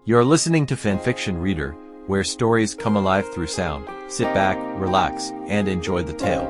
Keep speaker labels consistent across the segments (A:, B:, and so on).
A: You're listening to Fanfiction Reader, where stories come alive through sound. Sit back, relax, and enjoy the tale.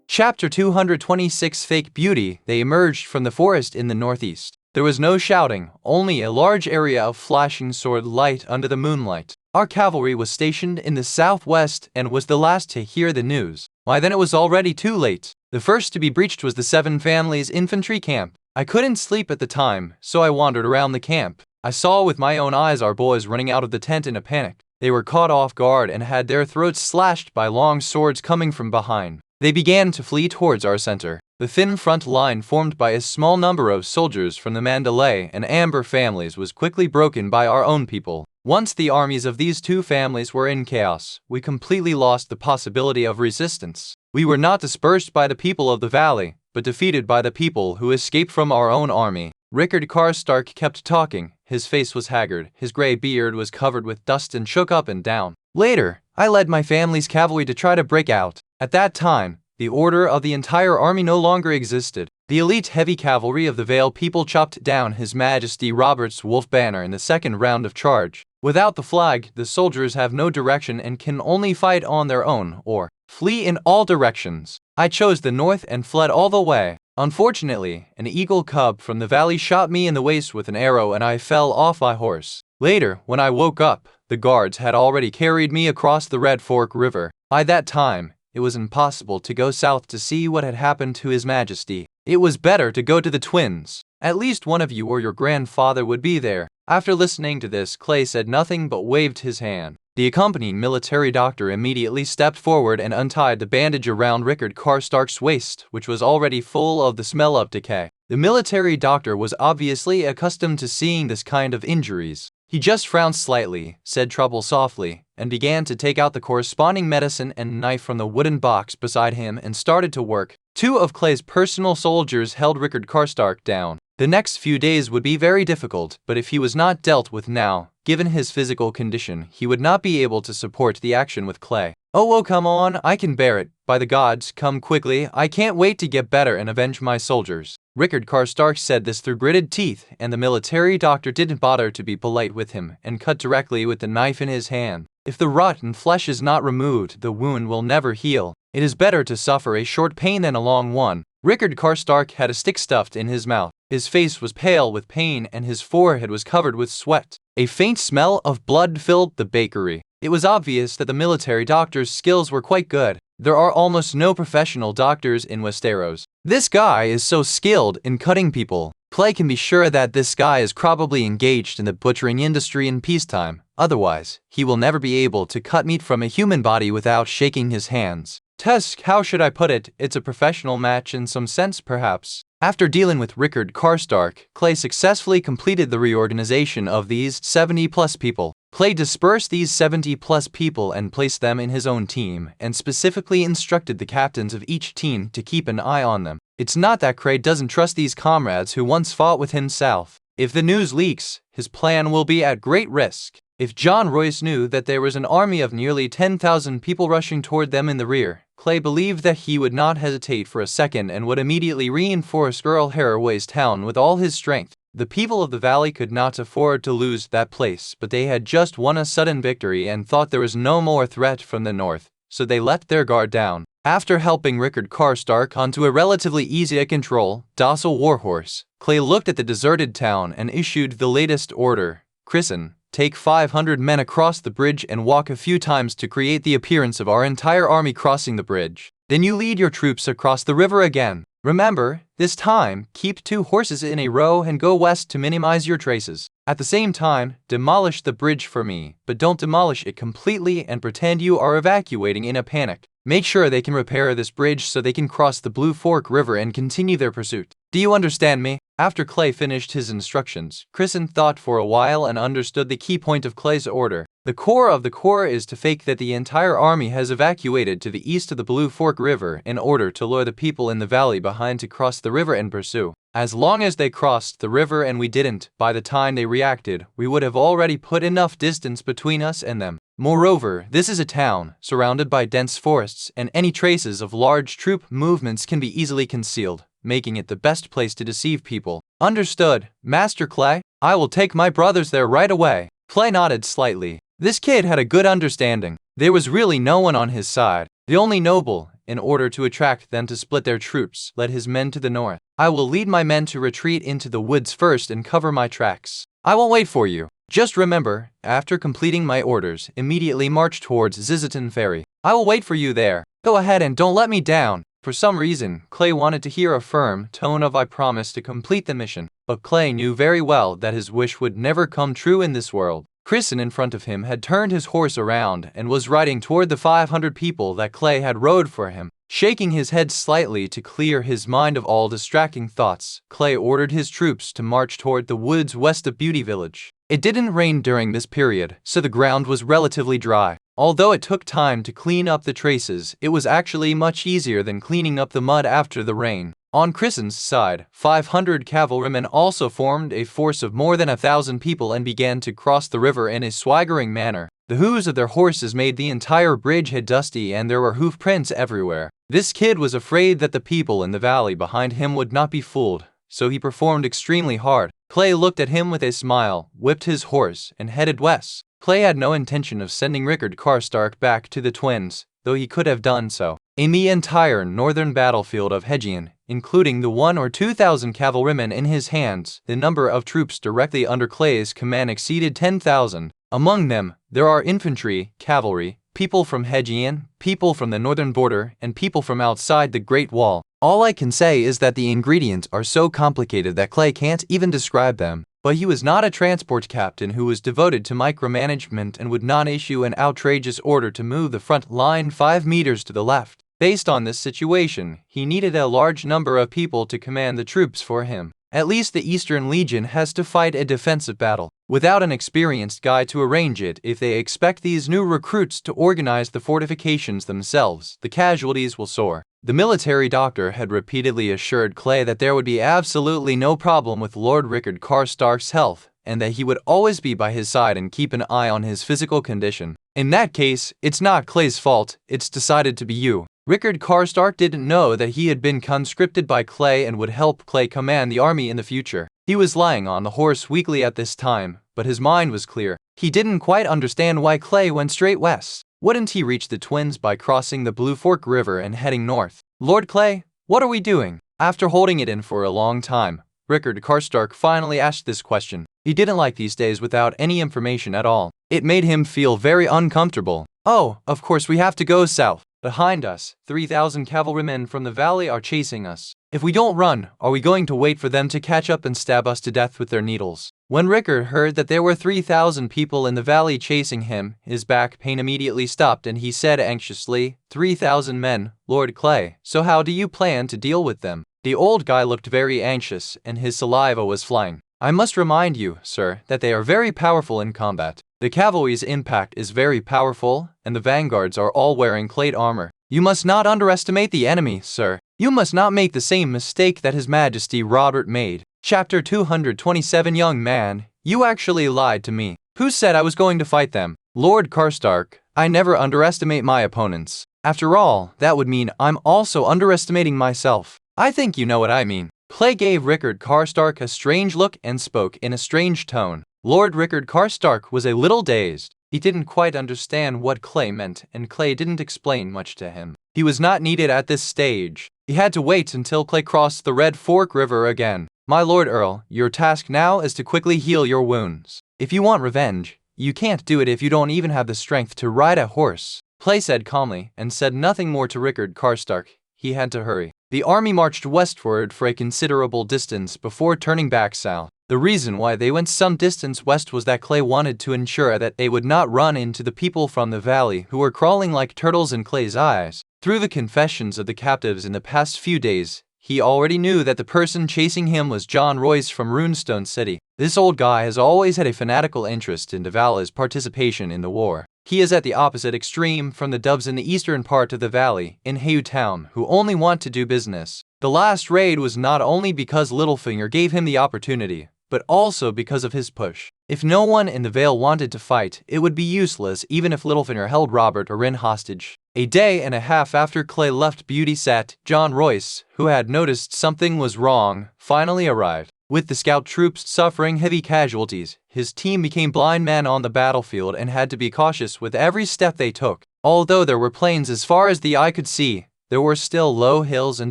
B: Chapter 226 Fake Beauty. They emerged from the forest in the northeast. There was no shouting, only a large area of flashing sword light under the moonlight. Our cavalry was stationed in the southwest and was the last to hear the news. By then it was already too late. The first to be breached was the Seven Families infantry camp. I couldn't sleep at the time, so I wandered around the camp. I saw with my own eyes our boys running out of the tent in a panic. They were caught off guard and had their throats slashed by long swords coming from behind. They began to flee towards our center. The thin front line formed by a small number of soldiers from the Manderly and Amber families was quickly broken by our own people. Once the armies of these two families were in chaos, we completely lost the possibility of resistance. We were not dispersed by the people of the valley, but defeated by the people who escaped from our own army. Rickard Karstark kept talking. His face was haggard, his gray beard was covered with dust and shook up and down. Later, I led my family's cavalry to try to break out. At that time, the order of the entire army no longer existed. The elite heavy cavalry of the Vale people chopped down His Majesty Robert's wolf banner in the second round of charge. Without the flag, the soldiers have no direction and can only fight on their own or flee in all directions. I chose the north and fled all the way. Unfortunately, an eagle cub from the valley shot me in the waist with an arrow and I fell off my horse. Later, when I woke up, the guards had already carried me across the Red Fork River. By that time, it was impossible to go south to see what had happened to His Majesty. It was better to go to the twins. At least one of you or your grandfather would be there. After listening to this, Clay said nothing but waved his hand. The accompanying military doctor immediately stepped forward and untied the bandage around Rickard Karstark's waist, which was already full of the smell of decay. The military doctor was obviously accustomed to seeing this kind of injuries. He just frowned slightly, said trouble softly, and began to take out the corresponding medicine and knife from the wooden box beside him and started to work. Two of Clay's personal soldiers held Rickard Karstark down. The next few days would be very difficult, but if he was not dealt with now, given his physical condition, he would not be able to support the action with Clay. Oh, come on, I can bear it. By the gods, come quickly. I can't wait to get better and avenge my soldiers. Rickard Karstark said this through gritted teeth, and the military doctor didn't bother to be polite with him and cut directly with the knife in his hand. If the rotten flesh is not removed, the wound will never heal. It is better to suffer a short pain than a long one. Rickard Karstark had a stick stuffed in his mouth. His face was pale with pain and his forehead was covered with sweat. A faint smell of blood filled the bakery. It was obvious that the military doctor's skills were quite good. There are almost no professional doctors in Westeros. This guy is so skilled in cutting people. Clay can be sure that this guy is probably engaged in the butchering industry in peacetime. Otherwise, he will never be able to cut meat from a human body without shaking his hands. Tusk, how should I put it? It's a professional match in some sense, perhaps. After dealing with Rickard Karstark, Clay successfully completed the reorganization of these 70+ people. Clay dispersed these 70+ people and placed them in his own team, and specifically instructed the captains of each team to keep an eye on them. It's not that Clay doesn't trust these comrades who once fought with himself. If the news leaks, his plan will be at great risk. If John Royce knew that there was an army of nearly 10,000 people rushing toward them in the rear, Clay believed that he would not hesitate for a second and would immediately reinforce Earl Harrenhal's town with all his strength. The people of the valley could not afford to lose that place, but they had just won a sudden victory and thought there was no more threat from the north, so they let their guard down. After helping Rickard Karstark onto a relatively easy-to-control, docile warhorse, Clay looked at the deserted town and issued the latest order. Christen, take 500 men across the bridge and walk a few times to create the appearance of our entire army crossing the bridge. Then you lead your troops across the river again. Remember, this time, keep 2 horses in a row and go west to minimize your traces. At the same time, demolish the bridge for me, but don't demolish it completely and pretend you are evacuating in a panic. Make sure they can repair this bridge so they can cross the Blue Fork River and continue their pursuit. Do you understand me? After Clay finished his instructions, Christen thought for a while and understood the key point of Clay's order. The core of the core is to fake that the entire army has evacuated to the east of the Blue Fork River in order to lure the people in the valley behind to cross the river and pursue. As long as they crossed the river and we didn't, by the time they reacted, we would have already put enough distance between us and them. Moreover, this is a town, surrounded by dense forests, and any traces of large troop movements can be easily concealed, making it the best place to deceive people. Understood, Master Clay. I will take my brothers there right away. Clay nodded slightly. This kid had a good understanding. There was really no one on his side. The only noble, in order to attract them to split their troops, led his men to the north. I will lead my men to retreat into the woods first and cover my tracks. I will wait for you. Just remember, after completing my orders, immediately march towards Ziziton Ferry. I will wait for you there. Go ahead and don't let me down. For some reason, Clay wanted to hear a firm tone of I promise to complete the mission, but Clay knew very well that his wish would never come true in this world. Kristen in front of him had turned his horse around and was riding toward the 500 people that Clay had rode for him. Shaking his head slightly to clear his mind of all distracting thoughts, Clay ordered his troops to march toward the woods west of Beauty Village. It didn't rain during this period, so the ground was relatively dry. Although it took time to clean up the traces, it was actually much easier than cleaning up the mud after the rain. On Kristen's side, 500 cavalrymen also formed a force of more than 1,000 people and began to cross the river in a swaggering manner. The hooves of their horses made the entire bridgehead dusty and there were hoof prints everywhere. This kid was afraid that the people in the valley behind him would not be fooled, so he performed extremely hard. Clay looked at him with a smile, whipped his horse, and headed west. Clay had no intention of sending Rickard Karstark back to the twins, though he could have done so. In the entire northern battlefield of Hegion, including the 1,000 or 2,000 cavalrymen in his hands, the number of troops directly under Clay's command exceeded 10,000. Among them, there are infantry, cavalry, people from Hegion, people from the northern border, and people from outside the Great Wall. All I can say is that the ingredients are so complicated that Clay can't even describe them. But he was not a transport captain who was devoted to micromanagement and would not issue an outrageous order to move the front line 5 meters to the left. Based on this situation, he needed a large number of people to command the troops for him. At least the Eastern Legion has to fight a defensive battle, without an experienced guy to arrange it. If they expect these new recruits to organize the fortifications themselves, the casualties will soar. The military doctor had repeatedly assured Clay that there would be absolutely no problem with Lord Rickard Karstark's health, and that he would always be by his side and keep an eye on his physical condition. In that case, it's not Clay's fault, it's decided to be you. Rickard Karstark didn't know that he had been conscripted by Clay and would help Clay command the army in the future. He was lying on the horse weakly at this time, but his mind was clear. He didn't quite understand why Clay went straight west. Wouldn't he reach the twins by crossing the Blue Fork River and heading north? Lord Clay, what are we doing? After holding it in for a long time, Rickard Karstark finally asked this question. He didn't like these days without any information at all. It made him feel very uncomfortable. Oh, of course we have to go south. Behind us, 3,000 cavalrymen from the valley are chasing us. If we don't run, are we going to wait for them to catch up and stab us to death with their needles? When Rickard heard that there were 3,000 people in the valley chasing him, his back pain immediately stopped and he said anxiously, 3,000 men, Lord Clay, so how do you plan to deal with them? The old guy looked very anxious and his saliva was flying. I must remind you, sir, that they are very powerful in combat. The cavalry's impact is very powerful, and the vanguards are all wearing plate armor. You must not underestimate the enemy, sir. You must not make the same mistake that His Majesty Robert made. Chapter 227. Young man, you actually lied to me. Who said I was going to fight them? Lord Karstark, I never underestimate my opponents. After all, that would mean I'm also underestimating myself. I think you know what I mean. Clay gave Rickard Karstark a strange look and spoke in a strange tone. Lord Rickard Karstark was a little dazed. He didn't quite understand what Clay meant, and Clay didn't explain much to him. He was not needed at this stage. He had to wait until Clay crossed the Red Fork River again. My Lord Earl, your task now is to quickly heal your wounds. If you want revenge, you can't do it if you don't even have the strength to ride a horse. Clay said calmly, and said nothing more to Rickard Karstark. He had to hurry. The army marched westward for a considerable distance before turning back south. The reason why they went some distance west was that Clay wanted to ensure that they would not run into the people from the valley who were crawling like turtles in Clay's eyes. Through the confessions of the captives in the past few days, he already knew that the person chasing him was John Royce from Runestone City. This old guy has always had a fanatical interest in Davala's participation in the war. He is at the opposite extreme from the Dubs in the eastern part of the valley, in Hayu Town, who only want to do business. The last raid was not only because Littlefinger gave him the opportunity, but also because of his push. If no one in the Vale wanted to fight, it would be useless even if Littlefinger held Robert or Rin hostage. A day and a half after Clay left Beauty Set, John Royce, who had noticed something was wrong, finally arrived. With the scout troops suffering heavy casualties, his team became blind men on the battlefield and had to be cautious with every step they took. Although there were plains as far as the eye could see, there were still low hills and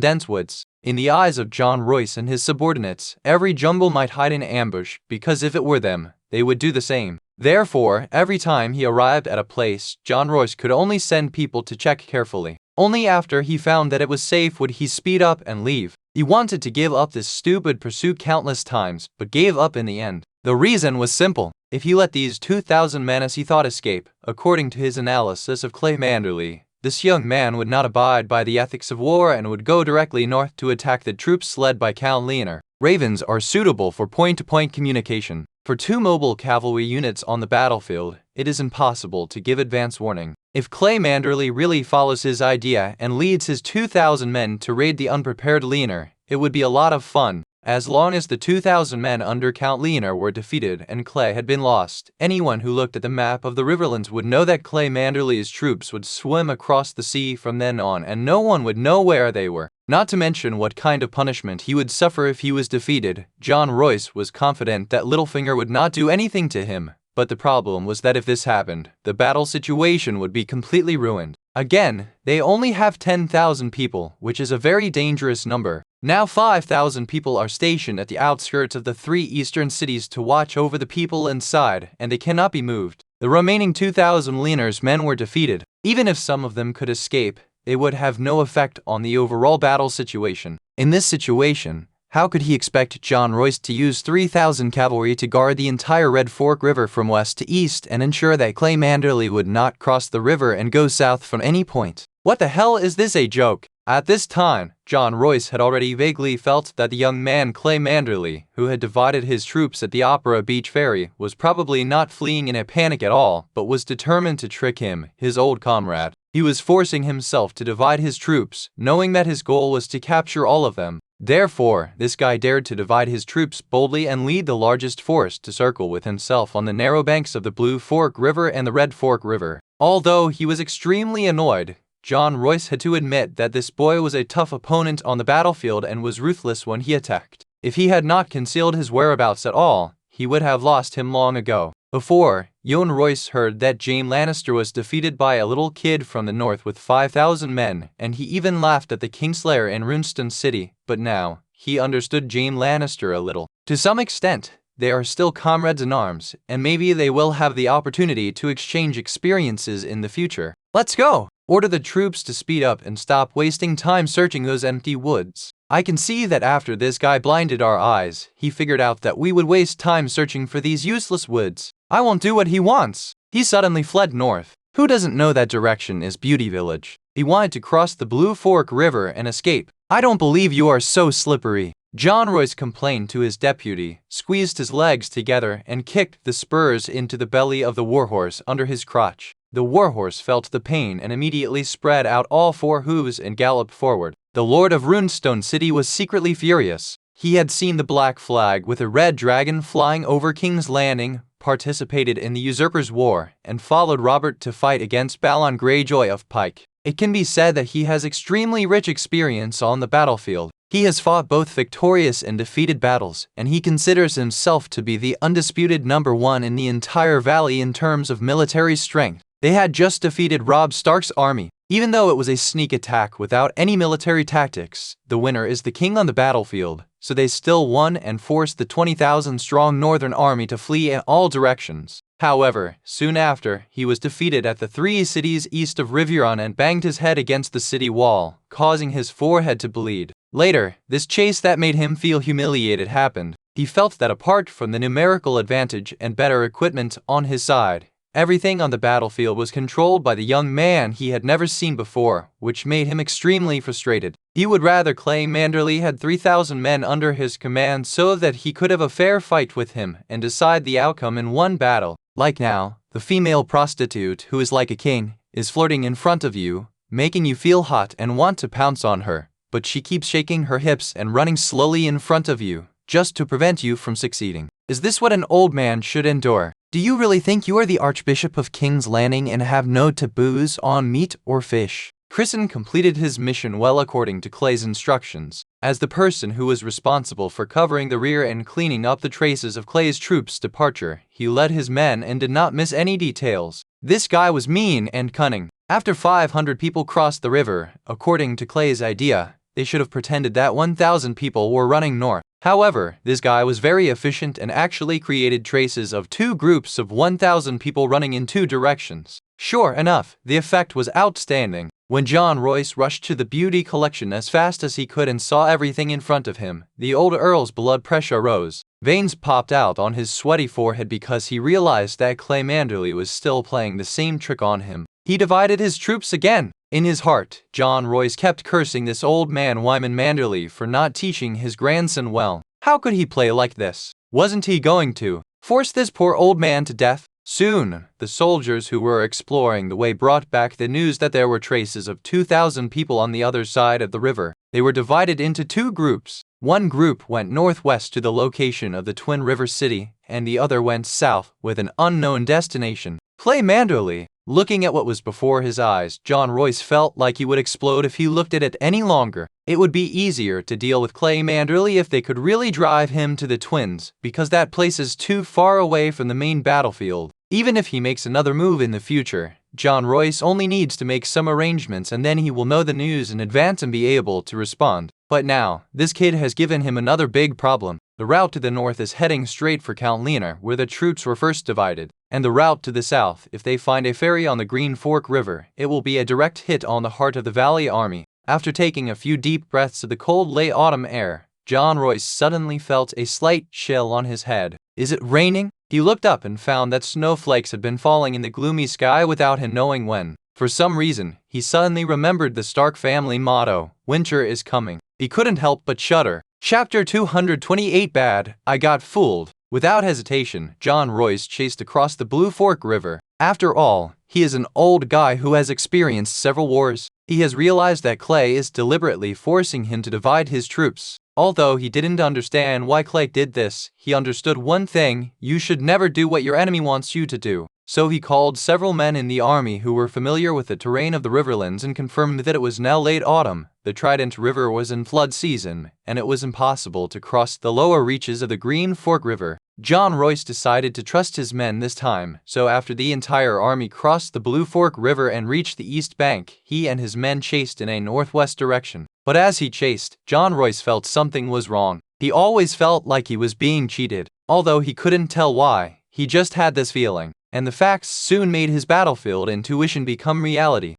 B: dense woods. In the eyes of John Royce and his subordinates, every jungle might hide in ambush, because if it were them, they would do the same. Therefore, every time he arrived at a place, John Royce could only send people to check carefully. Only after he found that it was safe would he speed up and leave. He wanted to give up this stupid pursuit countless times, but gave up in the end. The reason was simple. If he let these 2,000 men as he thought escape, according to his analysis of Clay Manderly, this young man would not abide by the ethics of war and would go directly north to attack the troops led by Count Leonor. Ravens are suitable for point-to-point communication. For 2 mobile cavalry units on the battlefield, it is impossible to give advance warning. If Clay Manderly really follows his idea and leads his 2,000 men to raid the unprepared Leonor, it would be a lot of fun. As long as the 2,000 men under Count Leonor were defeated and Clay had been lost, anyone who looked at the map of the Riverlands would know that Clay Manderly's troops would swim across the sea from then on and no one would know where they were. Not to mention what kind of punishment he would suffer if he was defeated. John Royce was confident that Littlefinger would not do anything to him, but the problem was that if this happened, the battle situation would be completely ruined. Again, they only have 10,000 people, which is a very dangerous number. Now 5,000 people are stationed at the outskirts of the 3 eastern cities to watch over the people inside, and they cannot be moved. The remaining 2,000 Leonor's men were defeated. Even if some of them could escape, it would have no effect on the overall battle situation. In this situation, how could he expect John Royce to use 3,000 cavalry to guard the entire Red Fork River from west to east and ensure that Clay Manderly would not cross the river and go south from any point? What the hell is this, a joke? At this time, John Royce had already vaguely felt that the young man Clay Manderly, who had divided his troops at the Opera Beach Ferry, was probably not fleeing in a panic at all, but was determined to trick him, his old comrade. He was forcing himself to divide his troops, knowing that his goal was to capture all of them. Therefore, this guy dared to divide his troops boldly and lead the largest force to circle with himself on the narrow banks of the Blue Fork River and the Red Fork River. Although he was extremely annoyed, John Royce had to admit that this boy was a tough opponent on the battlefield and was ruthless when he attacked. If he had not concealed his whereabouts at all, he would have lost him long ago. Before, Yohn Royce heard that Jaime Lannister was defeated by a little kid from the north with 5,000 men, and he even laughed at the Kingslayer in Runestone City, but now, he understood Jaime Lannister a little. To some extent, they are still comrades in arms, and maybe they will have the opportunity to exchange experiences in the future. Let's go! Order the troops to speed up and stop wasting time searching those empty woods. I can see that after this guy blinded our eyes, he figured out that we would waste time searching for these useless woods. I won't do what he wants. He suddenly fled north. Who doesn't know that direction is Beauty Village? He wanted to cross the Blue Fork River and escape. I don't believe you are so slippery. John Royce complained to his deputy, squeezed his legs together, and kicked the spurs into the belly of the warhorse under his crotch. The warhorse felt the pain and immediately spread out all 4 hooves and galloped forward. The Lord of Runestone City was secretly furious. He had seen the black flag with a red dragon flying over King's Landing, participated in the Usurpers' War, and followed Robert to fight against Balon Greyjoy of Pike. It can be said that he has extremely rich experience on the battlefield. He has fought both victorious and defeated battles, and he considers himself to be the undisputed number 1 in the entire valley in terms of military strength. They had just defeated Robb Stark's army. Even though it was a sneak attack without any military tactics, the winner is the king on the battlefield, so they still won and forced the 20,000-strong northern army to flee in all directions. However, soon after, he was defeated at the 3 cities east of Riverrun and banged his head against the city wall, causing his forehead to bleed. Later, this chase that made him feel humiliated happened. He felt that apart from the numerical advantage and better equipment on his side, everything on the battlefield was controlled by the young man he had never seen before, which made him extremely frustrated. He would rather Clay Manderly had 3,000 men under his command so that he could have a fair fight with him and decide the outcome in one battle. Like now, the female prostitute who is like a king is flirting in front of you, making you feel hot and want to pounce on her, but she keeps shaking her hips and running slowly in front of you, just to prevent you from succeeding. Is this what an old man should endure? Do you really think you are the Archbishop of King's Landing and have no taboos on meat or fish? Chrisen completed his mission well according to Clay's instructions. As the person who was responsible for covering the rear and cleaning up the traces of Clay's troops' departure, he led his men and did not miss any details. This guy was mean and cunning. After 500 people crossed the river, according to Clay's idea, they should have pretended that 1,000 people were running north. However, this guy was very efficient and actually created traces of 2 groups of 1,000 people running in 2 directions. Sure enough, the effect was outstanding. When John Royce rushed to the beauty collection as fast as he could and saw everything in front of him, the old Earl's blood pressure rose. Veins popped out on his sweaty forehead because he realized that Clay Manderly was still playing the same trick on him. He divided his troops again. In his heart, John Royce kept cursing this old man Wyman Manderly for not teaching his grandson well. How could he play like this? Wasn't he going to force this poor old man to death? Soon, the soldiers who were exploring the way brought back the news that there were traces of 2,000 people on the other side of the river. They were divided into 2 groups. One group went northwest to the location of the Twin River City, and the other went south with an unknown destination. Clay Manderly. Looking at what was before his eyes, John Royce felt like he would explode if he looked at it any longer. It would be easier to deal with Clay Manderly if they could really drive him to the Twins, because that place is too far away from the main battlefield. Even if he makes another move in the future, John Royce only needs to make some arrangements and then he will know the news in advance and be able to respond. But now, this kid has given him another big problem. The route to the north is heading straight for Count Leonard, where the troops were first divided. And the route to the south, if they find a ferry on the Green Fork River, it will be a direct hit on the heart of the Valley Army. After taking a few deep breaths of the cold late autumn air, John Royce suddenly felt a slight chill on his head. Is it raining? He looked up and found that snowflakes had been falling in the gloomy sky without him knowing when. For some reason, he suddenly remembered the Stark family motto, "Winter is coming." He couldn't help but shudder. Chapter 228 Bad, I Got Fooled. Without hesitation, John Royce chased across the Blue Fork River. After all, he is an old guy who has experienced several wars. He has realized that Clay is deliberately forcing him to divide his troops. Although he didn't understand why Clay did this, he understood one thing: you should never do what your enemy wants you to do. So he called several men in the army who were familiar with the terrain of the Riverlands and confirmed that it was now late autumn. The Trident River was in flood season, and it was impossible to cross the lower reaches of the Green Fork River. John Royce decided to trust his men this time, so after the entire army crossed the Blue Fork River and reached the east bank, he and his men chased in a northwest direction. But as he chased, John Royce felt something was wrong. He always felt like he was being cheated. Although he couldn't tell why, he just had this feeling. And the facts soon made his battlefield intuition become reality.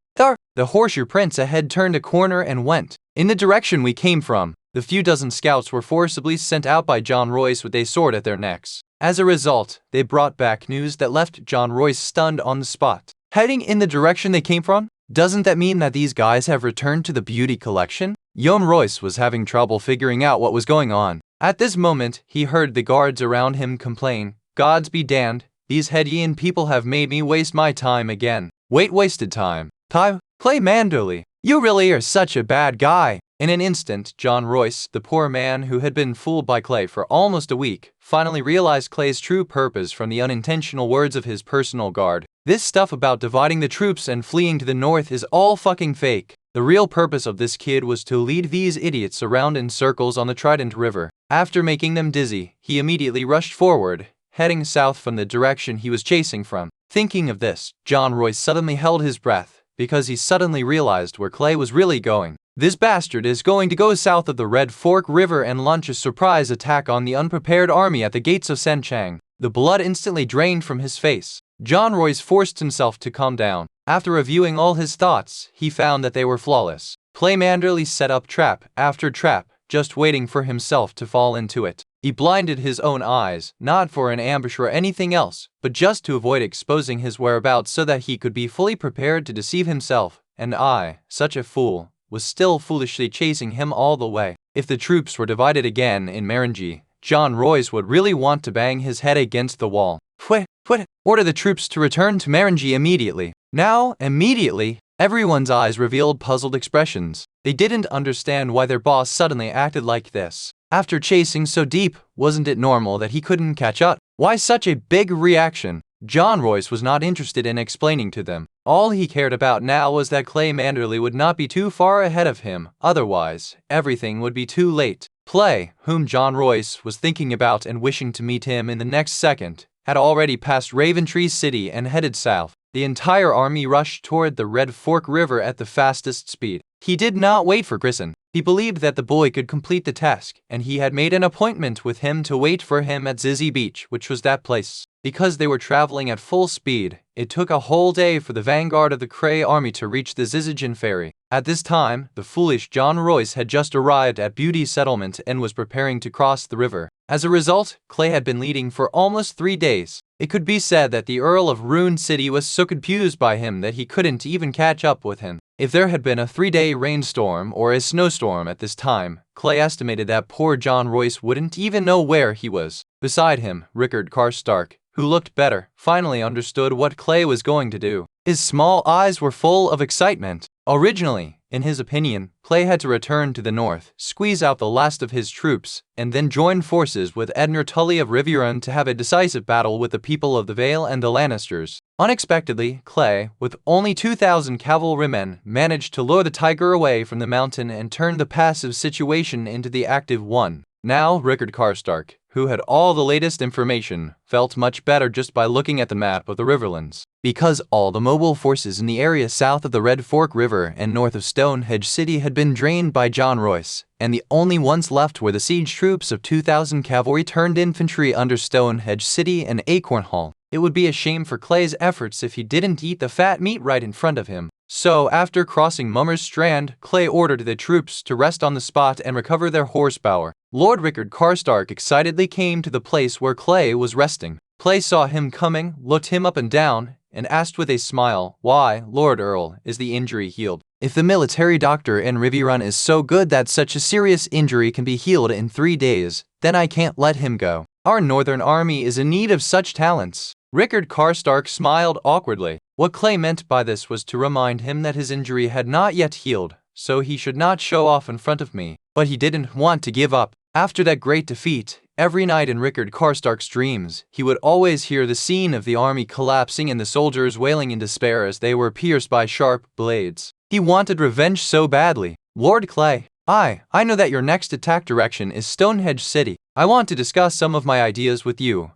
B: The Horseshoe Prince ahead turned a corner and went in the direction we came from. The few dozen scouts were forcibly sent out by John Royce with a sword at their necks. As a result, they brought back news that left John Royce stunned on the spot. Heading in the direction they came from? Doesn't that mean that these guys have returned to the beauty collection? John Royce was having trouble figuring out what was going on. At this moment, he heard the guards around him complain, "Gods be damned. These Hedian people have made me waste my time again." Wasted time. Clay Manderly, you really are such a bad guy. In an instant, John Royce, the poor man who had been fooled by Clay for almost a week, finally realized Clay's true purpose from the unintentional words of his personal guard. This stuff about dividing the troops and fleeing to the north is all fucking fake. The real purpose of this kid was to lead these idiots around in circles on the Trident River. After making them dizzy, he immediately rushed forward, heading south from the direction he was chasing from. Thinking of this, John Royce suddenly held his breath, because he suddenly realized where Clay was really going. This bastard is going to go south of the Red Fork River and launch a surprise attack on the unprepared army at the gates of Senchang. The blood instantly drained from his face. John Royce forced himself to calm down. After reviewing all his thoughts, he found that they were flawless. Clay Manderly set up trap after trap, just waiting for himself to fall into it. He blinded his own eyes, not for an ambush or anything else, but just to avoid exposing his whereabouts so that he could be fully prepared to deceive himself. And I, such a fool, was still foolishly chasing him all the way. If the troops were divided again in Marenji, John Royce would really want to bang his head against the wall. Order the troops to return to Marenji immediately. Now, immediately, everyone's eyes revealed puzzled expressions. They didn't understand why their boss suddenly acted like this. After chasing so deep, wasn't it normal that he couldn't catch up? Why such a big reaction? John Royce was not interested in explaining to them. All he cared about now was that Manderly would not be too far ahead of him, otherwise, everything would be too late. Clay, whom John Royce was thinking about and wishing to meet him in the next second, had already passed Raventree City and headed south. The entire army rushed toward the Red Fork River at the fastest speed. He did not wait for Grison. He believed that the boy could complete the task, and he had made an appointment with him to wait for him at Zizzy Beach, which was that place. Because they were traveling at full speed, it took a whole day for the vanguard of the Cray army to reach the Zizigen ferry. At this time, the foolish John Royce had just arrived at Beauty Settlement and was preparing to cross the river. As a result, Clay had been leading for almost 3 days. It could be said that the Earl of Rune City was so confused by him that he couldn't even catch up with him. If there had been a 3-day rainstorm or a snowstorm at this time, Clay estimated that poor John Royce wouldn't even know where he was. Beside him, Rickard Karstark, who looked better, finally understood what Clay was going to do. His small eyes were full of excitement. Originally, in his opinion, Clay had to return to the north, squeeze out the last of his troops, and then join forces with Edmure Tully of Riverrun to have a decisive battle with the people of the Vale and the Lannisters. Unexpectedly, Clay, with only 2,000 cavalrymen, managed to lure the tiger away from the mountain and turn the passive situation into the active one. Now, Rickard Karstark, who had all the latest information, felt much better just by looking at the map of the Riverlands. Because all the mobile forces in the area south of the Red Fork River and north of Stonehenge City had been drained by John Royce, and the only ones left were the siege troops of 2,000 cavalry turned infantry under Stonehenge City and Acornhall. It would be a shame for Clay's efforts if he didn't eat the fat meat right in front of him. So, after crossing Mummer's Strand, Clay ordered the troops to rest on the spot and recover their horsepower. Lord Rickard Karstark excitedly came to the place where Clay was resting. Clay saw him coming, looked him up and down, and asked with a smile, "Why, Lord Earl, is the injury healed? If the military doctor in Riverrun is so good that such a serious injury can be healed in 3 days, then I can't let him go. Our northern army is in need of such talents." Rickard Karstark smiled awkwardly. What Clay meant by this was to remind him that his injury had not yet healed, so he should not show off in front of me. But he didn't want to give up. After that great defeat, every night in Rickard Karstark's dreams, he would always hear the scene of the army collapsing and the soldiers wailing in despair as they were pierced by sharp blades. He wanted revenge so badly. "Lord Clay, I know that your next attack direction is Stonehenge City. I want to discuss some of my ideas with you,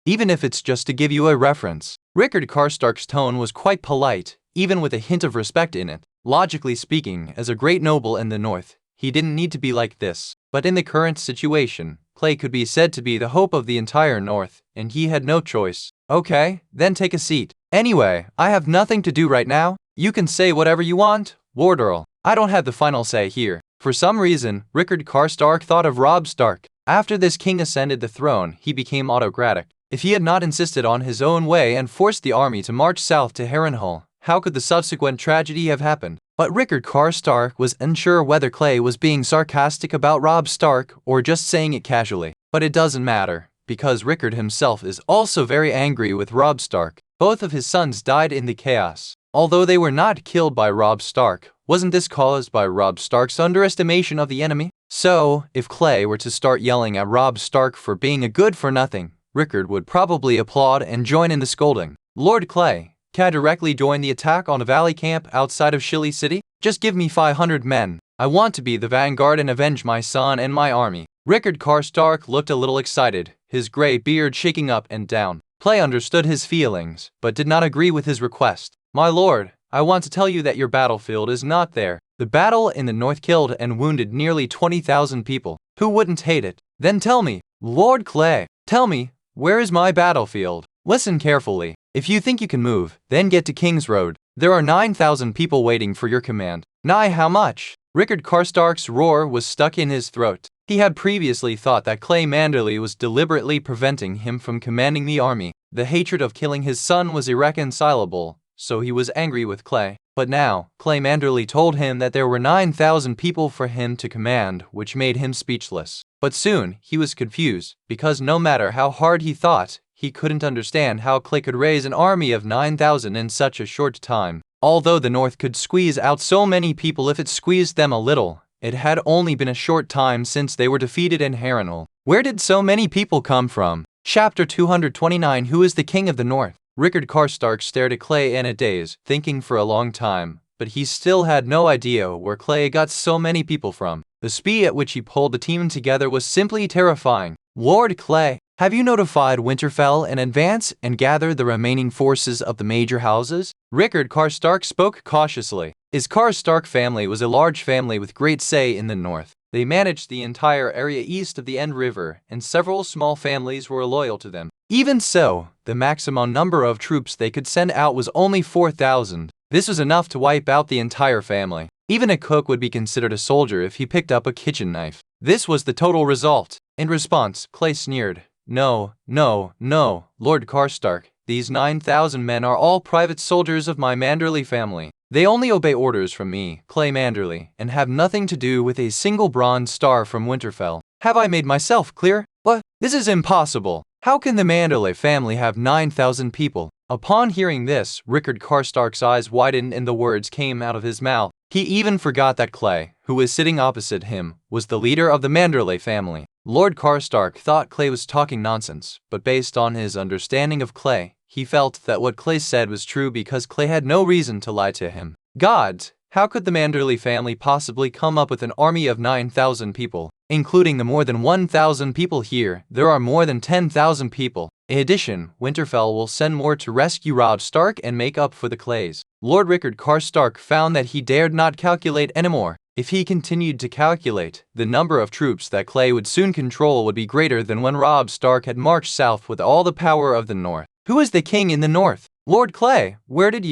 B: even if it's just to give you a reference." Rickard Karstark's tone was quite polite, even with a hint of respect in it. Logically speaking, as a great noble in the north, he didn't need to be like this. But in the current situation, Clay could be said to be the hope of the entire north, and he had no choice. "Okay, then take a seat. Anyway, I have nothing to do right now. You can say whatever you want, Lord Earl. I don't have the final say here." For some reason, Rickard Karstark thought of Robb Stark. After this king ascended the throne, he became autocratic. If he had not insisted on his own way and forced the army to march south to Harrenhal, how could the subsequent tragedy have happened? But Rickard Karstark was unsure whether Clay was being sarcastic about Robb Stark or just saying it casually. But it doesn't matter, because Rickard himself is also very angry with Robb Stark. Both of his sons died in the chaos. Although they were not killed by Robb Stark, wasn't this caused by Robb Stark's underestimation of the enemy? So, if Clay were to start yelling at Robb Stark for being a good-for-nothing, Rickard would probably applaud and join in the scolding. "Lord Clay, can I directly join the attack on a valley camp outside of Shilly City? Just give me 500 men. I want to be the vanguard and avenge my son and my army." Rickard Karstark looked a little excited, his gray beard shaking up and down. Clay understood his feelings, but did not agree with his request. "My lord, I want to tell you that your battlefield is not there. The battle in the north killed and wounded nearly 20,000 people. Who wouldn't hate it? Then tell me, Lord Clay, tell me, where is my battlefield? Listen carefully. If you think you can move, then get to King's Road. There are 9,000 people waiting for your command." "Nigh how much?" Rickard Karstark's roar was stuck in his throat. He had previously thought that Clay Manderly was deliberately preventing him from commanding the army. The hatred of killing his son was irreconcilable, so he was angry with Clay. But now, Clay Manderly told him that there were 9,000 people for him to command, which made him speechless. But soon, he was confused, because no matter how hard he thought, he couldn't understand how Clay could raise an army of 9,000 in such a short time. Although the North could squeeze out so many people if it squeezed them a little, it had only been a short time since they were defeated in Harrenhal. Where did so many people come from? Chapter 229. Who is the King of the North? Rickard Karstark stared at Clay in a daze, thinking for a long time, but he still had no idea where Clay got so many people from. The speed at which he pulled the team together was simply terrifying. Lord Clay, have you notified Winterfell in advance and gathered the remaining forces of the major houses? Rickard Karstark spoke cautiously. His Karstark family was a large family with great say in the north. They managed the entire area east of the End River, and several small families were loyal to them. Even so, the maximum number of troops they could send out was only 4,000. This was enough to wipe out the entire family. Even a cook would be considered a soldier if he picked up a kitchen knife. This was the total result. In response, Clay sneered. No, Lord Karstark. These 9,000 men are all private soldiers of my Manderly family. They only obey orders from me, Clay Manderly, and have nothing to do with a single bronze star from Winterfell. Have I made myself clear? But this is impossible. How can the Manderly family have 9,000 people? Upon hearing this, Rickard Karstark's eyes widened and the words came out of his mouth. He even forgot that Clay, who was sitting opposite him, was the leader of the Manderly family. Lord Karstark thought Clay was talking nonsense, but based on his understanding of Clay, he felt that what Clay said was true because Clay had no reason to lie to him. Gods, how could the Manderly family possibly come up with an army of 9,000 people? Including the more than 1,000 people here, there are more than 10,000 people. In addition, Winterfell will send more to rescue Robb Stark and make up for the Clays. Lord Rickard Karstark found that he dared not calculate anymore. If he continued to calculate, the number of troops that Clay would soon control would be greater than when Robb Stark had marched south with all the power of the north. Who is the king in the north? Lord Clay, where did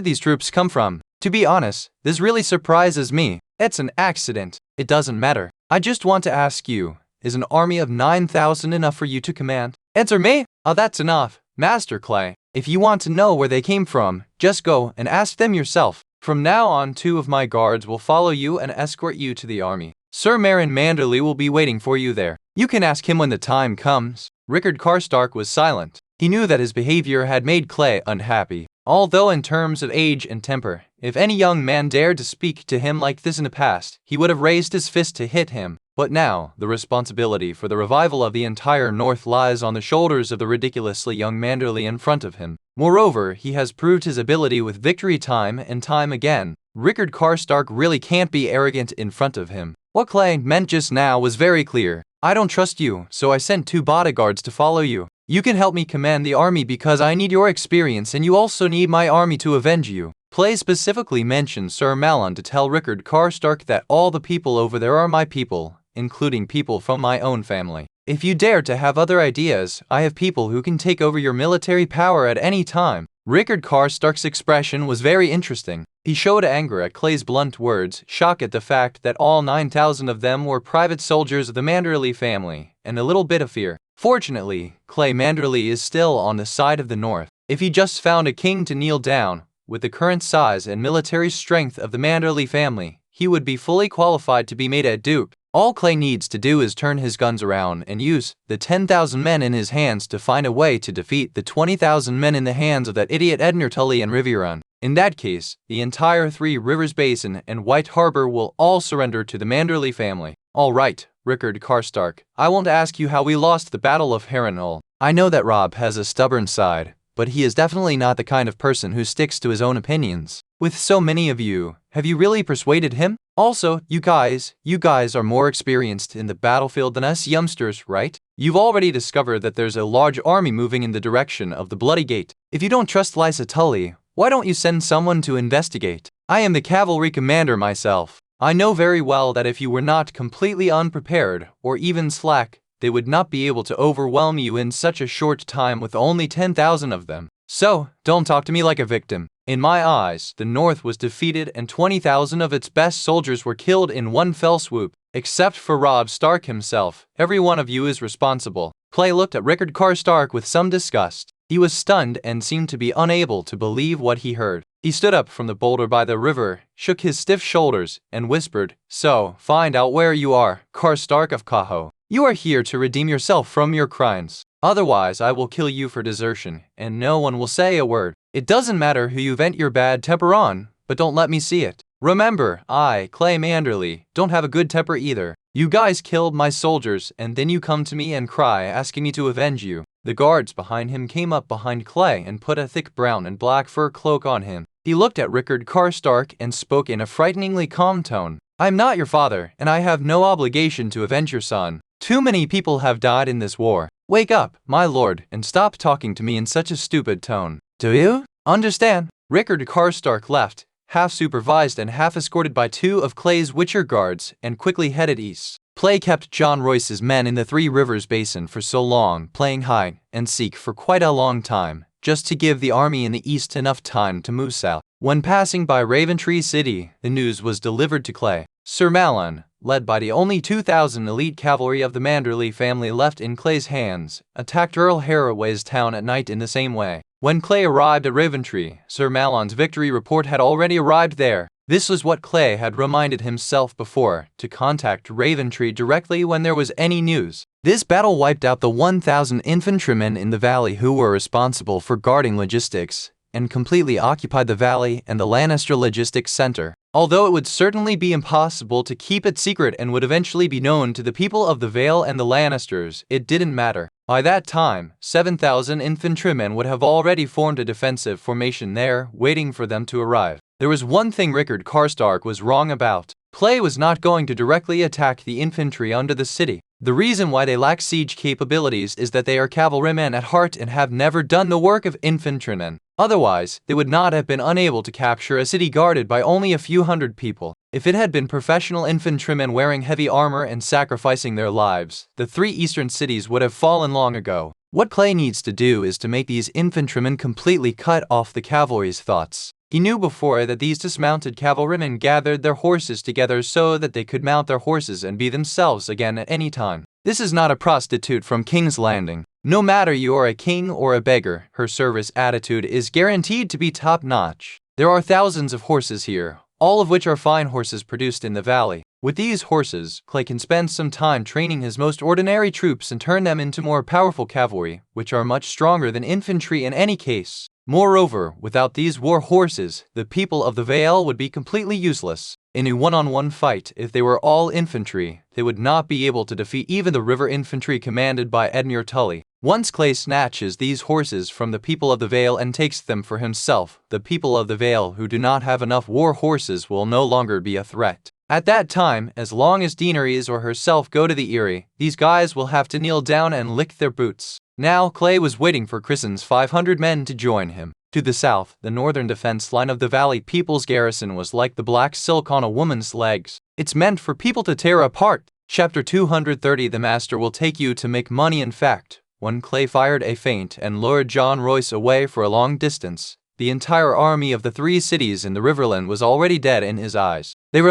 B: these troops come from? To be honest, this really surprises me. It's an accident. It doesn't matter. I just want to ask you, is an army of 9,000 enough for you to command? Answer me? Oh, that's enough. Master Clay, if you want to know where they came from, just go and ask them yourself. From now on, 2 of my guards will follow you and escort you to the army. Sir Meryn Manderly will be waiting for you there. You can ask him when the time comes. Rickard Karstark was silent. He knew that his behavior had made Clay unhappy. Although in terms of age and temper, if any young man dared to speak to him like this in the past, he would have raised his fist to hit him. But now, the responsibility for the revival of the entire North lies on the shoulders of the ridiculously young Manderly in front of him. Moreover, he has proved his ability with victory time and time again. Rickard Karstark really can't be arrogant in front of him. What Clay meant just now was very clear. I don't trust you, so I sent 2 bodyguards to follow you. You can help me command the army because I need your experience and you also need my army to avenge you. Clay specifically mentioned Sir Malon to tell Rickard Karstark that all the people over there are my people, including people from my own family. If you dare to have other ideas, I have people who can take over your military power at any time. Rickard Karstark's expression was very interesting. He showed anger at Clay's blunt words, shock at the fact that all 9,000 of them were private soldiers of the Manderly family, and a little bit of fear. Fortunately, Clay Manderly is still on the side of the north. If he just found a king to kneel down, with the current size and military strength of the Manderly family, he would be fully qualified to be made a duke. All Clay needs to do is turn his guns around and use the 10,000 men in his hands to find a way to defeat the 20,000 men in the hands of that idiot Edmure Tully and Riverrun. In that case, the entire 3 Rivers Basin and White Harbor will all surrender to the Manderly family. All right, Rickard Karstark, I won't ask you how we lost the Battle of Harrenhal. I know that Robb has a stubborn side, but he is definitely not the kind of person who sticks to his own opinions. With so many of you, have you really persuaded him? Also, you guys are more experienced in the battlefield than us youngsters, right? You've already discovered that there's a large army moving in the direction of the Bloody Gate. If you don't trust Lysa Tully, why don't you send someone to investigate? I am the cavalry commander myself. I know very well that if you were not completely unprepared, or even slack, they would not be able to overwhelm you in such a short time with only 10,000 of them. So, don't talk to me like a victim. In my eyes, the North was defeated and 20,000 of its best soldiers were killed in one fell swoop. Except for Robb Stark himself, every one of you is responsible. Clay looked at Rickard Karstark with some disgust. He was stunned and seemed to be unable to believe what he heard. He stood up from the boulder by the river, shook his stiff shoulders, and whispered, "So, find out where you are, Karstark of Kaho. You are here to redeem yourself from your crimes. Otherwise, I will kill you for desertion, and no one will say a word. It doesn't matter who you vent your bad temper on, but don't let me see it. Remember, I, Clay Manderly, don't have a good temper either. You guys killed my soldiers, and then you come to me and cry asking me to avenge you. The guards behind him came up behind Clay and put a thick brown and black fur cloak on him. He looked at Rickard Karstark and spoke in a frighteningly calm tone. "I am not your father, and I have no obligation to avenge your son. Too many people have died in this war. Wake up, my lord, and stop talking to me in such a stupid tone. Do you understand?" Rickard Karstark left, half supervised and half escorted by two of Clay's Witcher guards, and quickly headed east. Clay kept John Royce's men in the Three Rivers Basin for so long, playing hide and seek for quite a long time, just to give the army in the east enough time to move south. When passing by Raventree City, the news was delivered to Clay. Sir Malon, led by the only 2,000 elite cavalry of the Manderly family left in Clay's hands, attacked Earl Harrenhal's town at night in the same way. When Clay arrived at Raventree, Sir Malon's victory report had already arrived there. This was what Clay had reminded himself before, to contact Raventree directly when there was any news. This battle wiped out the 1,000 infantrymen in the valley who were responsible for guarding logistics, and completely occupied the valley and the Lannister logistics center. Although it would certainly be impossible to keep it secret and would eventually be known to the people of the Vale and the Lannisters, it didn't matter. By that time, 7,000 infantrymen would have already formed a defensive formation there, waiting for them to arrive. There was one thing Rickard Karstark was wrong about. Clay was not going to directly attack the infantry under the city. The reason why they lack siege capabilities is that they are cavalrymen at heart and have never done the work of infantrymen. Otherwise, they would not have been unable to capture a city guarded by only a few hundred people. If it had been professional infantrymen wearing heavy armor and sacrificing their lives, the three eastern cities would have fallen long ago. What Clay needs to do is to make these infantrymen completely cut off the cavalry's thoughts. He knew before that these dismounted cavalrymen gathered their horses together so that they could mount their horses and be themselves again at any time. This is not a prostitute from King's Landing. No matter you are a king or a beggar, her service attitude is guaranteed to be top-notch. There are thousands of horses here, all of which are fine horses produced in the valley. With these horses, Clay can spend some time training his most ordinary troops and turn them into more powerful cavalry, which are much stronger than infantry in any case. Moreover, without these war horses, the people of the Vale would be completely useless. In a one-on-one fight, if they were all infantry, they would not be able to defeat even the river infantry commanded by Edmure Tully. Once Clay snatches these horses from the people of the Vale and takes them for himself, the people of the Vale who do not have enough war horses will no longer be a threat. At that time, as long as Daenerys or herself go to the Eyrie, these guys will have to kneel down and lick their boots. Now, Clay was waiting for Crissen's 500 men to join him. To the south, the northern defense line of the Valley People's garrison was like the black silk on a woman's legs. It's meant for people to tear apart. Chapter 230. The Master will take you to make money. In fact, when Clay fired a feint and lured John Royce away for a long distance, the entire army of the three cities in the Riverland was already dead in his eyes. It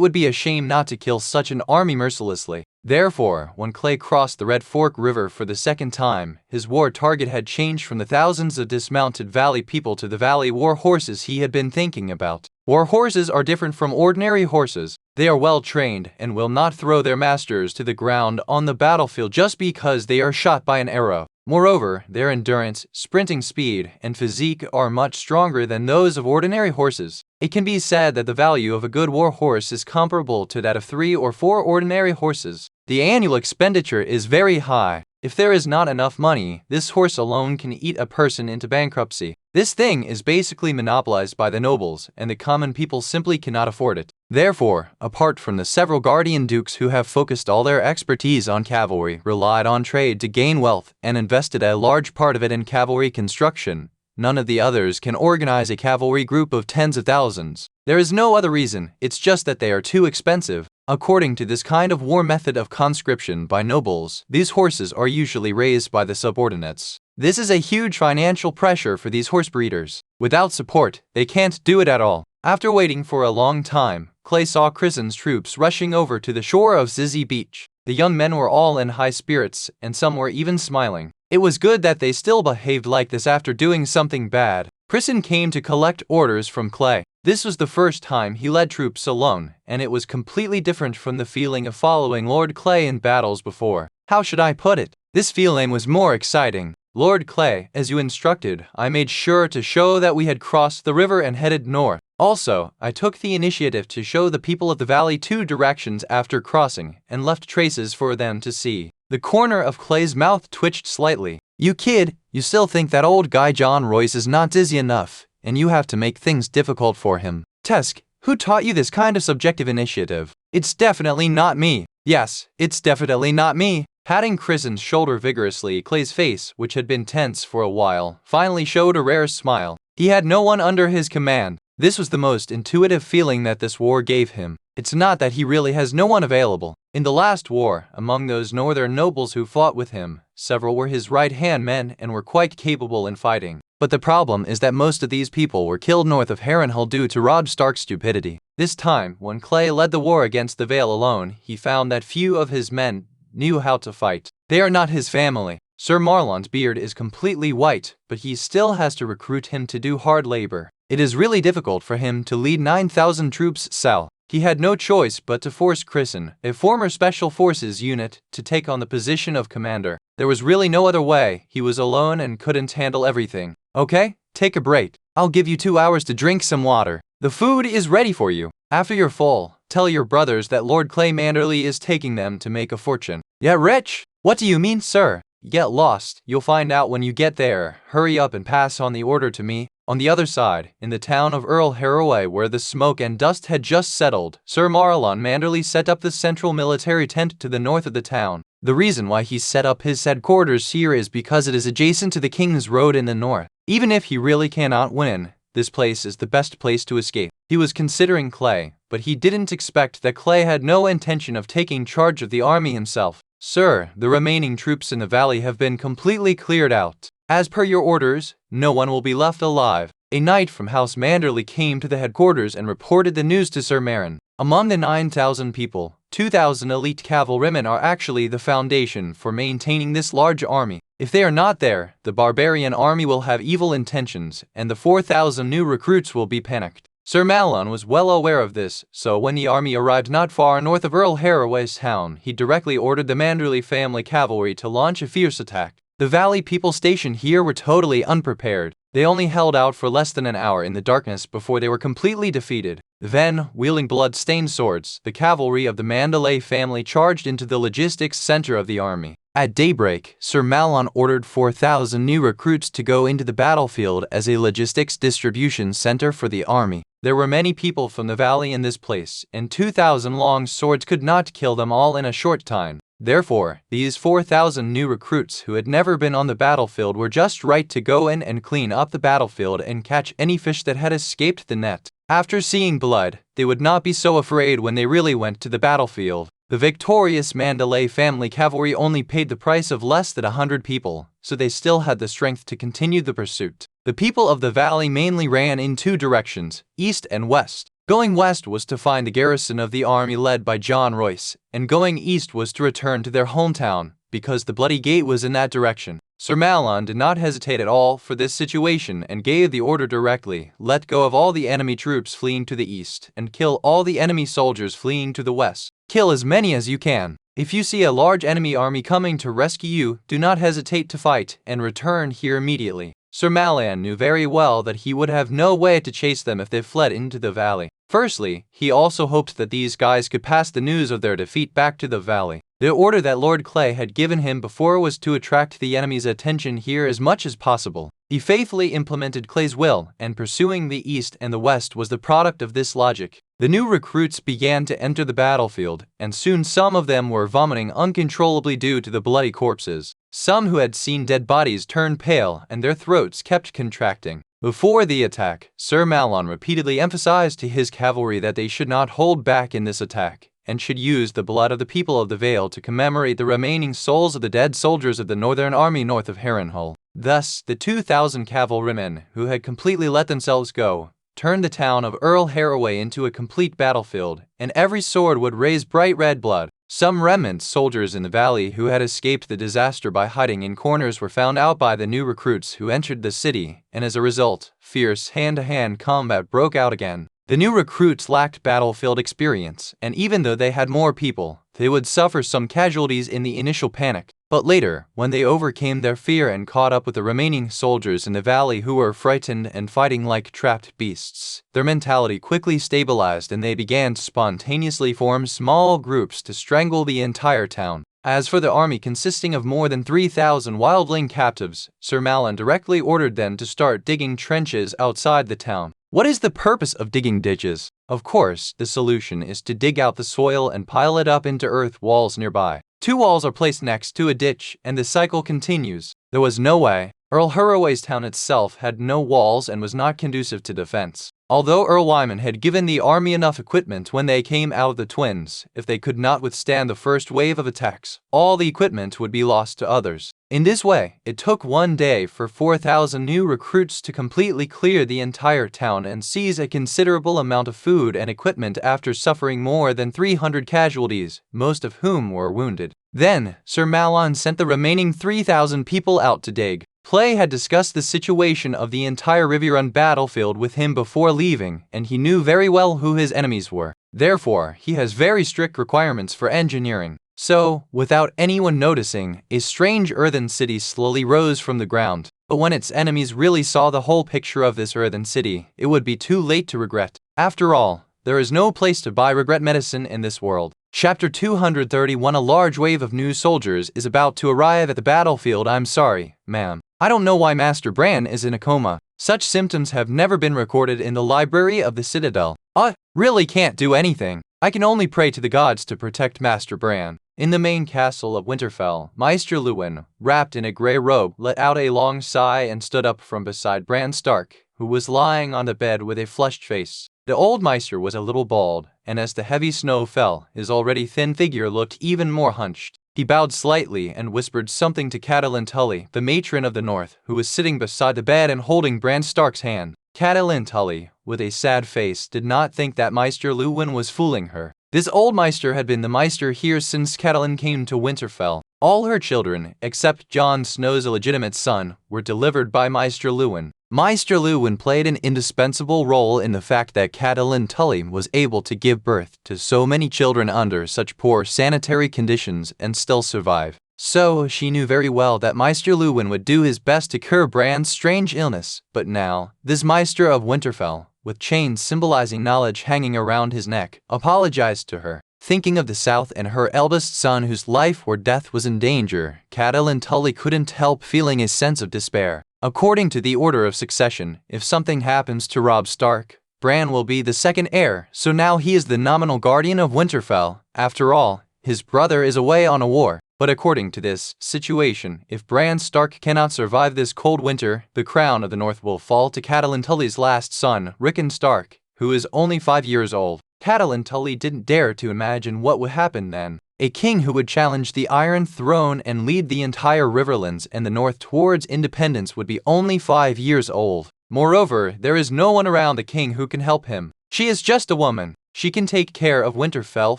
B: would be a shame not to kill such an army mercilessly. Therefore, when Clay crossed the Red Fork River for the second time, his war target had changed from the thousands of dismounted valley people to the valley war horses he had been thinking about. War horses are different from ordinary horses. They are well trained and will not throw their masters to the ground on the battlefield just because they are shot by an arrow. Moreover, their endurance, sprinting speed, and physique are much stronger than those of ordinary horses. It can be said that the value of a good war horse is comparable to that of 3 or 4 ordinary horses. The annual expenditure is very high. If there is not enough money, this horse alone can eat a person into bankruptcy. This thing is basically monopolized by the nobles, and the common people simply cannot afford it. Therefore, apart from the several guardian dukes who have focused all their expertise on cavalry, relied on trade to gain wealth, and invested a large part of it in cavalry construction, none of the others can organize a cavalry group of tens of thousands. There is no other reason, it's just that they are too expensive. According to this kind of war method of conscription by nobles, these horses are usually raised by the subordinates. This is a huge financial pressure for these horse breeders. Without support, they can't do it at all. After waiting for a long time, Clay saw Crissen's troops rushing over to the shore of Zizzy Beach. The young men were all in high spirits, and some were even smiling. It was good that they still behaved like this after doing something bad. Crissen came to collect orders from Clay. This was the first time he led troops alone, and it was completely different from the feeling of following Lord Clay in battles before. How should I put it? This feeling was more exciting. Lord Clay, as you instructed, I made sure to show that we had crossed the river and headed north. Also, I took the initiative to show the people of the valley 2 directions after crossing, and left traces for them to see. The corner of Clay's mouth twitched slightly. You kid, you still think that old guy John Royce is not dizzy enough, and you have to make things difficult for him. Tesk, who taught you this kind of subjective initiative? It's definitely not me. Yes, it's definitely not me. Patting Kristen's shoulder vigorously, Clay's face, which had been tense for a while, finally showed a rare smile. He had no one under his command. This was the most intuitive feeling that this war gave him. It's not that he really has no one available. In the last war, among those northern nobles who fought with him, several were his right-hand men and were quite capable in fighting. But the problem is that most of these people were killed north of Harrenhal due to Robb Stark's stupidity. This time, when Clay led the war against the Vale alone, he found that few of his men knew how to fight. They are not his family. Sir Marlon's beard is completely white, but he still has to recruit him to do hard labor. It is really difficult for him to lead 9,000 troops south. He had no choice but to force Kristen, a former Special Forces unit, to take on the position of commander. There was really no other way. He was alone and couldn't handle everything. Okay, take a break. I'll give you 2 hours to drink some water. The food is ready for you. After you're full, tell your brothers that Lord Clay Manderly is taking them to make a fortune. Yeah, rich? What do you mean, sir? Get lost. You'll find out when you get there. Hurry up and pass on the order to me. On the other side, in the town of Earl Haraway, where the smoke and dust had just settled, Sir Marlon Manderly set up the central military tent to the north of the town. The reason why he set up his headquarters here is because it is adjacent to the King's Road in the north. Even if he really cannot win, this place is the best place to escape. He was considering Clay, but he didn't expect that Clay had no intention of taking charge of the army himself. Sir, the remaining troops in the valley have been completely cleared out. As per your orders, no one will be left alive. A knight from House Manderly came to the headquarters and reported the news to Sir Marin. Among the 9,000 people, 2,000 elite cavalrymen are actually the foundation for maintaining this large army. If they are not there, the barbarian army will have evil intentions, and the 4,000 new recruits will be panicked. Sir Malon was well aware of this, so when the army arrived not far north of Earl Haraway's town, he directly ordered the Manderly family cavalry to launch a fierce attack. The valley people stationed here were totally unprepared. They only held out for less than an hour in the darkness before they were completely defeated. Then, wielding blood-stained swords, the cavalry of the Manderly family charged into the logistics center of the army. At daybreak, Sir Malon ordered 4,000 new recruits to go into the battlefield as a logistics distribution center for the army. There were many people from the valley in this place, and 2,000 long swords could not kill them all in a short time. Therefore, these 4,000 new recruits who had never been on the battlefield were just right to go in and clean up the battlefield and catch any fish that had escaped the net. After seeing blood, they would not be so afraid when they really went to the battlefield. The victorious Manderly family cavalry only paid the price of less than 100 people, so they still had the strength to continue the pursuit. The people of the valley mainly ran in 2 directions, east and west. Going west was to find the garrison of the army led by John Royce, and going east was to return to their hometown, because the Bloody Gate was in that direction. Sir Malon did not hesitate at all for this situation and gave the order directly, let go of all the enemy troops fleeing to the east, and kill all the enemy soldiers fleeing to the west. Kill as many as you can. If you see a large enemy army coming to rescue you, do not hesitate to fight, and return here immediately. Sir Malon knew very well that he would have no way to chase them if they fled into the valley. Firstly, he also hoped that these guys could pass the news of their defeat back to the valley. The order that Lord Clay had given him before was to attract the enemy's attention here as much as possible. He faithfully implemented Clay's will, and pursuing the east and the west was the product of this logic. The new recruits began to enter the battlefield, and soon some of them were vomiting uncontrollably due to the bloody corpses. Some who had seen dead bodies turned pale, and their throats kept contracting. Before the attack, Sir Malon repeatedly emphasized to his cavalry that they should not hold back in this attack, and should use the blood of the people of the Vale to commemorate the remaining souls of the dead soldiers of the Northern Army north of Harrenhal. Thus, the 2,000 cavalrymen, who had completely let themselves go, turned the town of Earl Haraway into a complete battlefield, and every sword would raise bright red blood. Some remnant soldiers in the valley who had escaped the disaster by hiding in corners were found out by the new recruits who entered the city, and as a result, fierce hand-to-hand combat broke out again. The new recruits lacked battlefield experience, and even though they had more people, they would suffer some casualties in the initial panic. But later, when they overcame their fear and caught up with the remaining soldiers in the valley who were frightened and fighting like trapped beasts, their mentality quickly stabilized and they began to spontaneously form small groups to strangle the entire town. As for the army consisting of more than 3,000 wildling captives, Sir Malon directly ordered them to start digging trenches outside the town. What is the purpose of digging ditches? Of course, the solution is to dig out the soil and pile it up into earth walls nearby. 2 walls are placed next to a ditch, and the cycle continues. There was no way. Earl Harrenhal's town itself had no walls and was not conducive to defense. Although Earl Wyman had given the army enough equipment when they came out of the Twins, if they could not withstand the first wave of attacks, all the equipment would be lost to others. In this way, it took 1 day for 4,000 new recruits to completely clear the entire town and seize a considerable amount of food and equipment after suffering more than 300 casualties, most of whom were wounded. Then, Sir Malon sent the remaining 3,000 people out to dig. Clay had discussed the situation of the entire Riverrun battlefield with him before leaving, and he knew very well who his enemies were. Therefore, he has very strict requirements for engineering. So, without anyone noticing, a strange earthen city slowly rose from the ground. But when its enemies really saw the whole picture of this earthen city, it would be too late to regret. After all, there is no place to buy regret medicine in this world. Chapter 231. A large wave of new soldiers is about to arrive at the battlefield. I'm sorry, ma'am. I don't know why Master Bran is in a coma. Such symptoms have never been recorded in the library of the Citadel. I really can't do anything. I can only pray to the gods to protect Master Bran. In the main castle of Winterfell, Maester Luwin, wrapped in a grey robe, let out a long sigh and stood up from beside Bran Stark, who was lying on the bed with a flushed face. The old Maester was a little bald, and as the heavy snow fell, his already thin figure looked even more hunched. He bowed slightly and whispered something to Catelyn Tully, the matron of the north, who was sitting beside the bed and holding Bran Stark's hand. Catelyn Tully, with a sad face, did not think that Maester Luwin was fooling her. This old Maester had been the Maester here since Catelyn came to Winterfell. All her children, except Jon Snow's illegitimate son, were delivered by Maester Luwin. Maester Luwin played an indispensable role in the fact that Catelyn Tully was able to give birth to so many children under such poor sanitary conditions and still survive. So, she knew very well that Maester Luwin would do his best to cure Bran's strange illness, but now, this Maester of Winterfell, with chains symbolizing knowledge hanging around his neck, apologized to her. Thinking of the South and her eldest son whose life or death was in danger, Catelyn Tully couldn't help feeling a sense of despair. According to the order of succession, if something happens to Robb Stark, Bran will be the second heir, so now he is the nominal guardian of Winterfell. After all, his brother is away on a war. But according to this situation, if Bran Stark cannot survive this cold winter, the crown of the North will fall to Catelyn Tully's last son, Rickon Stark, who is only 5 years old. Catelyn Tully didn't dare to imagine what would happen then. A king who would challenge the Iron Throne and lead the entire Riverlands and the North towards independence would be only 5 years old. Moreover, there is no one around the king who can help him. She is just a woman. She can take care of Winterfell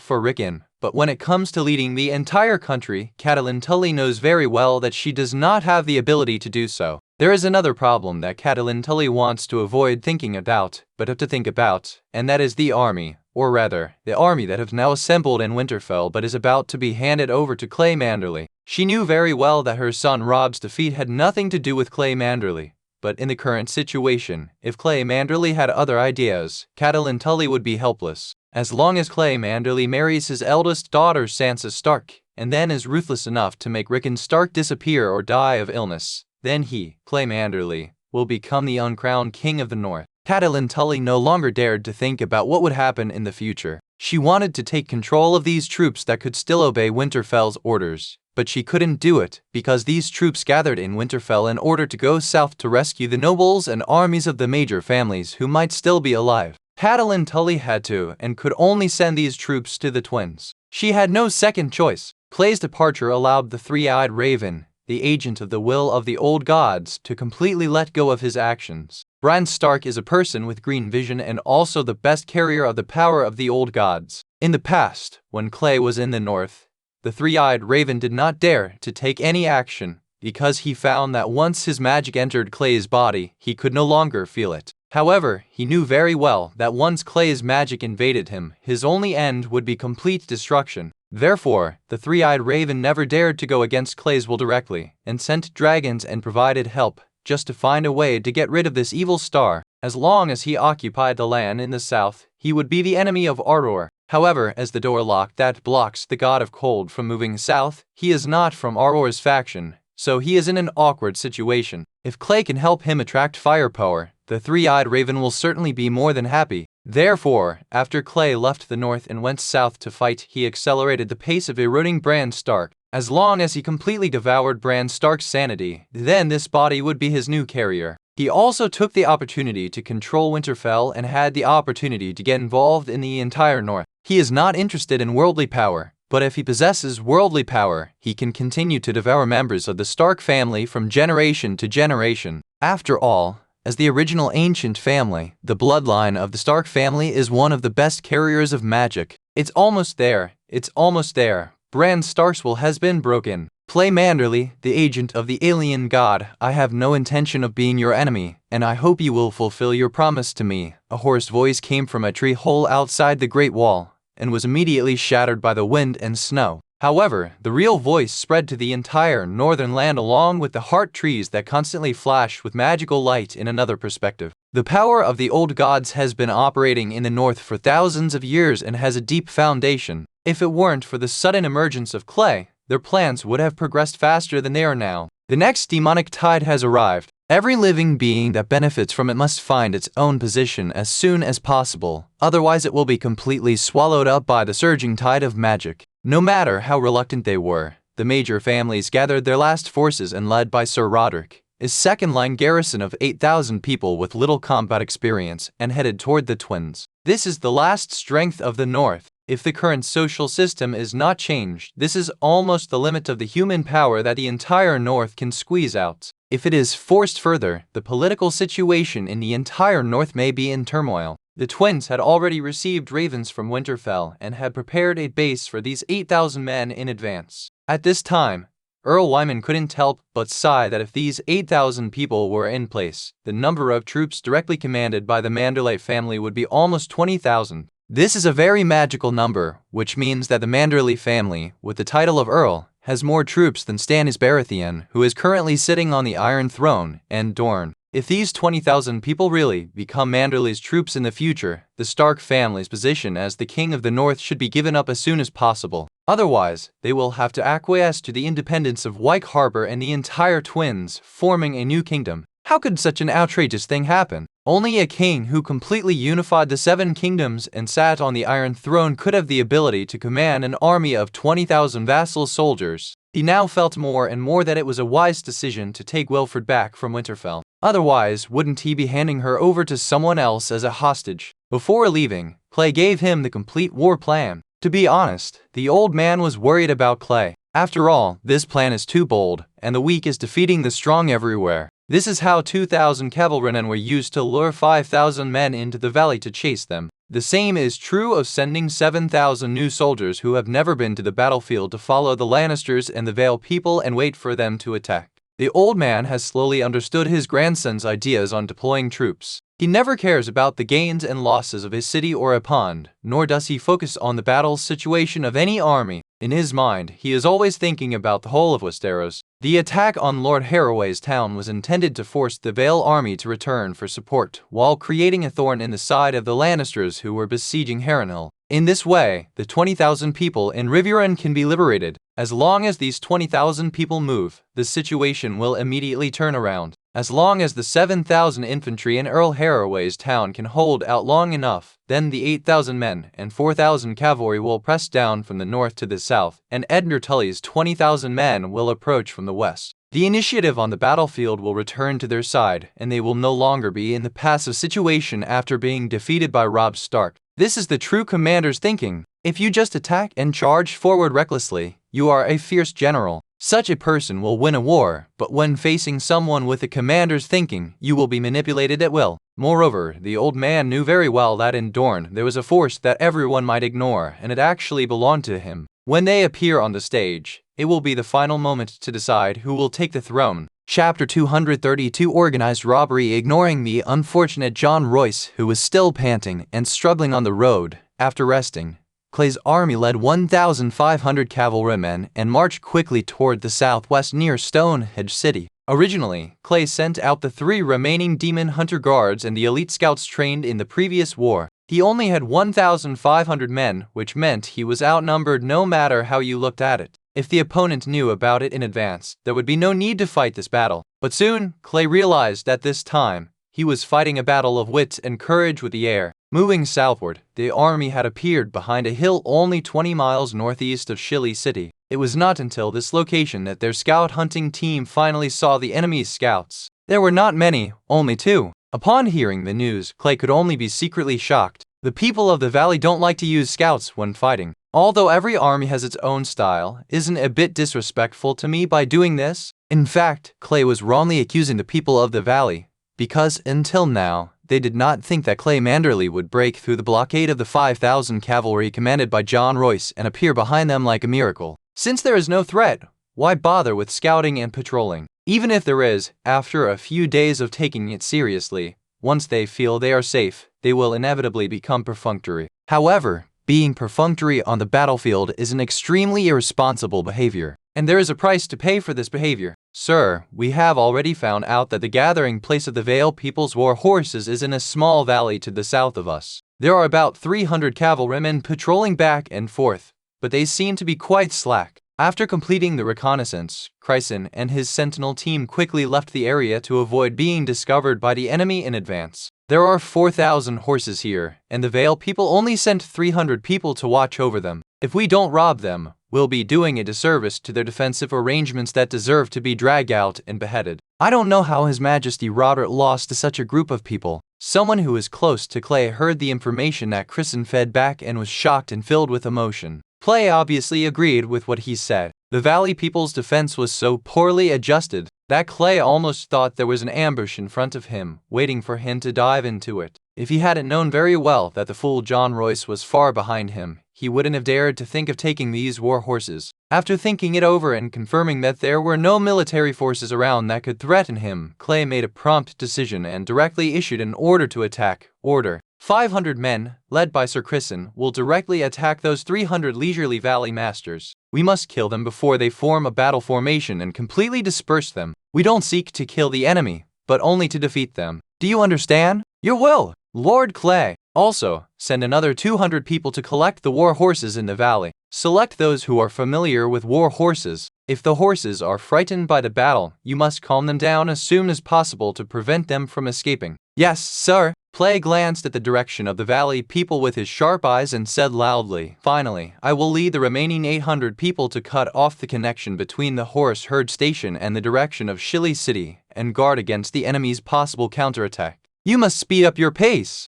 B: for Rickon. But when it comes to leading the entire country, Catelyn Tully knows very well that she does not have the ability to do so. There is another problem that Catelyn Tully wants to avoid thinking about, but have to think about, and that is the army, or rather, the army that have now assembled in Winterfell but is about to be handed over to Clay Manderly. She knew very well that her son Robb's defeat had nothing to do with Clay Manderly. But in the current situation, if Clay Manderly had other ideas, Catelyn Tully would be helpless. As long as Clay Manderly marries his eldest daughter Sansa Stark, and then is ruthless enough to make Rickon Stark disappear or die of illness, then he, Clay Manderly, will become the uncrowned king of the North. Catelyn Tully no longer dared to think about what would happen in the future. She wanted to take control of these troops that could still obey Winterfell's orders. But she couldn't do it, because these troops gathered in Winterfell in order to go south to rescue the nobles and armies of the major families who might still be alive. Catelyn Tully had to and could only send these troops to the Twins. She had no second choice. Clay's departure allowed the three-eyed raven, the agent of the will of the old gods, to completely let go of his actions. Bran Stark is a person with green vision and also the best carrier of the power of the old gods. In the past, when Clay was in the north, the three-eyed raven did not dare to take any action because he found that once his magic entered Clay's body, he could no longer feel it. However, he knew very well that once Clay's magic invaded him, his only end would be complete destruction. Therefore, the three-eyed raven never dared to go against Clay's will directly, and sent dragons and provided help, just to find a way to get rid of this evil star. As long as he occupied the land in the south, he would be the enemy of Ardor. However, as the door lock that blocks the god of cold from moving south, he is not from Ardor's faction, so he is in an awkward situation. If Clay can help him attract firepower, the three-eyed raven will certainly be more than happy. Therefore, after Clay left the north and went south to fight, he accelerated the pace of eroding Bran Stark. As long as he completely devoured Bran Stark's sanity, then this body would be his new carrier. He also took the opportunity to control Winterfell and had the opportunity to get involved in the entire north. He is not interested in worldly power, but if he possesses worldly power, he can continue to devour members of the Stark family from generation to generation. After all, as the original ancient family, the bloodline of the Stark family is one of the best carriers of magic. It's almost there. It's almost there. Bran Stark's will has been broken. Play Manderly, the agent of the alien god. I have no intention of being your enemy, and I hope you will fulfill your promise to me. A hoarse voice came from a tree hole outside the Great Wall, and was immediately shattered by the wind and snow. However, the real voice spread to the entire northern land along with the heart trees that constantly flash with magical light in another perspective. The power of the old gods has been operating in the north for thousands of years and has a deep foundation. If it weren't for the sudden emergence of Clay, their plans would have progressed faster than they are now. The next demonic tide has arrived. Every living being that benefits from it must find its own position as soon as possible, otherwise it will be completely swallowed up by the surging tide of magic. No matter how reluctant they were, the major families gathered their last forces and led by Sir Roderick, his second-line garrison of 8,000 people with little combat experience, and headed toward the Twins. This is the last strength of the North. If the current social system is not changed, this is almost the limit of the human power that the entire North can squeeze out. If it is forced further, the political situation in the entire North may be in turmoil. The Twins had already received ravens from Winterfell and had prepared a base for these 8,000 men in advance. At this time, Earl Wyman couldn't help but sigh that if these 8,000 people were in place, the number of troops directly commanded by the Manderly family would be almost 20,000. This is a very magical number, which means that the Manderly family, with the title of Earl, has more troops than Stannis Baratheon, who is currently sitting on the Iron Throne, and Dorne. If these 20,000 people really become Manderly's troops in the future, the Stark family's position as the king of the North should be given up as soon as possible. Otherwise, they will have to acquiesce to the independence of White Harbor and the entire Twins, forming a new kingdom. How could such an outrageous thing happen? Only a king who completely unified the 7 kingdoms and sat on the Iron Throne could have the ability to command an army of 20,000 vassal soldiers. He now felt more and more that it was a wise decision to take Wilfred back from Winterfell. Otherwise, wouldn't he be handing her over to someone else as a hostage? Before leaving, Clay gave him the complete war plan. To be honest, the old man was worried about Clay. After all, this plan is too bold, and the weak is defeating the strong everywhere. This is how 2,000 cavalrymen were used to lure 5,000 men into the valley to chase them. The same is true of sending 7,000 new soldiers who have never been to the battlefield to follow the Lannisters and the Vale people and wait for them to attack. The old man has slowly understood his grandson's ideas on deploying troops. He never cares about the gains and losses of his city or a pond, nor does he focus on the battle situation of any army. In his mind, he is always thinking about the whole of Westeros. The attack on Lord Harroway's town was intended to force the Vale army to return for support, while creating a thorn in the side of the Lannisters who were besieging Harrenhal. In this way, the 20,000 people in Riverrun can be liberated. As long as these 20,000 people move, the situation will immediately turn around. As long as the 7,000 infantry in Earl Harroway's town can hold out long enough, then the 8,000 men and 4,000 cavalry will press down from the north to the south, and Edmure Tully's 20,000 men will approach from the west. The initiative on the battlefield will return to their side, and they will no longer be in the passive situation after being defeated by Robb Stark. This is the true commander's thinking. If you just attack and charge forward recklessly, you are a fierce general. Such a person will win a war, but when facing someone with a commander's thinking, you will be manipulated at will. Moreover, the old man knew very well that in Dorne there was a force that everyone might ignore, and it actually belonged to him. When they appear on the stage, it will be the final moment to decide who will take the throne. Chapter 232 Organized Robbery. Ignoring the unfortunate John Royce, who was still panting and struggling on the road, after resting, Clay's army led 1,500 cavalrymen and marched quickly toward the southwest near Stonehenge City. Originally, Clay sent out the 3 remaining demon hunter guards and the elite scouts trained in the previous war. He only had 1,500 men, which meant he was outnumbered no matter how you looked at it. If the opponent knew about it in advance, there would be no need to fight this battle. But soon, Clay realized that this time, he was fighting a battle of wit and courage with the heir. Moving southward, the army had appeared behind a hill only 20 miles northeast of Shilly City. It was not until this location that their scout hunting team finally saw the enemy's scouts. There were not many, only 2. Upon hearing the news, Clay could only be secretly shocked. The people of the valley don't like to use scouts when fighting. Although every army has its own style, isn't it a bit disrespectful to me by doing this? In fact, Clay was wrongly accusing the people of the valley, because until now, they did not think that Clay Manderly would break through the blockade of the 5,000 cavalry commanded by John Royce and appear behind them like a miracle. Since there is no threat, why bother with scouting and patrolling? Even if there is, after a few days of taking it seriously, once they feel they are safe, they will inevitably become perfunctory. However, being perfunctory on the battlefield is an extremely irresponsible behavior, and there is a price to pay for this behavior. Sir, we have already found out that the gathering place of the Vale People's War Horses is in a small valley to the south of us. There are about 300 cavalrymen patrolling back and forth, but they seem to be quite slack. After completing the reconnaissance, Chryson and his sentinel team quickly left the area to avoid being discovered by the enemy in advance. There are 4,000 horses here, and the Vale people only sent 300 people to watch over them. If we don't rob them, we'll be doing a disservice to their defensive arrangements that deserve to be dragged out and beheaded. I don't know how His Majesty Robert lost to such a group of people. Someone who was close to Clay heard the information that Chryson fed back and was shocked and filled with emotion. Clay obviously agreed with what he said. The Valley people's defense was so poorly adjusted that Clay almost thought there was an ambush in front of him, waiting for him to dive into it. If he hadn't known very well that the fool John Royce was far behind him, he wouldn't have dared to think of taking these war horses. After thinking it over and confirming that there were no military forces around that could threaten him, Clay made a prompt decision and directly issued an order to attack. Order: 500 men, led by Sir Chryson, will directly attack those 300 leisurely valley masters. We must kill them before they form a battle formation and completely disperse them. We don't seek to kill the enemy, but only to defeat them. Do you understand? Your will, Lord Clay. Also, send another 200 people to collect the war horses in the valley. Select those who are familiar with war horses. If the horses are frightened by the battle, you must calm them down as soon as possible to prevent them from escaping. Yes, sir. Clay glanced at the direction of the valley people with his sharp eyes and said loudly, "Finally, I will lead the remaining 800 people to cut off the connection between the horse herd station and the direction of Shilly City and guard against the enemy's possible counterattack. You must speed up your pace."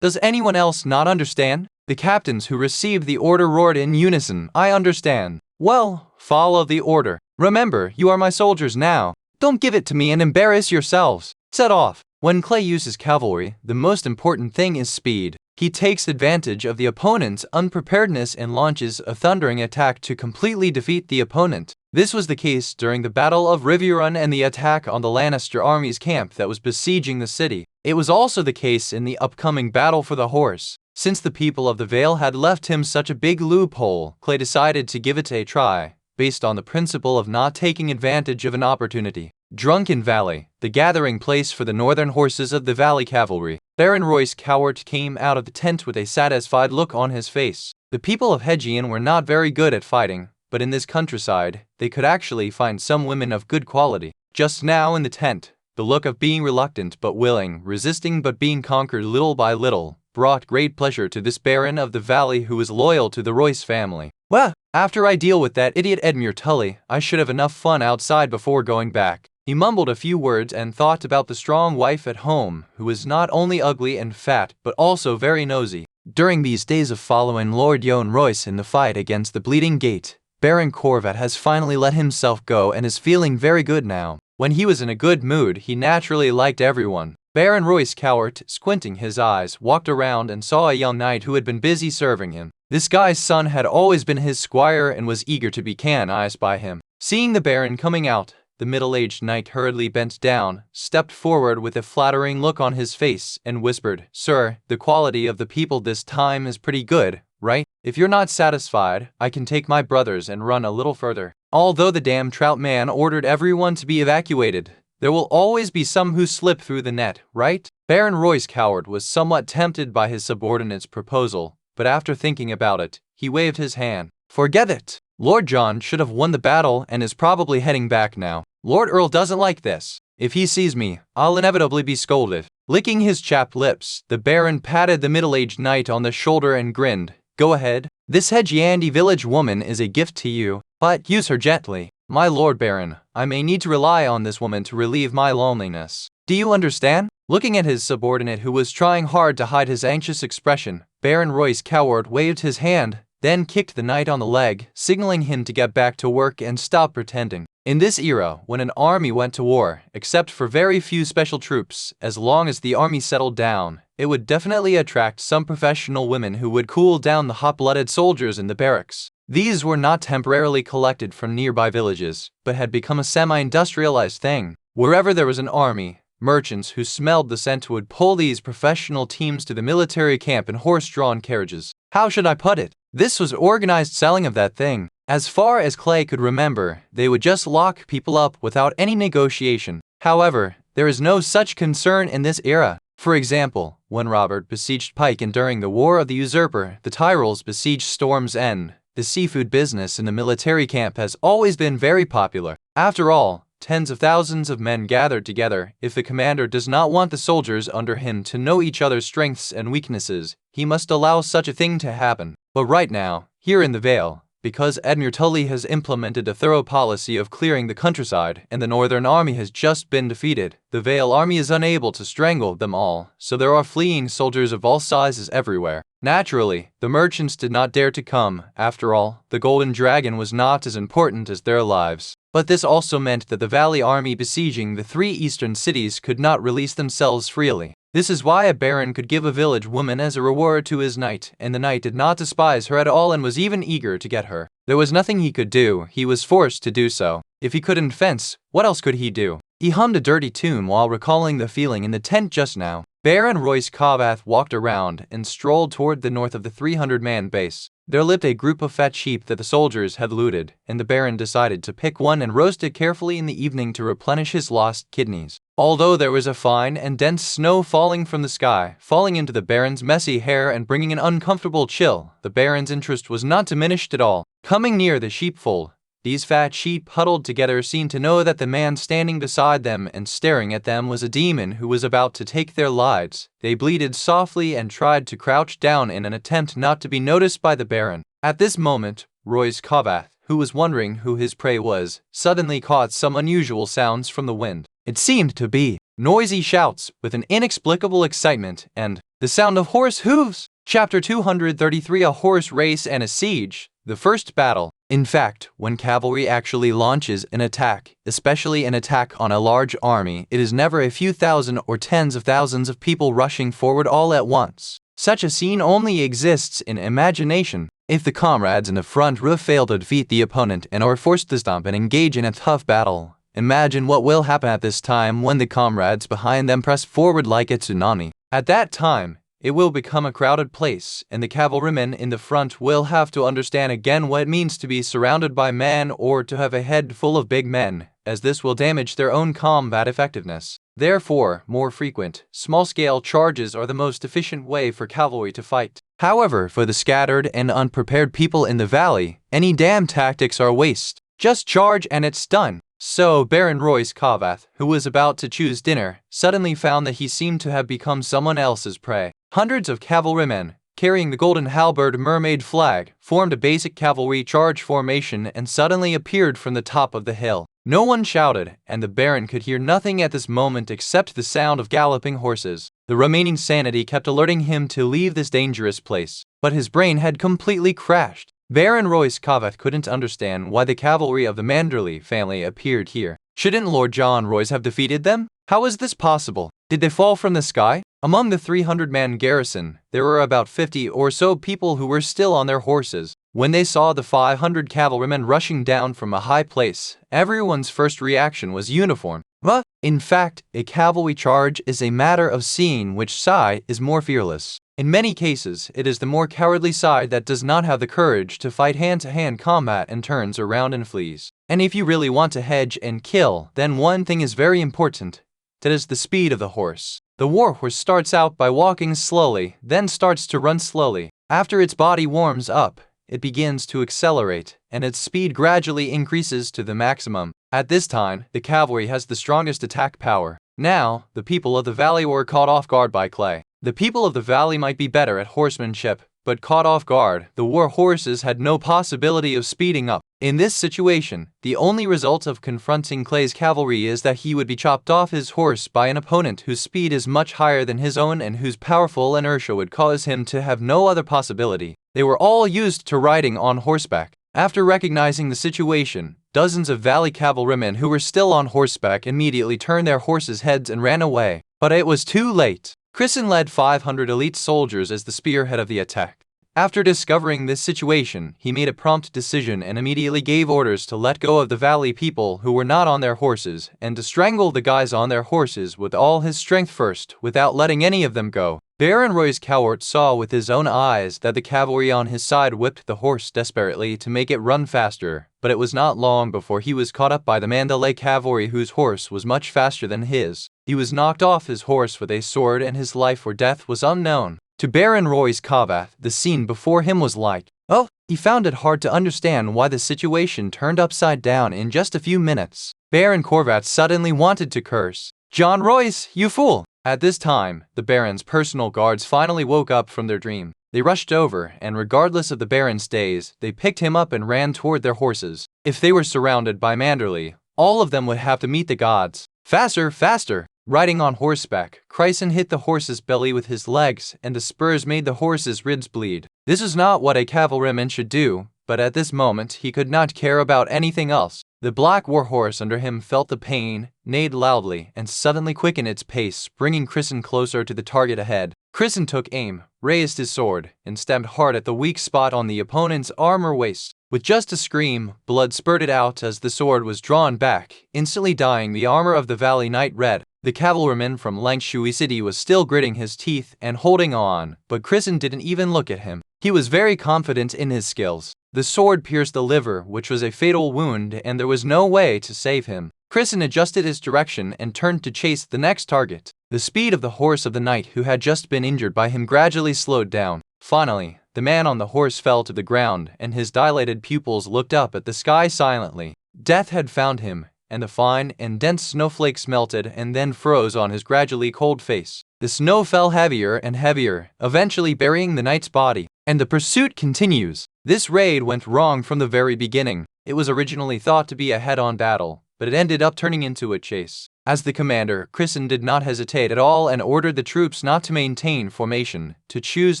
B: Does anyone else not understand? The captains who received the order roared in unison, "I understand." Well, follow the order. Remember, you are my soldiers now. Don't give it to me and embarrass yourselves. Set off. When Clay uses cavalry, the most important thing is speed. He takes advantage of the opponent's unpreparedness and launches a thundering attack to completely defeat the opponent. This was the case during the Battle of Riverrun and the attack on the Lannister army's camp that was besieging the city. It was also the case in the upcoming battle for the horse. Since the people of the Vale had left him such a big loophole, Clay decided to give it a try, based on the principle of not taking advantage of an opportunity. Drunken Valley, the gathering place for the northern horses of the Valley Cavalry. Baron Royce Cowart came out of the tent with a satisfied look on his face. The people of Hedgian were not very good at fighting, but in this countryside, they could actually find some women of good quality. Just now in the tent, the look of being reluctant but willing, resisting but being conquered little by little, brought great pleasure to this Baron of the Valley who was loyal to the Royce family. Well, after I deal with that idiot Edmure Tully, I should have enough fun outside before going back. He mumbled a few words and thought about the strong wife at home, who was not only ugly and fat, but also very nosy. During these days of following Lord John Royce in the fight against the Bleeding Gate, Baron Corvat has finally let himself go and is feeling very good now. When he was in a good mood, he naturally liked everyone. Baron Royce Cowart, squinting his eyes, walked around and saw a young knight who had been busy serving him. This guy's son had always been his squire and was eager to be canonized by him. Seeing the Baron coming out, the middle-aged knight hurriedly bent down, stepped forward with a flattering look on his face, and whispered, "Sir, the quality of the people this time is pretty good, right?" If you're not satisfied, I can take my brothers and run a little further. Although the damn trout man ordered everyone to be evacuated, there will always be some who slip through the net, right? Baron Royce Coward was somewhat tempted by his subordinate's proposal, but after thinking about it, he waved his hand. Forget it! Lord John should have won the battle and is probably heading back now. Lord Earl doesn't like this. If he sees me, I'll inevitably be scolded. Licking his chapped lips, the Baron patted the middle-aged knight on the shoulder and grinned. Go ahead. This Hedgiandi village woman is a gift to you, but use her gently. My Lord Baron, I may need to rely on this woman to relieve my loneliness. Do you understand? Looking at his subordinate who was trying hard to hide his anxious expression, Baron Royce Coward waved his hand, then kicked the knight on the leg, signaling him to get back to work and stop pretending. In this era, when an army went to war, except for very few special troops, as long as the army settled down, it would definitely attract some professional women who would cool down the hot-blooded soldiers in the barracks. These were not temporarily collected from nearby villages, but had become a semi-industrialized thing. Wherever there was an army, merchants who smelled the scent would pull these professional teams to the military camp in horse-drawn carriages. How should I put it? This was organized selling of that thing. As far as Clay could remember, they would just lock people up without any negotiation. However, there is no such concern in this era. For example, when Robert besieged Pike and during the War of the Usurper, the Tyrells besieged Storm's End. The seafood business in the military camp has always been very popular. After all, tens of thousands of men gathered together. If the commander does not want the soldiers under him to know each other's strengths and weaknesses, he must allow such a thing to happen. But right now, here in the Vale, because Admiral Tully has implemented a thorough policy of clearing the countryside and the Northern Army has just been defeated, the Vale Army is unable to strangle them all, so there are fleeing soldiers of all sizes everywhere. Naturally, the merchants did not dare to come. After all, the Golden Dragon was not as important as their lives. But this also meant that the Valley Army besieging the 3 eastern cities could not release themselves freely. This is why a baron could give a village woman as a reward to his knight, and the knight did not despise her at all and was even eager to get her. There was nothing he could do, he was forced to do so. If he couldn't fence, what else could he do? He hummed a dirty tune while recalling the feeling in the tent just now. Baron Royce Coward walked around and strolled toward the north of the 300-man base. There lived a group of fat sheep that the soldiers had looted, and the Baron decided to pick one and roast it carefully in the evening to replenish his lost kidneys. Although there was a fine and dense snow falling from the sky, falling into the Baron's messy hair and bringing an uncomfortable chill, the Baron's interest was not diminished at all. Coming near the sheepfold, these fat sheep huddled together seemed to know that the man standing beside them and staring at them was a demon who was about to take their lives. They bleated softly and tried to crouch down in an attempt not to be noticed by the Baron. At this moment, Royce Coward, who was wondering who his prey was, suddenly caught some unusual sounds from the wind. It seemed to be noisy shouts with an inexplicable excitement and the sound of horse hooves. Chapter 233: A Horse Race and a Siege. The First Battle. In fact, when cavalry actually launches an attack, especially an attack on a large army, it is never a few thousand or tens of thousands of people rushing forward all at once. Such a scene only exists in imagination. If the comrades in the front row fail to defeat the opponent and are forced to stop and engage in a tough battle, imagine what will happen at this time when the comrades behind them press forward like a tsunami. At that time, it will become a crowded place, and the cavalrymen in the front will have to understand again what it means to be surrounded by men or to have a head full of big men, as this will damage their own combat effectiveness. Therefore, more frequent, small-scale charges are the most efficient way for cavalry to fight. However, for the scattered and unprepared people in the valley, any damn tactics are waste. Just charge and it's done. So Baron Royce Coward, who was about to choose dinner, suddenly found that he seemed to have become someone else's prey. Hundreds of cavalrymen, carrying the golden halberd mermaid flag, formed a basic cavalry charge formation and suddenly appeared from the top of the hill. No one shouted, and the Baron could hear nothing at this moment except the sound of galloping horses. The remaining sanity kept alerting him to leave this dangerous place, but his brain had completely crashed. Baron Royce Coward couldn't understand why the cavalry of the Manderly family appeared here. Shouldn't Lord John Royce have defeated them? How is this possible? Did they fall from the sky? Among the 300-man garrison, there were about 50 or so people who were still on their horses. When they saw the 500 cavalrymen rushing down from a high place, everyone's first reaction was uniform. But, in fact, a cavalry charge is a matter of seeing which side is more fearless. In many cases, it is the more cowardly side that does not have the courage to fight hand-to-hand combat and turns around and flees. And if you really want to hedge and kill, then one thing is very important. That is the speed of the horse. The war horse starts out by walking slowly, then starts to run slowly. After its body warms up, it begins to accelerate, and its speed gradually increases to the maximum. At this time, the cavalry has the strongest attack power. Now, the people of the valley were caught off guard by Clay. The people of the valley might be better at horsemanship, but caught off guard, the war horses had no possibility of speeding up. In this situation, the only result of confronting Clay's cavalry is that he would be chopped off his horse by an opponent whose speed is much higher than his own and whose powerful inertia would cause him to have no other possibility. They were all used to riding on horseback. After recognizing the situation, dozens of valley cavalrymen who were still on horseback immediately turned their horses' heads and ran away. But it was too late. Crisson led 500 elite soldiers as the spearhead of the attack. After discovering this situation, he made a prompt decision and immediately gave orders to let go of the valley people who were not on their horses and to strangle the guys on their horses with all his strength first, without letting any of them go. Baron Royce Cowart saw with his own eyes that the cavalry on his side whipped the horse desperately to make it run faster, but it was not long before he was caught up by the Manderly cavalry whose horse was much faster than his. He was knocked off his horse with a sword and his life or death was unknown. To Baron Royce Cowart, the scene before him was like, oh, he found it hard to understand why the situation turned upside down in just a few minutes. Baron Corvat suddenly wanted to curse, "John Royce, you fool!" At this time, the Baron's personal guards finally woke up from their dream. They rushed over, and regardless of the Baron's stays, they picked him up and ran toward their horses. If they were surrounded by Manderly, all of them would have to meet the gods. Faster, faster! Riding on horseback, Crisson hit the horse's belly with his legs, and the spurs made the horse's ribs bleed. This is not what a cavalryman should do, but at this moment he could not care about anything else. The black warhorse under him felt the pain, neighed loudly, and suddenly quickened its pace, bringing Crisson closer to the target ahead. Crisson took aim, raised his sword, and stabbed hard at the weak spot on the opponent's arm or waist. With just a scream, blood spurted out as the sword was drawn back, instantly dyeing the armor of the Valley Knight red. The cavalryman from Langshui City was still gritting his teeth and holding on, but Crisson didn't even look at him. He was very confident in his skills. The sword pierced the liver, which was a fatal wound, and there was no way to save him. Crisson adjusted his direction and turned to chase the next target. The speed of the horse of the knight who had just been injured by him gradually slowed down. Finally, the man on the horse fell to the ground, and his dilated pupils looked up at the sky silently. Death had found him, and the fine and dense snowflakes melted and then froze on his gradually cold face. The snow fell heavier and heavier, eventually burying the knight's body. And the pursuit continues. This raid went wrong from the very beginning. It was originally thought to be a head-on battle, but it ended up turning into a chase. As the commander, Crisson did not hesitate at all and ordered the troops not to maintain formation, to choose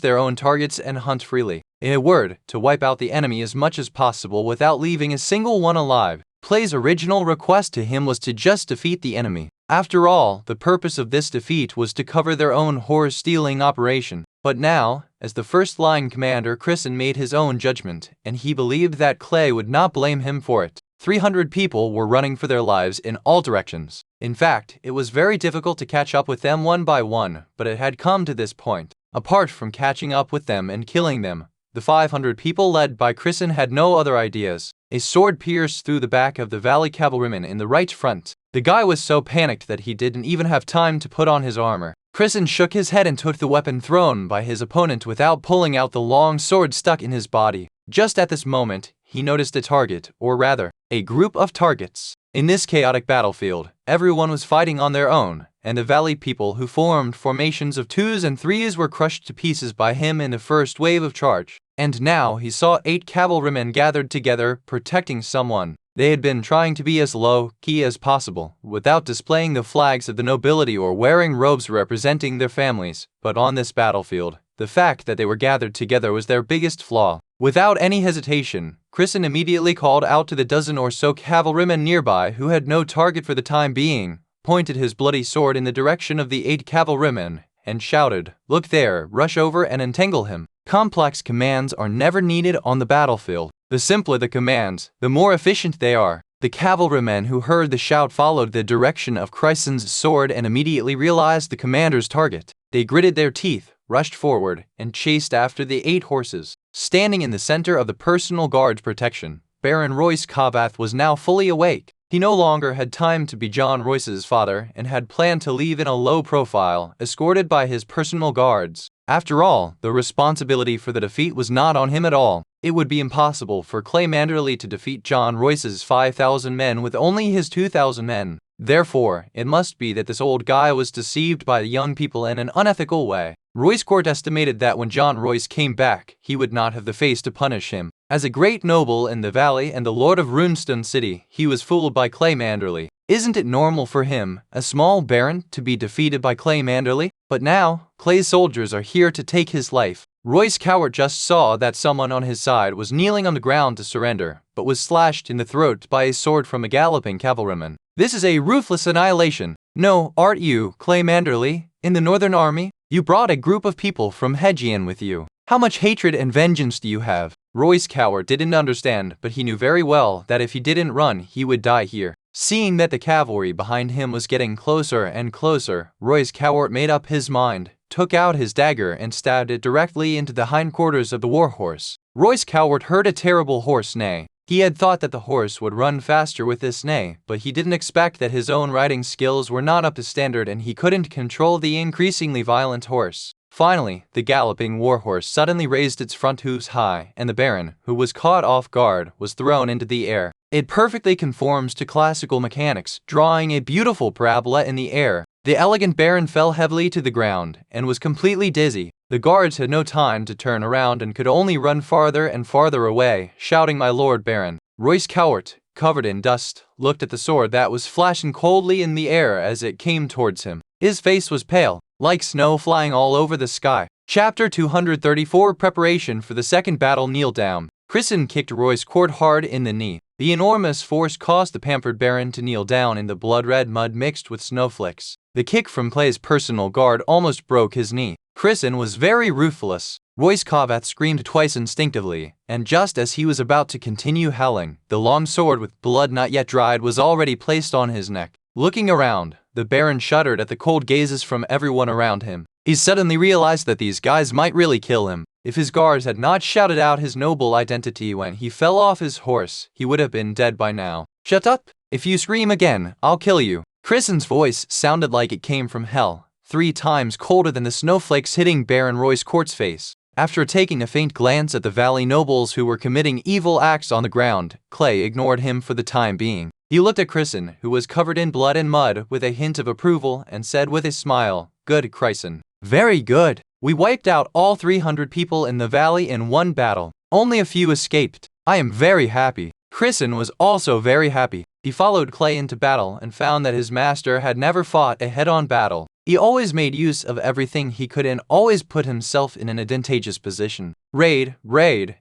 B: their own targets and hunt freely. In a word, to wipe out the enemy as much as possible without leaving a single one alive. Clay's original request to him was to just defeat the enemy. After all, the purpose of this defeat was to cover their own horse-stealing operation. But now, as the first-line commander, Crisson made his own judgment, and he believed that Clay would not blame him for it. 300 people were running for their lives in all directions. In fact, it was very difficult to catch up with them one by one, but it had come to this point. Apart from catching up with them and killing them, the 500 people led by Crisson had no other ideas. A sword pierced through the back of the Valley cavalryman in the right front. The guy was so panicked that he didn't even have time to put on his armor. Crisson shook his head and took the weapon thrown by his opponent without pulling out the long sword stuck in his body. Just at this moment, he noticed a target, or rather, a group of targets. In this chaotic battlefield, everyone was fighting on their own, and the Valley people who formed formations of 2s and 3s were crushed to pieces by him in the first wave of charge. And now he saw 8 cavalrymen gathered together, protecting someone. They had been trying to be as low-key as possible, without displaying the flags of the nobility or wearing robes representing their families. But on this battlefield, the fact that they were gathered together was their biggest flaw. Without any hesitation, Crisson immediately called out to the dozen or so cavalrymen nearby who had no target for the time being, pointed his bloody sword in the direction of the 8 cavalrymen, and shouted, "Look there, rush over and entangle him." Complex commands are never needed on the battlefield. The simpler the commands, the more efficient they are. The cavalrymen who heard the shout followed the direction of Crisson's sword and immediately realized the commander's target. They gritted their teeth, rushed forward and chased after the 8 horses. Standing in the center of the personal guard's protection, Baron Royce Kavath was now fully awake. He no longer had time to be John Royce's father and had planned to leave in a low profile, escorted by his personal guards. After all, the responsibility for the defeat was not on him at all. It would be impossible for Clay Manderly to defeat John Royce's 5,000 men with only his 2,000 men. Therefore, it must be that this old guy was deceived by the young people in an unethical way. Royce Court estimated that when John Royce came back, he would not have the face to punish him. As a great noble in the valley and the lord of Runestone City, he was fooled by Clay Manderly. Isn't it normal for him, a small baron, to be defeated by Clay Manderly? But now, Clay's soldiers are here to take his life. Royce Cowart just saw that someone on his side was kneeling on the ground to surrender, but was slashed in the throat by a sword from a galloping cavalryman. This is a ruthless annihilation. No, aren't you, Clay Manderly, in the Northern Army? You brought a group of people from Hedgian with you. How much hatred and vengeance do you have? Royce Cowart didn't understand, but he knew very well that if he didn't run, he would die here. Seeing that the cavalry behind him was getting closer and closer, Royce Cowart made up his mind, took out his dagger and stabbed it directly into the hindquarters of the warhorse. Royce Cowart heard a terrible horse neigh. He had thought that the horse would run faster with this neigh, but he didn't expect that his own riding skills were not up to standard and he couldn't control the increasingly violent horse. Finally, the galloping warhorse suddenly raised its front hooves high, and the Baron, who was caught off guard, was thrown into the air. It perfectly conforms to classical mechanics, drawing a beautiful parabola in the air. The elegant Baron fell heavily to the ground, and was completely dizzy. The guards had no time to turn around and could only run farther and farther away, shouting, "My Lord Baron." Royce Cowart, covered in dust, looked at the sword that was flashing coldly in the air as it came towards him. His face was pale, like snow flying all over the sky. Chapter 234 Preparation for the Second Battle. Kneel down. Chrisen kicked Royce Court hard in the knee. The enormous force caused the pampered Baron to kneel down in the blood-red mud mixed with snowflakes. The kick from Clay's personal guard almost broke his knee. Chrisen was very ruthless. Royce Kavath screamed twice instinctively, and just as he was about to continue howling, the long sword with blood not yet dried was already placed on his neck. Looking around, the Baron shuddered at the cold gazes from everyone around him. He suddenly realized that these guys might really kill him. If his guards had not shouted out his noble identity when he fell off his horse, he would have been dead by now. "Shut up! If you scream again, I'll kill you." Chrisen's voice sounded like it came from hell, 3 times colder than the snowflakes hitting Baron Royce Court's face. After taking a faint glance at the valley nobles who were committing evil acts on the ground, Clay ignored him for the time being. He looked at Chrisen, who was covered in blood and mud, with a hint of approval, and said with a smile, "Good, Chrisen. Very good. We wiped out all 300 people in the valley in one battle. Only a few escaped. I am very happy." Chrisen was also very happy. He followed Clay into battle and found that his master had never fought a head-on battle. He always made use of everything he could and always put himself in an advantageous position. Raid,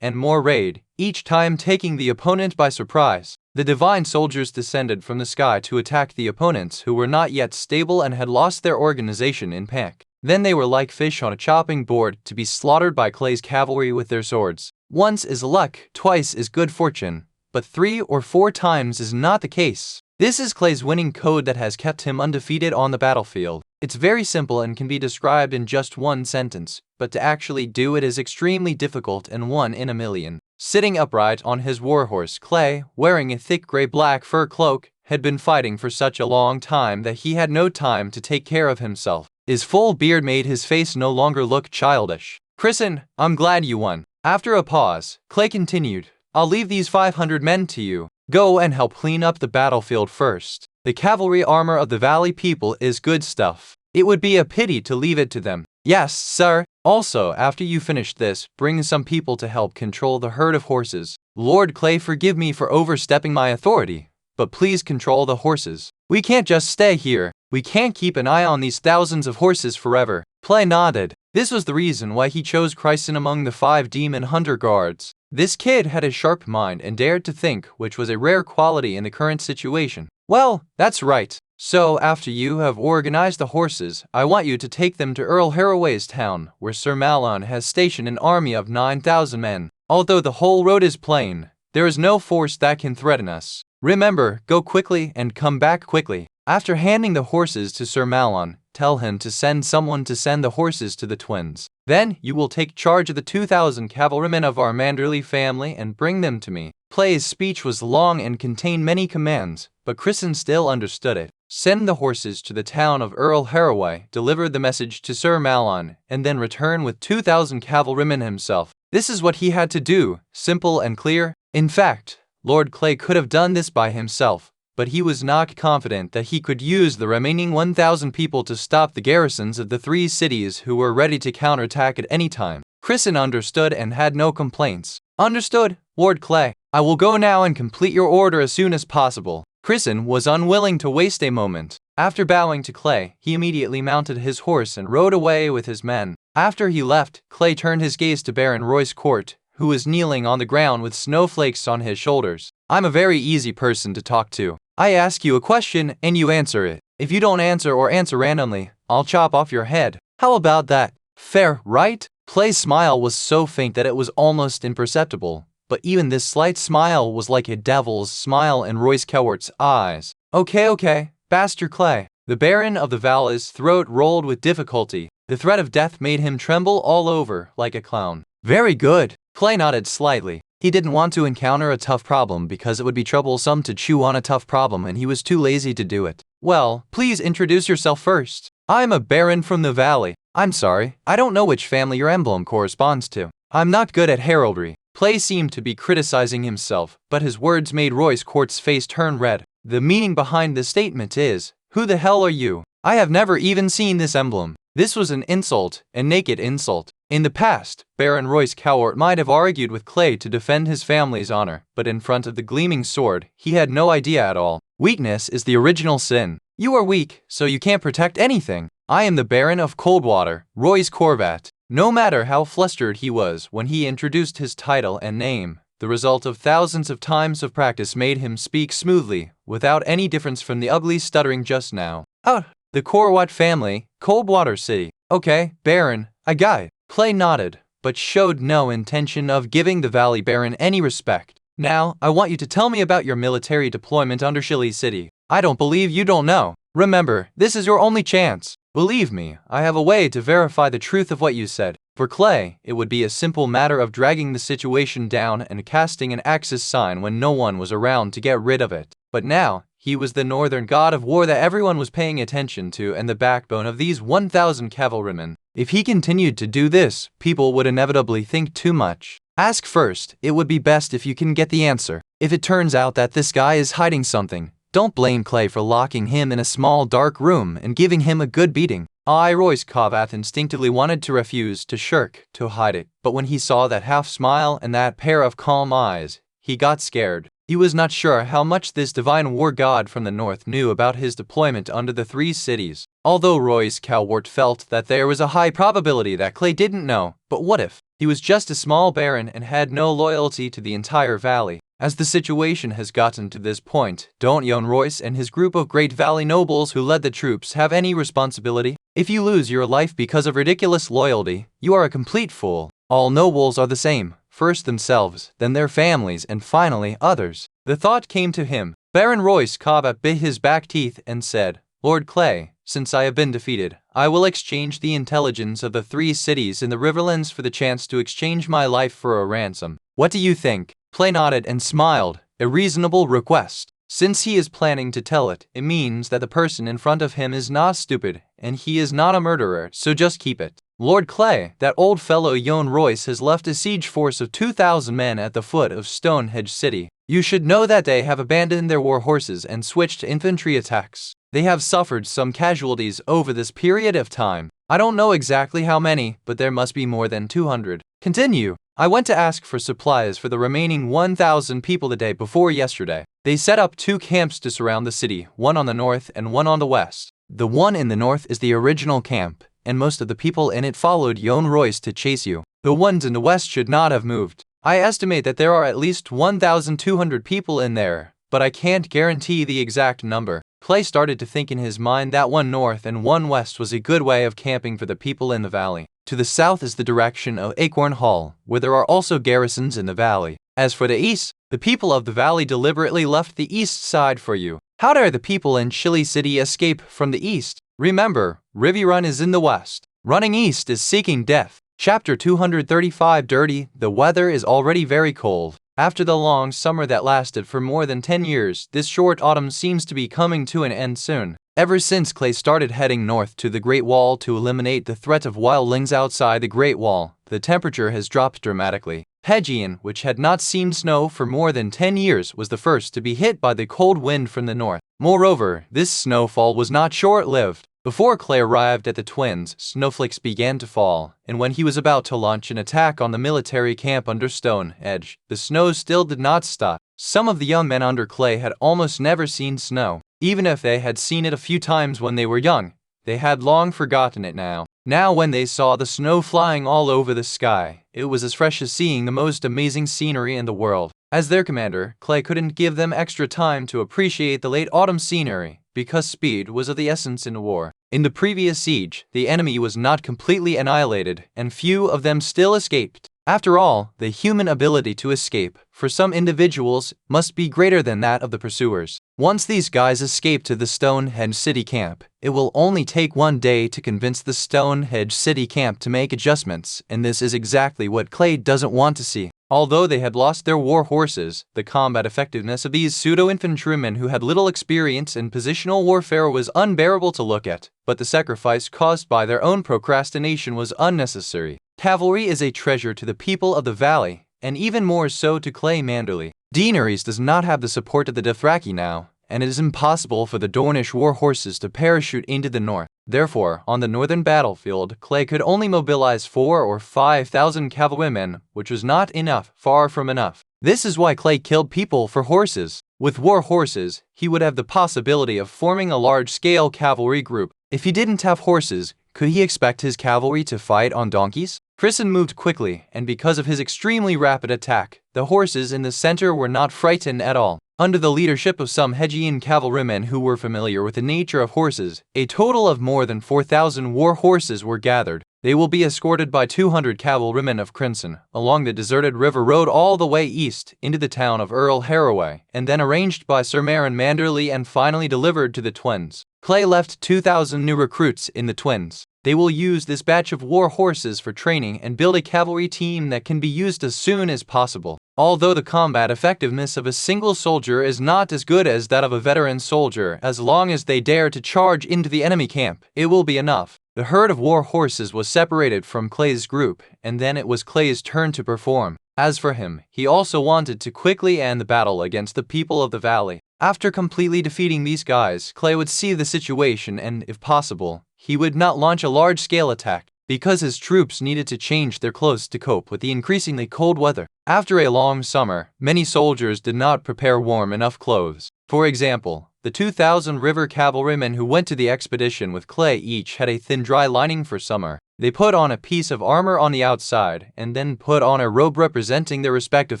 B: and more raid, each time taking the opponent by surprise. The divine soldiers descended from the sky to attack the opponents who were not yet stable and had lost their organization in panic. Then they were like fish on a chopping board to be slaughtered by Clay's cavalry with their swords. Once is luck, twice is good fortune, but 3 or 4 times is not the case. This is Clay's winning code that has kept him undefeated on the battlefield. It's very simple and can be described in just one sentence, but to actually do it is extremely difficult and 1 in a million. Sitting upright on his warhorse, Clay, wearing a thick gray-black fur cloak, had been fighting for such a long time that he had no time to take care of himself. His full beard made his face no longer look childish. "Chrisen, I'm glad you won." After a pause, Clay continued, "I'll leave these 500 men to you. Go and help clean up the battlefield first. The cavalry armor of the valley people is good stuff. It would be a pity to leave it to them." "Yes, sir." "Also, after you finish this, bring some people to help control the herd of horses. Lord Clay, forgive me for overstepping my authority, but please control the horses. We can't just stay here. We can't keep an eye on these thousands of horses forever." Clay nodded. This was the reason why he chose Chrisen among the 5 demon hunter guards. This kid had a sharp mind and dared to think, which was a rare quality in the current situation. "Well, that's right. So, after you have organized the horses, I want you to take them to Earl Harroway's town, where Sir Malon has stationed an army of 9,000 men. Although the whole road is plain, there is no force that can threaten us. Remember, go quickly and come back quickly. After handing the horses to Sir Malon, tell him to send someone to send the horses to the twins. Then you will take charge of the 2,000 cavalrymen of our Manderly family and bring them to me. Clay's speech was long and contained many commands, but Kristen still understood it. Send the horses to the town of Earl Harrenhal, deliver the message to Sir Malon, and then return with 2,000 cavalrymen himself. This is what he had to do, simple and clear. In fact, Lord Clay could have done this by himself, but he was not confident that he could use the remaining 1,000 people to stop the garrisons of the 3 cities who were ready to counterattack at any time. Kristen understood and had no complaints. Understood, Lord Clay. I will go now and complete your order as soon as possible. Kristen was unwilling to waste a moment. After bowing to Clay, he immediately mounted his horse and rode away with his men. After he left, Clay turned his gaze to Baron Royce Court, who was kneeling on the ground with snowflakes on his shoulders. I'm a very easy person to talk to. I ask you a question and you answer it. If you don't answer or answer randomly, I'll chop off your head. How about that? Fair, right? Clay's smile was so faint that it was almost imperceptible, but even this slight smile was like a devil's smile in Royce Cowart's eyes. Okay, Master Clay. The Baron of the Valleys' throat rolled with difficulty. The threat of death made him tremble all over like a clown. Very good. Clay nodded slightly. He didn't want to encounter a tough problem because it would be troublesome to chew on a tough problem and he was too lazy to do it. Well, please introduce yourself first. I'm a baron from the valley. I'm sorry, I don't know which family your emblem corresponds to. I'm not good at heraldry. Clay seemed to be criticizing himself, but his words made Royce Court's face turn red. The meaning behind the statement is, who the hell are you? I have never even seen this emblem. This was an insult, a naked insult. In the past, Baron Royce Cowart might have argued with Clay to defend his family's honor, but in front of the gleaming sword, he had no idea at all. Weakness is the original sin. You are weak, so you can't protect anything. I am the Baron of Coldwater, Royce Corvat. No matter how flustered he was when he introduced his title and name, the result of thousands of times of practice made him speak smoothly, without any difference from the ugly stuttering just now. Oh, the Corwat family, Coldwater City. Okay, Baron, I got it. Clay nodded, but showed no intention of giving the Valley Baron any respect. Now, I want you to tell me about your military deployment under Shilly City. I don't believe you don't know. Remember, this is your only chance. Believe me, I have a way to verify the truth of what you said. For Clay, it would be a simple matter of dragging the situation down and casting an Axis sign when no one was around to get rid of it. But now, he was the northern god of war that everyone was paying attention to and the backbone of these 1,000 cavalrymen. If he continued to do this, people would inevitably think too much. Ask first, it would be best if you can get the answer. If it turns out that this guy is hiding something, don't blame Clay for locking him in a small dark room and giving him a good beating. Royce Corvat instinctively wanted to refuse, to shirk, to hide it, but when he saw that half smile and that pair of calm eyes, he got scared. He was not sure how much this divine war god from the north knew about his deployment under the 3 cities. Although Royce Cowart felt that there was a high probability that Clay didn't know, but what if? He was just a small baron and had no loyalty to the entire valley. As the situation has gotten to this point, don't Yohn Royce and his group of Great Valley nobles who led the troops have any responsibility? If you lose your life because of ridiculous loyalty, you are a complete fool. All nobles are the same. First themselves, then their families, and finally others. The thought came to him. Baron Royce Corvat bit his back teeth and said, Lord Clay, since I have been defeated, I will exchange the intelligence of the 3 cities in the Riverlands for the chance to exchange my life for a ransom. What do you think? Clay nodded and smiled. A reasonable request. Since he is planning to tell it, it means that the person in front of him is not stupid, and he is not a murderer, so just keep it. Lord Clay, that old fellow Yohn Royce has left a siege force of 2,000 men at the foot of Stonehenge City. You should know that they have abandoned their war horses and switched to infantry attacks. They have suffered some casualties over this period of time. I don't know exactly how many, but there must be more than 200. Continue. I went to ask for supplies for the remaining 1,000 people the day before yesterday. They set up 2 camps to surround the city, one on the north and one on the west. The one in the north is the original camp, and most of the people in it followed Yohn Royce to chase you. The ones in the west should not have moved. I estimate that there are at least 1,200 people in there, but I can't guarantee the exact number. Clay started to think in his mind that one north and one west was a good way of camping for the people in the valley. To the south is the direction of Acorn Hall, where there are also garrisons in the valley. As for the east, the people of the valley deliberately left the east side for you. How dare the people in Chili City escape from the east? Remember, Riverrun is in the west. Running east is seeking death. Chapter 235 Dirty. The weather is already very cold. After the long summer that lasted for more than 10 years, this short autumn seems to be coming to an end soon. Ever since Clay started heading north to the Great Wall to eliminate the threat of wildlings outside the Great Wall, the temperature has dropped dramatically. Hedgian, which had not seen snow for more than 10 years, was the first to be hit by the cold wind from the north. Moreover, this snowfall was not short-lived. Before Clay arrived at the Twins, snowflakes began to fall, and when he was about to launch an attack on the military camp under Stone Edge, the snow still did not stop. Some of the young men under Clay had almost never seen snow. Even if they had seen it a few times when they were young, they had long forgotten it now. Now when they saw the snow flying all over the sky, it was as fresh as seeing the most amazing scenery in the world. As their commander, Clay couldn't give them extra time to appreciate the late autumn scenery, because speed was of the essence in war. In the previous siege, the enemy was not completely annihilated, and few of them still escaped. After all, the human ability to escape, for some individuals, must be greater than that of the pursuers. Once these guys escape to the Stonehenge City camp, it will only take one day to convince the Stonehenge City camp to make adjustments, and this is exactly what Clay doesn't want to see. Although they had lost their war horses, the combat effectiveness of these pseudo-infantrymen who had little experience in positional warfare was unbearable to look at, but the sacrifice caused by their own procrastination was unnecessary. Cavalry is a treasure to the people of the valley, and even more so to Clay Manderly. Daenerys does not have the support of the Dothraki now, and it is impossible for the Dornish war horses to parachute into the north. Therefore, on the northern battlefield, Clay could only mobilize 4,000 or 5,000 cavalrymen, which was not enough, far from enough. This is why Clay killed people for horses. With war horses, he would have the possibility of forming a large-scale cavalry group. If he didn't have horses, could he expect his cavalry to fight on donkeys? Frisson moved quickly, and because of his extremely rapid attack, the horses in the center were not frightened at all. Under the leadership of some Hedgian cavalrymen who were familiar with the nature of horses, a total of more than 4,000 war horses were gathered. They will be escorted by 200 cavalrymen of Crimson along the deserted river road all the way east into the town of Earl Haraway, and then arranged by Sir Marin Manderly and finally delivered to the Twins. Clay left 2,000 new recruits in the Twins. They will use this batch of war horses for training and build a cavalry team that can be used as soon as possible. Although the combat effectiveness of a single soldier is not as good as that of a veteran soldier, as long as they dare to charge into the enemy camp, it will be enough. The herd of war horses was separated from Clay's group, and then it was Clay's turn to perform. As for him, he also wanted to quickly end the battle against the people of the valley. After completely defeating these guys, Clay would see the situation and, if possible, he would not launch a large-scale attack, because his troops needed to change their clothes to cope with the increasingly cold weather. After a long summer, many soldiers did not prepare warm enough clothes. For example, the 2,000 river cavalrymen who went to the expedition with Clay each had a thin dry lining for summer. They put on a piece of armor on the outside, and then put on a robe representing their respective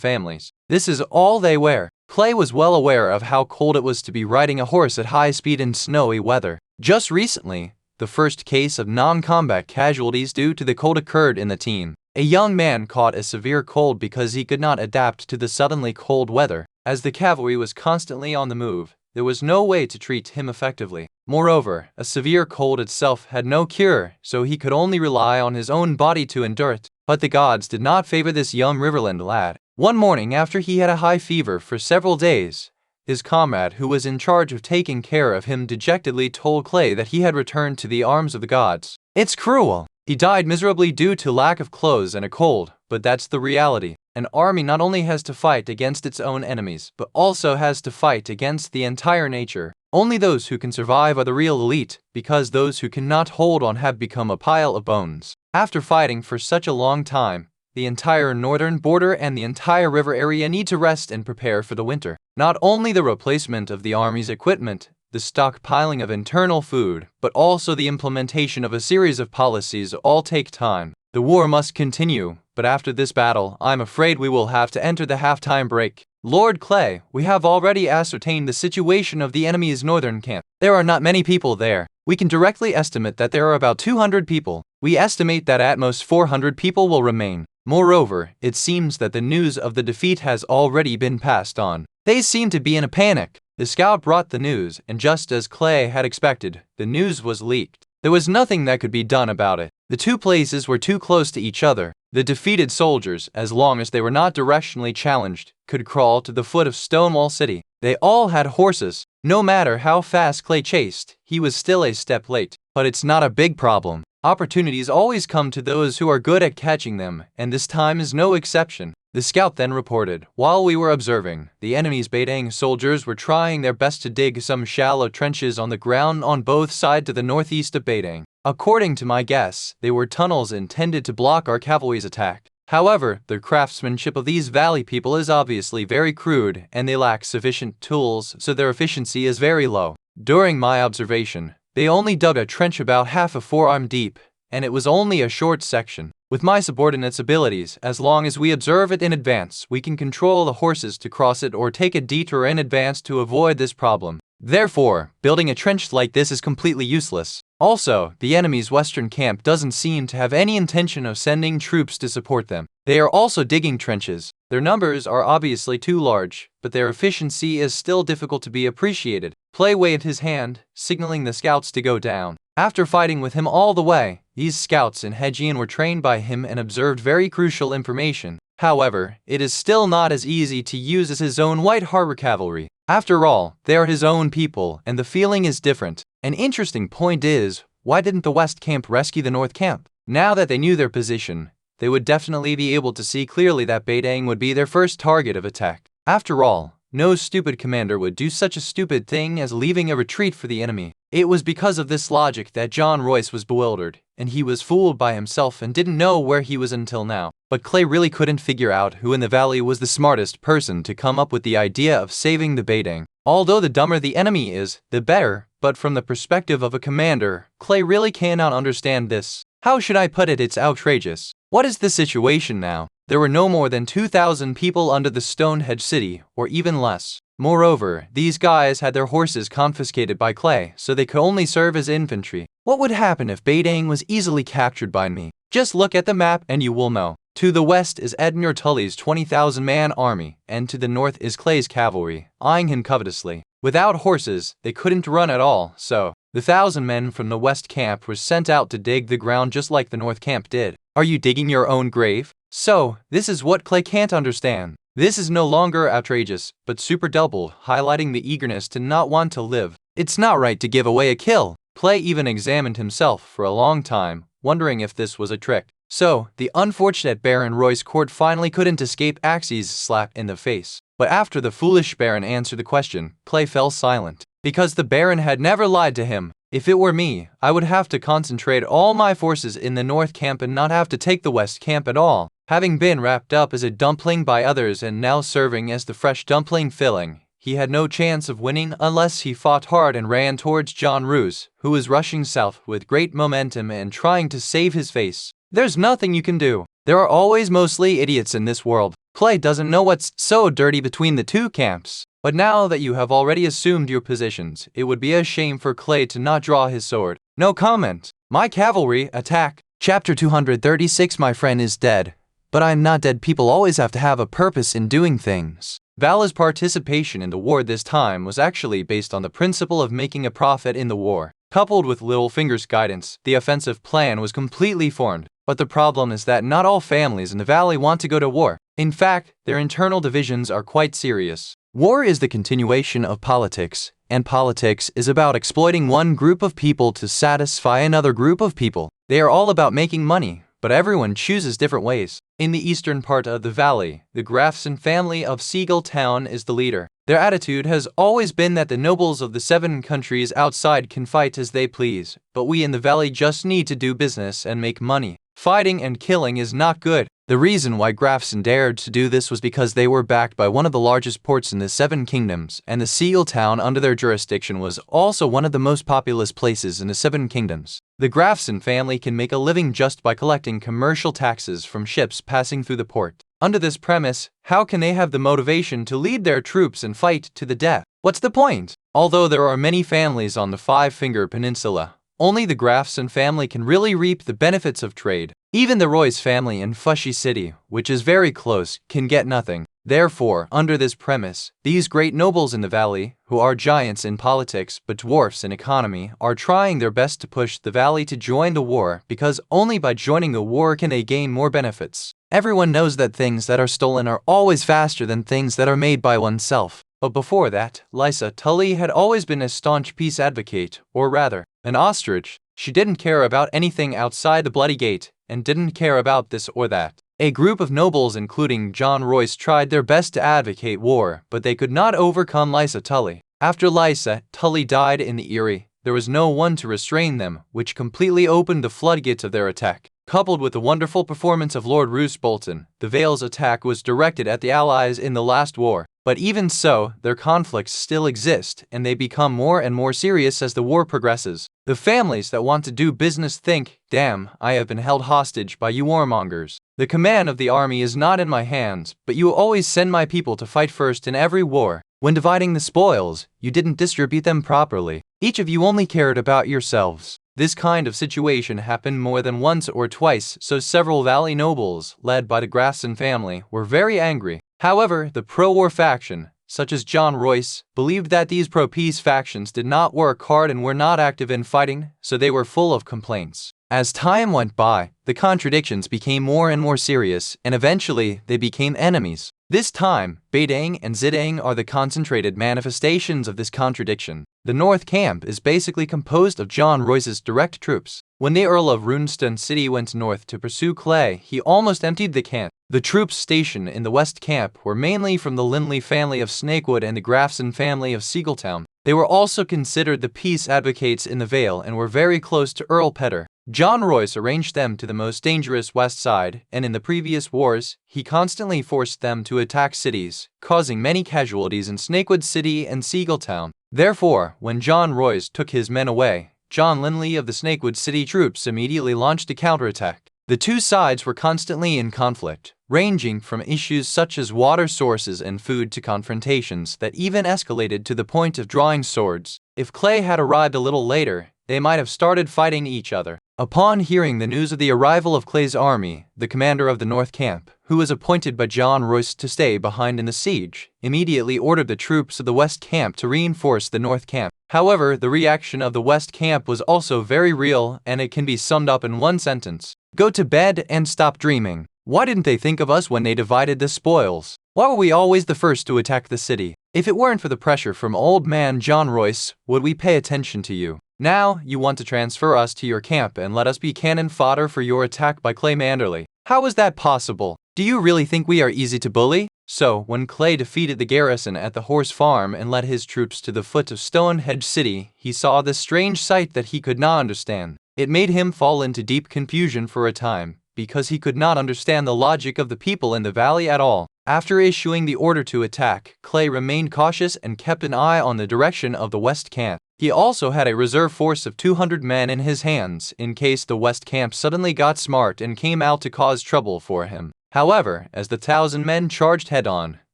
B: families. This is all they wear. Clay was well aware of how cold it was to be riding a horse at high speed in snowy weather. Just recently, the first case of non-combat casualties due to the cold occurred in the team. A young man caught a severe cold because he could not adapt to the suddenly cold weather. As the cavalry was constantly on the move, there was no way to treat him effectively. Moreover, a severe cold itself had no cure, so he could only rely on his own body to endure it. But the gods did not favor this young Riverland lad. One morning, after he had a high fever for several days, his comrade, who was in charge of taking care of him, dejectedly told Clay that he had returned to the arms of the gods. It's cruel. He died miserably due to lack of clothes and a cold, but that's the reality. An army not only has to fight against its own enemies, but also has to fight against the entire nature. Only those who can survive are the real elite, because those who cannot hold on have become a pile of bones. After fighting for such a long time, the entire northern border and the entire river area need to rest and prepare for the winter. Not only the replacement of the army's equipment, the stockpiling of internal food, but also the implementation of a series of policies all take time. The war must continue, but after this battle, I'm afraid we will have to enter the halftime break. Lord Clay, we have already ascertained the situation of the enemy's northern camp. There are not many people there. We can directly estimate that there are about 200 people. We estimate that at most 400 people will remain. Moreover, it seems that the news of the defeat has already been passed on. They seem to be in a panic. The scout brought the news, and just as Clay had expected, the news was leaked. There was nothing that could be done about it. The two places were too close to each other. The defeated soldiers, as long as they were not directionally challenged, could crawl to the foot of Stonewall City. They all had horses. No matter how fast Clay chased, he was still a step late. But it's not a big problem. Opportunities always come to those who are good at catching them, and this time is no exception. The scout then reported, while we were observing, the enemy's Beidang soldiers were trying their best to dig some shallow trenches on the ground on both sides to the northeast of Beidang. According to my guess, they were tunnels intended to block our cavalry's attack. However, the craftsmanship of these valley people is obviously very crude, and they lack sufficient tools, so their efficiency is very low. During my observation, they only dug a trench about half a forearm deep, and it was only a short section. With my subordinate's abilities, as long as we observe it in advance, we can control the horses to cross it or take a detour in advance to avoid this problem. Therefore, building a trench like this is completely useless. Also, the enemy's western camp doesn't seem to have any intention of sending troops to support them. They are also digging trenches. Their numbers are obviously too large, but their efficiency is still difficult to be appreciated. Clay waved his hand, signaling the scouts to go down. After fighting with him all the way, these scouts in Hegian were trained by him and observed very crucial information. However, it is still not as easy to use as his own White Harbor cavalry. After all, they are his own people, and the feeling is different. An interesting point is, why didn't the West Camp rescue the North Camp? Now that they knew their position, they would definitely be able to see clearly that Beidang would be their first target of attack. After all, no stupid commander would do such a stupid thing as leaving a retreat for the enemy. It was because of this logic that John Royce was bewildered, and he was fooled by himself and didn't know where he was until now. But Clay really couldn't figure out who in the valley was the smartest person to come up with the idea of saving the Beidang. Although the dumber the enemy is, the better, but from the perspective of a commander, Clay really cannot understand this. How should I put it? It's outrageous. What is the situation now? There were no more than 2,000 people under the Stonehenge city, or even less. Moreover, these guys had their horses confiscated by Clay, so they could only serve as infantry. What would happen if Beidang was easily captured by me? Just look at the map and you will know. To the west is Edmure Tully's 20,000-man army, and to the north is Clay's cavalry, eyeing him covetously. Without horses, they couldn't run at all, so the 1,000 men from the west camp were sent out to dig the ground just like the north camp did. Are you digging your own grave? So, this is what Clay can't understand. This is no longer outrageous, but super double, highlighting the eagerness to not want to live. It's not right to give away a kill. Clay even examined himself for a long time, wondering if this was a trick. So, the unfortunate Baron Royce Court finally couldn't escape Axe's slap in the face. But after the foolish Baron answered the question, Clay fell silent. Because the Baron had never lied to him. If it were me, I would have to concentrate all my forces in the North Camp and not have to take the West Camp at all. Having been wrapped up as a dumpling by others and now serving as the fresh dumpling filling, he had no chance of winning unless he fought hard and ran towards John Ruse, who was rushing south with great momentum and trying to save his face. There's nothing you can do. There are always mostly idiots in this world. Clay doesn't know what's so dirty between the two camps. But now that you have already assumed your positions, it would be a shame for Clay to not draw his sword. No comment. My cavalry, attack. Chapter 236. My friend is dead. But I'm not dead. People always have to have a purpose in doing things. Vala's participation in the war this time was actually based on the principle of making a profit in the war. Coupled with Littlefinger's guidance, the offensive plan was completely formed. But the problem is that not all families in the valley want to go to war. In fact, their internal divisions are quite serious. War is the continuation of politics, and politics is about exploiting one group of people to satisfy another group of people. They are all about making money, but everyone chooses different ways. In the eastern part of the valley, the Grafson family of Seagull Town is the leader. Their attitude has always been that the nobles of the 7 countries outside can fight as they please, but we in the valley just need to do business and make money. Fighting and killing is not good. The reason why Grafson dared to do this was because they were backed by one of the largest ports in the 7 kingdoms, and the Seagull Town under their jurisdiction was also one of the most populous places in the 7 kingdoms. The Grafson family can make a living just by collecting commercial taxes from ships passing through the port. Under this premise, how can they have the motivation to lead their troops and fight to the death? What's the point? Although there are many families on the Five-Finger Peninsula, only the Grafson family can really reap the benefits of trade. Even the Royce family in Fushy City, which is very close, can get nothing. Therefore, under this premise, these great nobles in the valley, who are giants in politics but dwarfs in economy, are trying their best to push the valley to join the war because only by joining the war can they gain more benefits. Everyone knows that things that are stolen are always faster than things that are made by oneself. But before that, Lysa Tully had always been a staunch peace advocate, or rather, an ostrich. She didn't care about anything outside the Bloody Gate, and didn't care about this or that. A group of nobles including John Royce tried their best to advocate war, but they could not overcome Lysa Tully. After Lysa Tully died in the Eyrie, there was no one to restrain them, which completely opened the floodgates of their attack. Coupled with the wonderful performance of Lord Roose Bolton, the Vale's attack was directed at the Allies in the last war. But even so, their conflicts still exist, and they become more and more serious as the war progresses. The families that want to do business think, damn, I have been held hostage by you warmongers. The command of the army is not in my hands, but you always send my people to fight first in every war. When dividing the spoils, you didn't distribute them properly. Each of you only cared about yourselves. This kind of situation happened more than once or twice, so several valley nobles, led by the Grafton family, were very angry. However, the pro-war faction, such as John Royce, believed that these pro-peace factions did not work hard and were not active in fighting, so they were full of complaints. As time went by, the contradictions became more and more serious, and eventually they became enemies. This time, Beidang and Zidang are the concentrated manifestations of this contradiction. The North Camp is basically composed of John Royce's direct troops. When the Earl of Runestone City went north to pursue Clay, he almost emptied the camp. The troops stationed in the West Camp were mainly from the Lindley family of Snakewood and the Grafton family of Seagletown. They were also considered the peace advocates in the Vale and were very close to Earl Petter. John Royce arranged them to the most dangerous west side, and in the previous wars, he constantly forced them to attack cities, causing many casualties in Snakewood City and Seagletown. Therefore, when John Royce took his men away, John Lindley of the Snakewood City troops immediately launched a counterattack. The two sides were constantly in conflict, ranging from issues such as water sources and food to confrontations that even escalated to the point of drawing swords. If Clay had arrived a little later, they might have started fighting each other. Upon hearing the news of the arrival of Clay's army, the commander of the North Camp, who was appointed by John Royce to stay behind in the siege, immediately ordered the troops of the West Camp to reinforce the North Camp. However, the reaction of the West Camp was also very real, and it can be summed up in one sentence. Go to bed and stop dreaming. Why didn't they think of us when they divided the spoils? Why were we always the first to attack the city? If it weren't for the pressure from old man John Royce, would we pay attention to you? Now, you want to transfer us to your camp and let us be cannon fodder for your attack by Clay Manderly. How is that possible? Do you really think we are easy to bully? So, when Clay defeated the garrison at the horse farm and led his troops to the foot of Stonehenge City, he saw this strange sight that he could not understand. It made him fall into deep confusion for a time, because he could not understand the logic of the people in the valley at all. After issuing the order to attack, Clay remained cautious and kept an eye on the direction of the West Camp. He also had a reserve force of 200 men in his hands, in case the West Camp suddenly got smart and came out to cause trouble for him. However, as the 1,000 men charged head-on,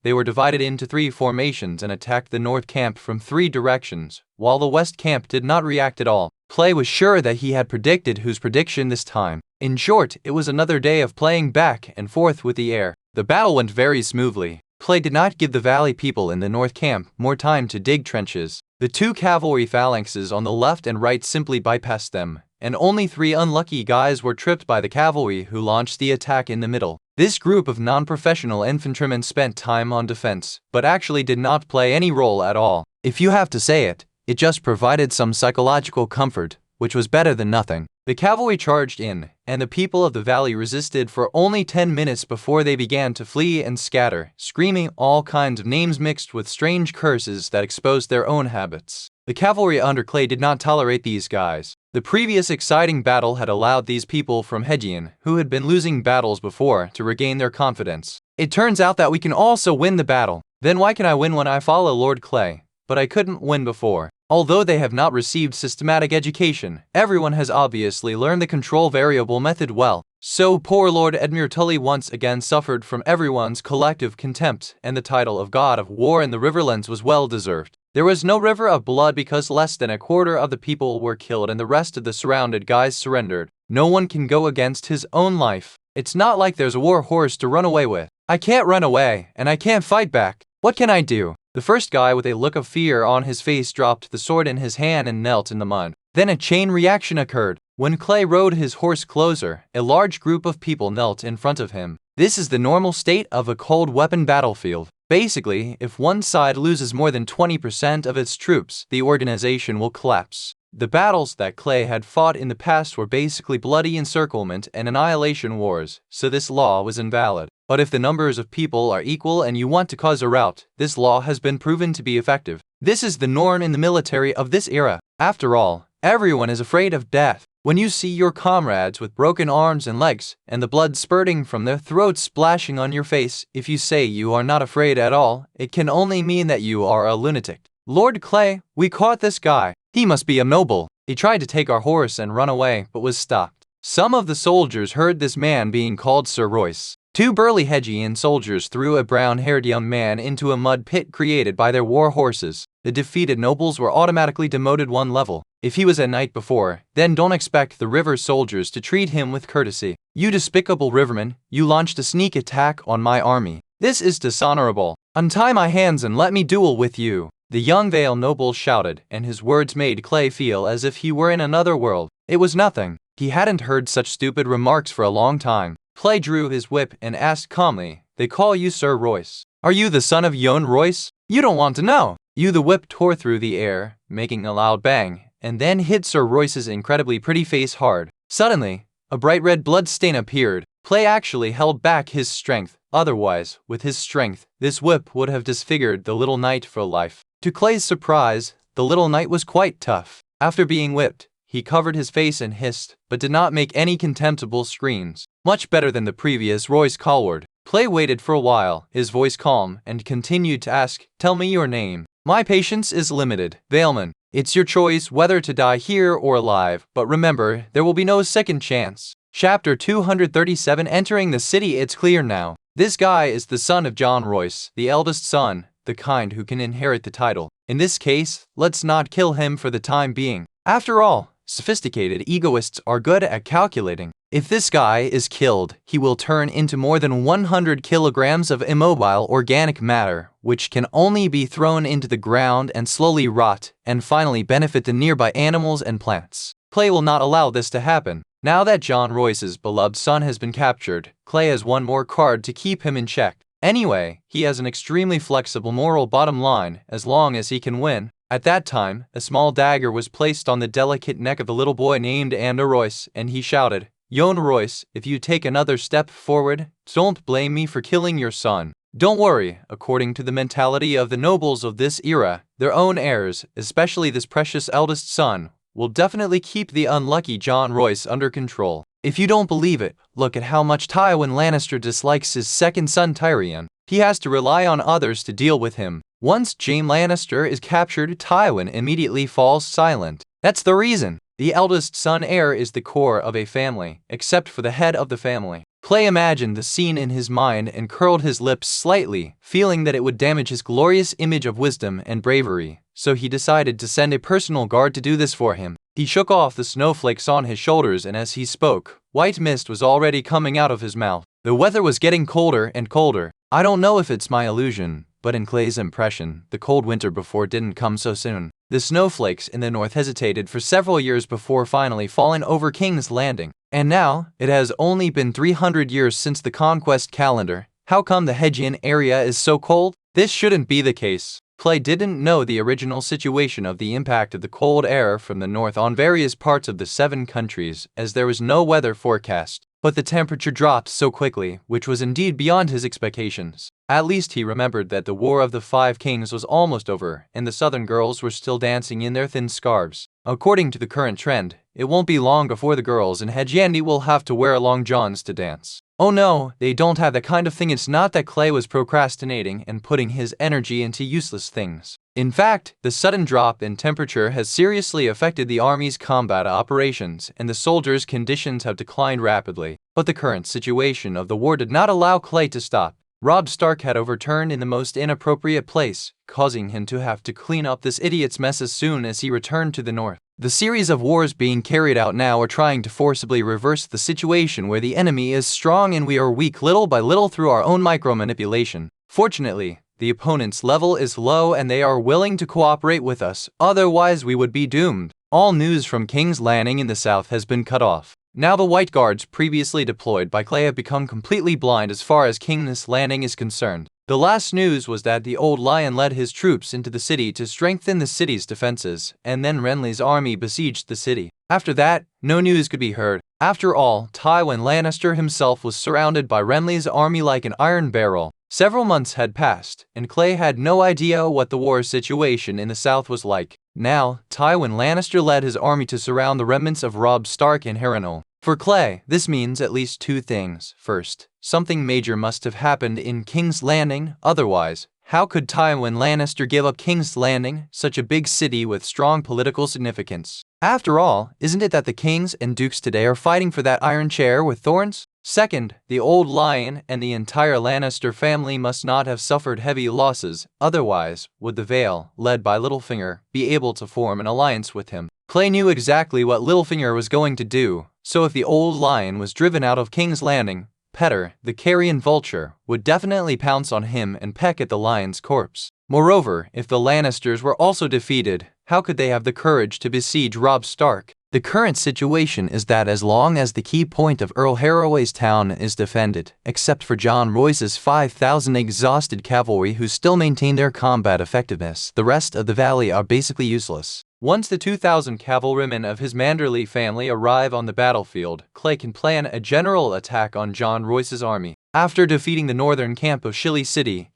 B: they were divided into 3 formations and attacked the North Camp from 3 directions, while the West Camp did not react at all. Clay was sure that he had predicted whose prediction this time. In short, it was another day of playing back and forth with the heir. The battle went very smoothly. Clay did not give the valley people in the North Camp more time to dig trenches. The 2 cavalry phalanxes on the left and right simply bypassed them, and only 3 unlucky guys were tripped by the cavalry who launched the attack in the middle. This group of non-professional infantrymen spent time on defense, but actually did not play any role at all. If you have to say it, it just provided some psychological comfort, which was better than nothing. The cavalry charged in, and the people of the valley resisted for only 10 minutes before they began to flee and scatter, screaming all kinds of names mixed with strange curses that exposed their own habits. The cavalry under Clay did not tolerate these guys. The previous exciting battle had allowed these people from Hegian, who had been losing battles before, to regain their confidence. It turns out that we can also win the battle. Then why can I win when I follow Lord Clay? But I couldn't win before. Although they have not received systematic education, everyone has obviously learned the control variable method well. So poor Lord Edmure Tully once again suffered from everyone's collective contempt, and the title of God of War in the Riverlands was well deserved. There was no river of blood because less than a quarter of the people were killed and the rest of the surrounded guys surrendered. No one can go against his own life. It's not like there's a war horse to run away with. I can't run away, and I can't fight back. What can I do? The first guy with a look of fear on his face dropped the sword in his hand and knelt in the mud. Then a chain reaction occurred. When Clay rode his horse closer, a large group of people knelt in front of him. This is the normal state of a cold weapon battlefield. Basically, if one side loses more than 20% of its troops, the organization will collapse. The battles that Clay had fought in the past were basically bloody encirclement and annihilation wars, so this law was invalid. But if the numbers of people are equal and you want to cause a rout, this law has been proven to be effective. This is the norm in the military of this era. After all, everyone is afraid of death. When you see your comrades with broken arms and legs, and the blood spurting from their throats splashing on your face, if you say you are not afraid at all, it can only mean that you are a lunatic. Lord Clay, we caught this guy. He must be a noble. He tried to take our horse and run away, but was stopped. Some of the soldiers heard this man being called Sir Royce. Two burly Hedgian soldiers threw a brown-haired young man into a mud pit created by their war horses. The defeated nobles were automatically demoted one level. If he was a knight before, then don't expect the river soldiers to treat him with courtesy. You despicable riverman, you launched a sneak attack on my army. This is dishonorable. Untie my hands and let me duel with you. The young Vale noble shouted, and his words made Clay feel as if he were in another world. It was nothing. He hadn't heard such stupid remarks for a long time. Clay drew his whip and asked calmly, "They call you Sir Royce. Are you the son of Yohn Royce? You don't want to know." The whip tore through the air, making a loud bang, and then hit Sir Royce's incredibly pretty face hard. Suddenly, a bright red blood stain appeared. Clay actually held back his strength. Otherwise, with his strength, this whip would have disfigured the little knight for life. To Clay's surprise, the little knight was quite tough. After being whipped, he covered his face and hissed, but did not make any contemptible screams. Much better than the previous Royce Colward. Clay waited for a while, his voice calm, and continued to ask, "Tell me your name." "My patience is limited, Valeman. It's your choice whether to die here or alive, but remember, there will be no second chance." Chapter 237 Entering the city. It's clear now. This guy is the son of John Royce, the eldest son, the kind who can inherit the title. In this case, let's not kill him for the time being. After all, sophisticated egoists are good at calculating. If this guy is killed, he will turn into more than 100 kilograms of immobile organic matter, which can only be thrown into the ground and slowly rot, and finally benefit the nearby animals and plants. Clay will not allow this to happen. Now that John Royce's beloved son has been captured, Clay has one more card to keep him in check. Anyway, he has an extremely flexible moral bottom line, as long as he can win. At that time, a small dagger was placed on the delicate neck of a little boy named Ander Royce, and he shouted, "Yohn Royce, if you take another step forward, don't blame me for killing your son." Don't worry, according to the mentality of the nobles of this era, their own heirs, especially this precious eldest son, will definitely keep the unlucky John Royce under control. If you don't believe it, look at how much Tywin Lannister dislikes his second son Tyrion. He has to rely on others to deal with him. Once Jaime Lannister is captured, Tywin immediately falls silent. That's the reason. The eldest son heir is the core of a family, except for the head of the family. Clay imagined the scene in his mind and curled his lips slightly, feeling that it would damage his glorious image of wisdom and bravery, so he decided to send a personal guard to do this for him. He shook off the snowflakes on his shoulders, and as he spoke, white mist was already coming out of his mouth. The weather was getting colder and colder. I don't know if it's my illusion, but in Clay's impression, the cold winter before didn't come so soon. The snowflakes in the north hesitated for several years before finally falling over King's Landing. And now, it has only been 300 years since the conquest calendar. How come the Hedgian area is so cold? This shouldn't be the case. Clay didn't know the original situation of the impact of the cold air from the north on various parts of the 7 countries, as there was no weather forecast. But the temperature dropped so quickly, which was indeed beyond his expectations. At least he remembered that the War of the 5 Kings was almost over, and the southern girls were still dancing in their thin scarves. According to the current trend, it won't be long before the girls in Hedgiandi will have to wear long johns to dance. Oh no, they don't have that kind of thing. It's not that Clay was procrastinating and putting his energy into useless things. In fact, the sudden drop in temperature has seriously affected the army's combat operations, and the soldiers' conditions have declined rapidly. But the current situation of the war did not allow Clay to stop. Robb Stark had overturned in the most inappropriate place, causing him to have to clean up this idiot's mess as soon as he returned to the north. The series of wars being carried out now are trying to forcibly reverse the situation where the enemy is strong and we are weak little by little through our own micromanipulation. Fortunately, the opponent's level is low and they are willing to cooperate with us, otherwise we would be doomed. All news from King's Landing in the south has been cut off. Now the White Guards previously deployed by Clay have become completely blind as far as King's Landing is concerned. The last news was that the Old Lion led his troops into the city to strengthen the city's defenses, and then Renly's army besieged the city. After that, no news could be heard. After all, Tywin Lannister himself was surrounded by Renly's army like an iron barrel. Several months had passed, and Clay had no idea what the war situation in the south was like. Now, Tywin Lannister led his army to surround the remnants of Robb Stark and Harrenhal. For Clay, this means at least two things. First, something major must have happened in King's Landing, otherwise, how could Tywin Lannister give up King's Landing, such a big city with strong political significance? After all, isn't it that the kings and dukes today are fighting for that iron chair with thorns? Second, the Old Lion and the entire Lannister family must not have suffered heavy losses, otherwise would the Vale, led by Littlefinger, be able to form an alliance with him. Clay knew exactly what Littlefinger was going to do, so if the Old Lion was driven out of King's Landing, Petter, the carrion vulture, would definitely pounce on him and peck at the lion's corpse. Moreover, if the Lannisters were also defeated, how could they have the courage to besiege Robb Stark? The current situation is that as long as the key point of Earl Harroway's town is defended, except for Jon Royce's 5,000 exhausted cavalry who still maintain their combat effectiveness, the rest of the valley are basically useless. Once the 2,000 cavalrymen of his Manderly family arrive on the battlefield, Clay can plan a general attack on Jon Royce's army. After defeating the northern camp of Chilly City,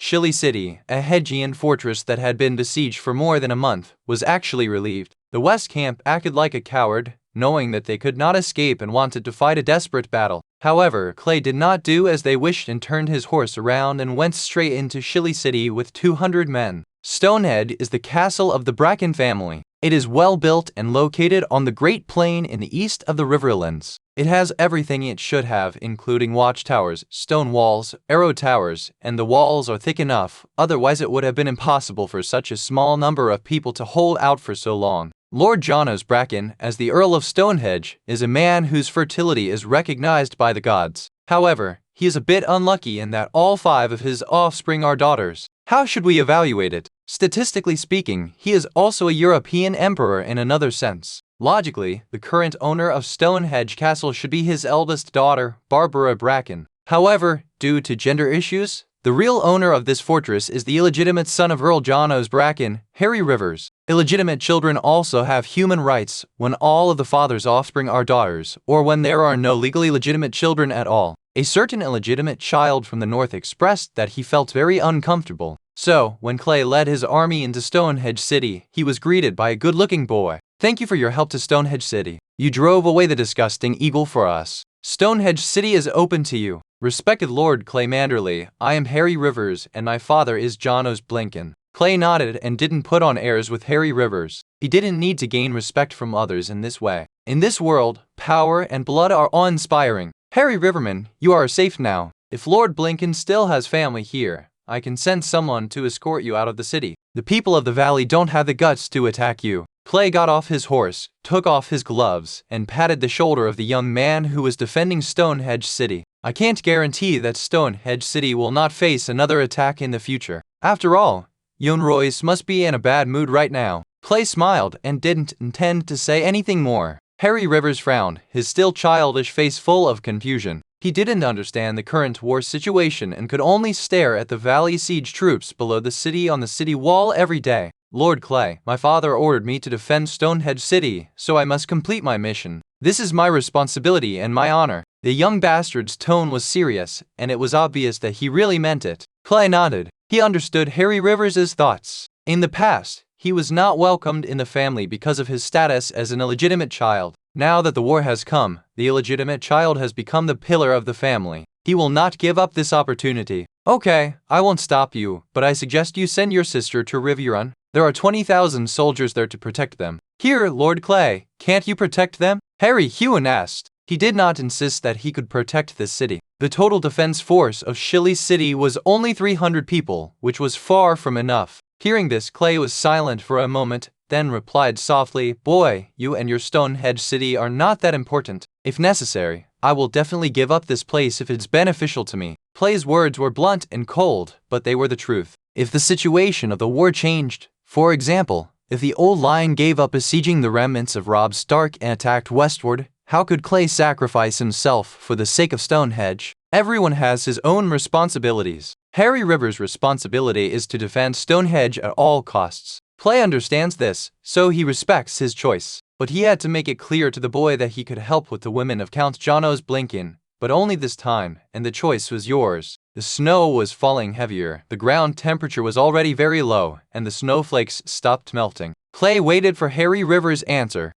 B: a Hedgian fortress that had been besieged for more than a month, was actually relieved. The west camp acted like a coward, knowing that they could not escape and wanted to fight a desperate battle. However, Clay did not do as they wished and turned his horse around and went straight into Chilly City with 200 men. Stonehead is the castle of the Bracken family. It is well built and located on the Great Plain in the east of the Riverlands. It has everything it should have, including watchtowers, stone walls, arrow towers, and the walls are thick enough, otherwise it would have been impossible for such a small number of people to hold out for so long. Lord Janos Bracken, as the Earl of Stonehenge, is a man whose fertility is recognized by the gods. However, he is a bit unlucky in that all 5 of his offspring are daughters. How should we evaluate it? Statistically speaking, he is also a European emperor in another sense. Logically, the current owner of Stonehenge Castle should be his eldest daughter, Barbara Bracken. However, due to gender issues, the real owner of this fortress is the illegitimate son of Earl Janos Bracken, Harry Rivers. Illegitimate children also have human rights when all of the father's offspring are daughters, or when there are no legally legitimate children at all. A certain illegitimate child from the north expressed that he felt very uncomfortable. So, when Clay led his army into Stonehenge City, he was greeted by a good-looking boy. "Thank you for your help to Stonehenge City. You drove away the disgusting eagle for us. Stonehenge City is open to you. Respected Lord Clay Manderly, I am Harry Rivers and my father is Janos Blinken." Clay nodded and didn't put on airs with Harry Rivers. He didn't need to gain respect from others in this way. In this world, power and blood are awe-inspiring. "Harry Riverman, you are safe now. If Lord Blinken still has family here, I can send someone to escort you out of the city. The people of the valley don't have the guts to attack you." Clay got off his horse, took off his gloves, and patted the shoulder of the young man who was defending Stonehenge City. "I can't guarantee that Stonehenge City will not face another attack in the future. After all, young Royce must be in a bad mood right now." Clay smiled and didn't intend to say anything more. Harry Rivers frowned, his still childish face full of confusion. He didn't understand the current war situation and could only stare at the valley siege troops below the city on the city wall every day. "Lord Clay, my father ordered me to defend Stonehenge City, so I must complete my mission. This is my responsibility and my honor." The young bastard's tone was serious, and it was obvious that he really meant it. Clay nodded. He understood Harry Rivers' thoughts. In the past, he was not welcomed in the family because of his status as an illegitimate child. Now that the war has come, the illegitimate child has become the pillar of the family. He will not give up this opportunity. "Okay, I won't stop you, but I suggest you send your sister to Riverrun. There are 20,000 soldiers there to protect them." "Here, Lord Clay, can't you protect them?" Harry Hewen asked. He did not insist that he could protect this city. The total defense force of Chilly City was only 300 people, which was far from enough. Hearing this, Clay was silent for a moment, then replied softly, "Boy, you and your Stonehenge city are not that important. If necessary, I will definitely give up this place if it's beneficial to me." Clay's words were blunt and cold, but they were the truth. If the situation of the war changed, for example, if the old line gave up besieging the remnants of Robb Stark and attacked westward, how could Clay sacrifice himself for the sake of Stonehenge? Everyone has his own responsibilities. Harry Rivers' responsibility is to defend Stonehenge at all costs. Clay understands this, so he respects his choice. But he had to make it clear to the boy that he could help with the women of Count Jono's Blinken, but only this time, and the choice was yours. The snow was falling heavier, the ground temperature was already very low, and the snowflakes stopped melting. Clay waited for Harry Rivers' answer.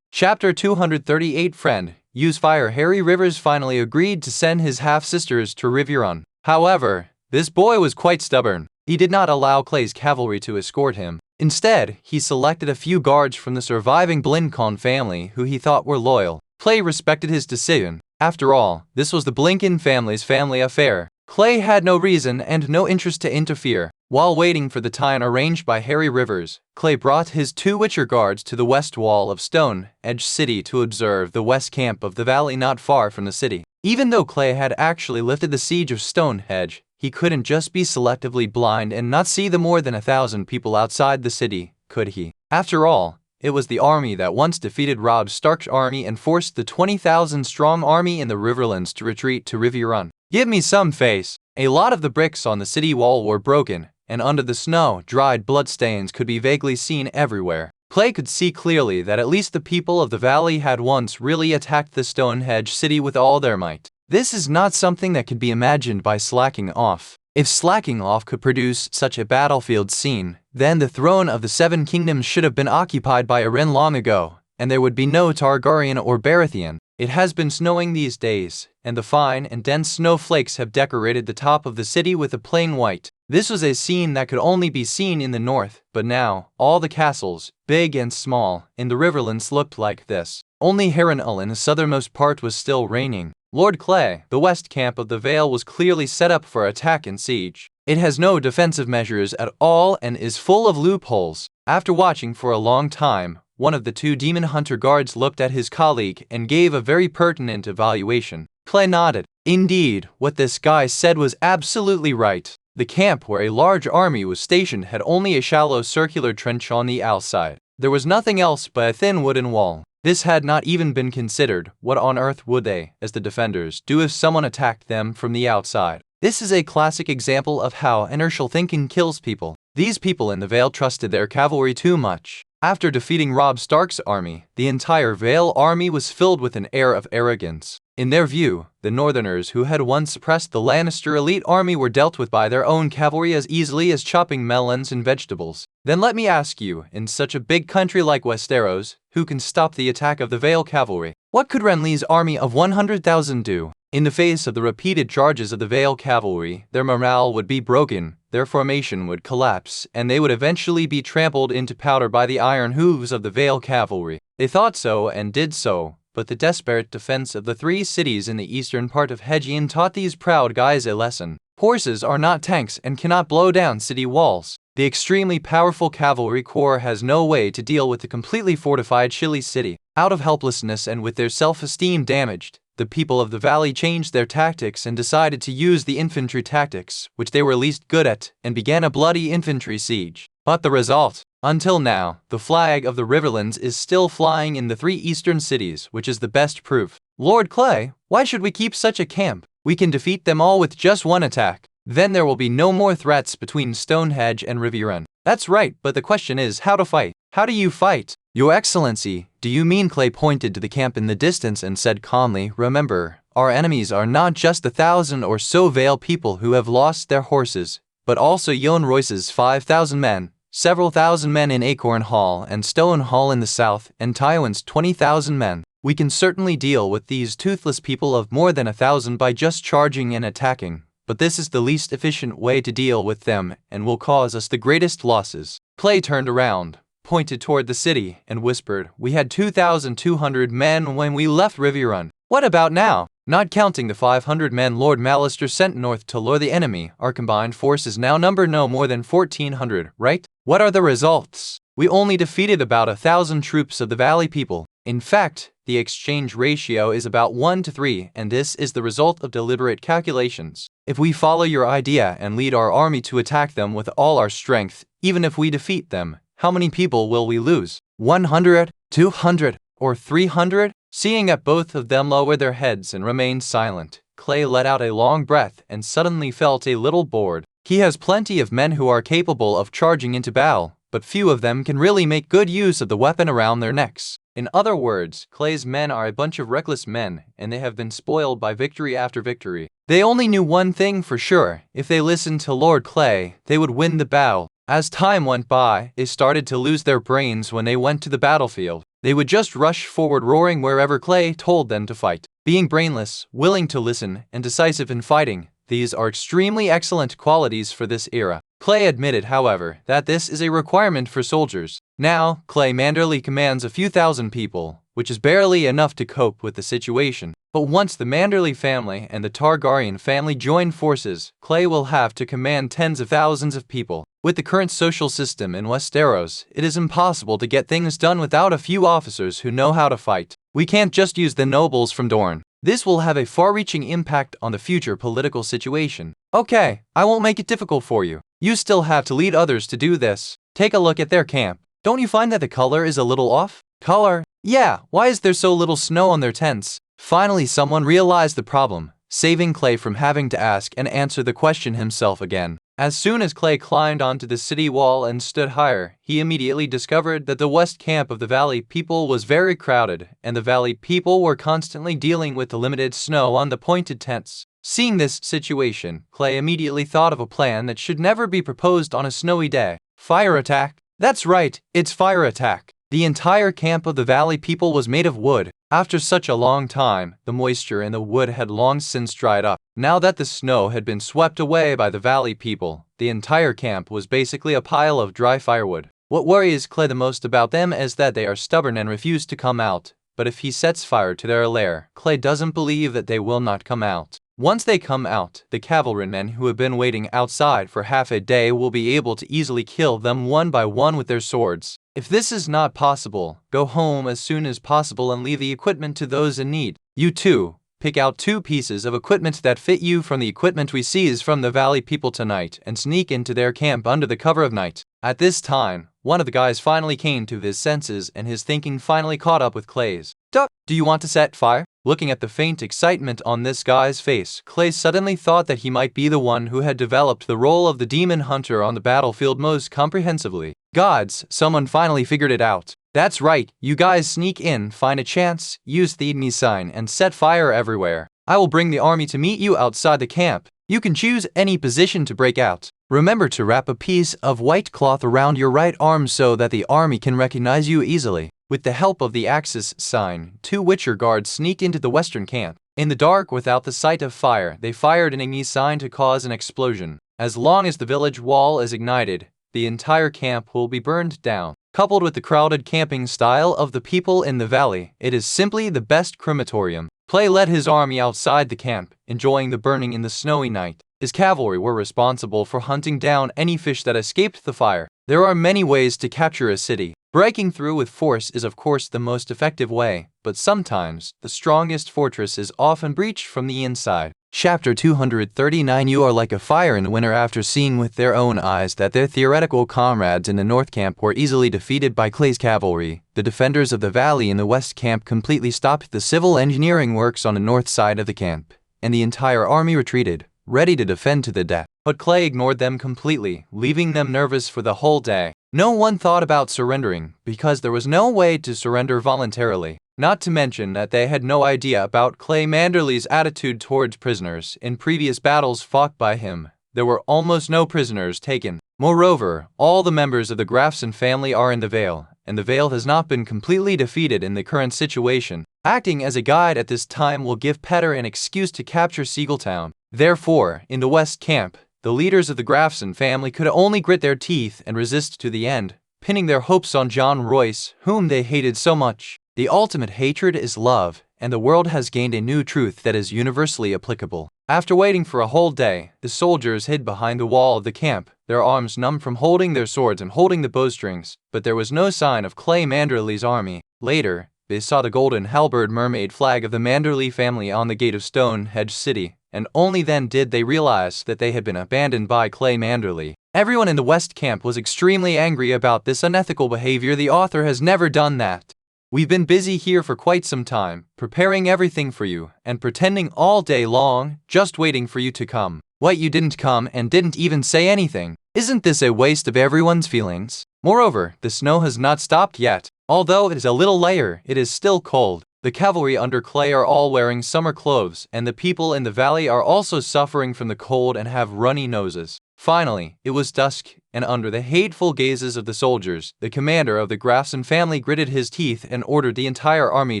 B: Chapter 238 Friend, use fire. Harry Rivers finally agreed to send his half-sisters to Riverrun. However, this boy was quite stubborn. He did not allow Clay's cavalry to escort him. Instead, he selected a few guards from the surviving Blinken family who he thought were loyal. Clay respected his decision. After all, this was the Blinken family's family affair. Clay had no reason and no interest to interfere. While waiting for the time arranged by Harry Rivers, Clay brought his 2 Witcher guards to the west wall of Stonehenge City to observe the west camp of the valley not far from the city. Even though Clay had actually lifted the siege of Stonehenge, he couldn't just be selectively blind and not see the more than 1,000 people outside the city, could he? After all, it was the army that once defeated Robb Stark's army and forced the 20,000-strong army in the Riverlands to retreat to Riverrun. Give me some face. A lot of the bricks on the city wall were broken, and under the snow, dried bloodstains could be vaguely seen everywhere. Clay could see clearly that at least the people of the valley had once really attacked the Stonehenge city with all their might. This is not something that could be imagined by slacking off. If slacking off could produce such a battlefield scene, then the throne of the Seven Kingdoms should have been occupied by Arryn long ago, and there would be no Targaryen or Baratheon. It has been snowing these days, and the fine and dense snowflakes have decorated the top of the city with a plain white. This was a scene that could only be seen in the north, but now, all the castles, big and small, in the Riverlands looked like this. Only Harrenhal in the southernmost part was still reigning. Lord Clay, the west camp of the Vale was clearly set up for attack and siege. It has no defensive measures at all and is full of loopholes. After watching for a long time, one of the 2 demon hunter guards looked at his colleague and gave a very pertinent evaluation. Clay nodded. Indeed, what this guy said was absolutely right. The camp where a large army was stationed had only a shallow circular trench on the outside. There was nothing else but a thin wooden wall. This had not even been considered. What on earth would they, as the defenders, do if someone attacked them from the outside? This is a classic example of how inertial thinking kills people. These people in the Vale trusted their cavalry too much. After defeating Robb Stark's army, the entire Vale army was filled with an air of arrogance. In their view, the Northerners who had once suppressed the Lannister elite army were dealt with by their own cavalry as easily as chopping melons and vegetables. Then let me ask you, in such a big country like Westeros, who can stop the attack of the Vale cavalry? What could Renly's army of 100,000 do? In the face of the repeated charges of the Vale cavalry, their morale would be broken, their formation would collapse, and they would eventually be trampled into powder by the iron hooves of the Vale cavalry. They thought so and did so, but the desperate defense of the 3 cities in the eastern part of Hegian taught these proud guys a lesson. Horses are not tanks and cannot blow down city walls. The extremely powerful cavalry corps has no way to deal with the completely fortified Chile city. Out of helplessness and with their self-esteem damaged, the people of the valley changed their tactics and decided to use the infantry tactics, which they were least good at, and began a bloody infantry siege. But the result? Until now, the flag of the Riverlands is still flying in the 3 eastern cities, which is the best proof. Lord Clay, why should we keep such a camp? We can defeat them all with just one attack. Then there will be no more threats between Stonehenge and Riverrun. That's right, but the question is how to fight. How do you fight? Your Excellency, do you mean? Clay pointed to the camp in the distance and said calmly, remember, our enemies are not just the 1,000 or so Vale people who have lost their horses, but also Yohn Royce's 5,000 men, several thousand men in Acorn Hall and Stone Hall in the south, and Tywin's 20,000 men. We can certainly deal with these toothless people of more than 1,000 by just charging and attacking, but this is the least efficient way to deal with them and will cause us the greatest losses. Clay turned around, pointed toward the city, and whispered, we had 2,200 men when we left Riverrun. What about now? Not counting the 500 men Lord Mallister sent north to lure the enemy, our combined forces now number no more than 1,400, right? What are the results? We only defeated about 1,000 troops of the Valley people. In fact, the exchange ratio is about 1 to 3, and this is the result of deliberate calculations. If we follow your idea and lead our army to attack them with all our strength, even if we defeat them, how many people will we lose? 100, 200, or 300? Seeing that both of them lowered their heads and remained silent, Clay let out a long breath and suddenly felt a little bored. He has plenty of men who are capable of charging into battle, but few of them can really make good use of the weapon around their necks. In other words, Clay's men are a bunch of reckless men, and they have been spoiled by victory after victory. They only knew one thing for sure: if they listened to Lord Clay, they would win the battle. As time went by, they started to lose their brains when they went to the battlefield. They would just rush forward roaring wherever Clay told them to fight. Being brainless, willing to listen, and decisive in fighting, these are extremely excellent qualities for this era. Clay admitted, however, that this is a requirement for soldiers. Now, Clay Manderly commands a few thousand people, which is barely enough to cope with the situation. But once the Manderly family and the Targaryen family join forces, Clay will have to command tens of thousands of people. With the current social system in Westeros, it is impossible to get things done without a few officers who know how to fight. We can't just use the nobles from Dorne. This will have a far-reaching impact on the future political situation. Okay, I won't make it difficult for you. You still have to lead others to do this. Take a look at their camp. Don't you find that the color is a little off? Color? Yeah, why is there so little snow on their tents? Finally, someone realized the problem, saving Clay from having to ask and answer the question himself again. As soon as Clay climbed onto the city wall and stood higher, he immediately discovered that the west camp of the Valley people was very crowded, and the Valley people were constantly dealing with the limited snow on the pointed tents. Seeing this situation, Clay immediately thought of a plan that should never be proposed on a snowy day. Fire attack? That's right, it's fire attack. The entire camp of the Valley people was made of wood. After such a long time, the moisture in the wood had long since dried up. Now that the snow had been swept away by the Valley people, the entire camp was basically a pile of dry firewood. What worries Clay the most about them is that they are stubborn and refuse to come out. But if he sets fire to their lair, Clay doesn't believe that they will not come out. Once they come out, the cavalrymen who have been waiting outside for half a day will be able to easily kill them one by one with their swords. If this is not possible, go home as soon as possible and leave the equipment to those in need. You too, pick out 2 pieces of equipment that fit you from the equipment we seized from the Valley people tonight and sneak into their camp under the cover of night. At this time, one of the guys finally came to his senses and his thinking finally caught up with Clay's. Do you want to set fire? Looking at the faint excitement on this guy's face, Clay suddenly thought that he might be the one who had developed the role of the demon hunter on the battlefield most comprehensively. Gods, someone finally figured it out. That's right, you guys sneak in, find a chance, use the enemy sign, and set fire everywhere. I will bring the army to meet you outside the camp. You can choose any position to break out. Remember to wrap a piece of white cloth around your right arm so that the army can recognize you easily. With the help of the Axis sign, 2 Witcher guards sneaked into the western camp. In the dark, without the sight of fire, they fired an enemy sign to cause an explosion. As long as the village wall is ignited, the entire camp will be burned down. Coupled with the crowded camping style of the people in the valley, it is simply the best crematorium. Clay led his army outside the camp, enjoying the burning in the snowy night. His cavalry were responsible for hunting down any fish that escaped the fire. There are many ways to capture a city. Breaking through with force is of course the most effective way, but sometimes, the strongest fortress is often breached from the inside. Chapter 239. You are like a fire in winter after seeing with their own eyes that their theoretical comrades in the north camp were easily defeated by Clay's cavalry. The defenders of the valley in the west camp completely stopped the civil engineering works on the north side of the camp, and the entire army retreated, ready to defend to the death. But Clay ignored them completely, leaving them nervous for the whole day. No one thought about surrendering, because there was no way to surrender voluntarily. Not to mention that they had no idea about Clay Manderly's attitude towards prisoners. In previous battles fought by him, there were almost no prisoners taken. Moreover, all the members of the Grafson family are in the Vale, and the Vale has not been completely defeated in the current situation. Acting as a guide at this time will give Petter an excuse to capture Seagletown. Therefore, in the West Camp, the leaders of the Grafson family could only grit their teeth and resist to the end, pinning their hopes on John Royce, whom they hated so much. The ultimate hatred is love, and the world has gained a new truth that is universally applicable. After waiting for a whole day, the soldiers hid behind the wall of the camp, their their arms numb from holding their swords and holding the bowstrings, but there was no sign of Clay Manderly's army. Later, they saw the golden halberd mermaid flag of the Manderly family on the gate of Stonehenge City, and only then did they realize that they had been abandoned by Clay Manderly. Everyone in the West Camp was extremely angry about this unethical behavior. The author has never done that. We've been busy here for quite some time, preparing everything for you, and pretending all day long, just waiting for you to come. What, you didn't come and didn't even say anything? Isn't this a waste of everyone's feelings? Moreover, the snow has not stopped yet. Although it is a little layer, it is still cold. The cavalry under Clay are all wearing summer clothes, and the people in the valley are also suffering from the cold and have runny noses. Finally, it was dusk, and under the hateful gazes of the soldiers, the commander of the Grafson family gritted his teeth and ordered the entire army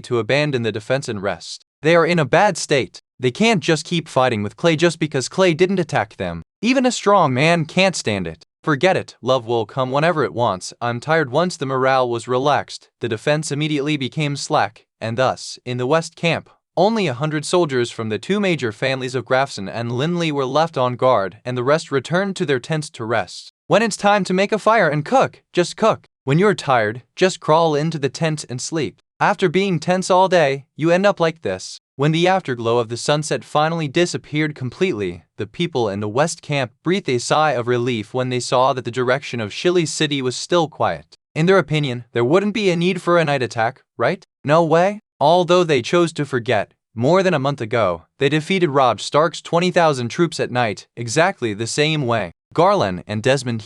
B: to abandon the defense and rest. They are in a bad state. They can't just keep fighting with Clay just because Clay didn't attack them. Even a strong man can't stand it. Forget it, love will come whenever it wants. I'm tired. Once the morale was relaxed, the defense immediately became slack, and thus, in the West Camp, only 100 soldiers from the two major families of Grafson and Linley were left on guard, and the rest returned to their tents to rest. When it's time to make a fire and cook, just cook. When you're tired, just crawl into the tent and sleep. After being tense all day, you end up like this. When the afterglow of the sunset finally disappeared completely, the people in the West Camp breathed a sigh of relief when they saw that the direction of Shilly City was still quiet. In their opinion, there wouldn't be a need for a night attack, right? No way. Although they chose to forget, more than a month ago, they defeated Robb Stark's 20,000 troops at night, exactly the same way. Garland and Desmond,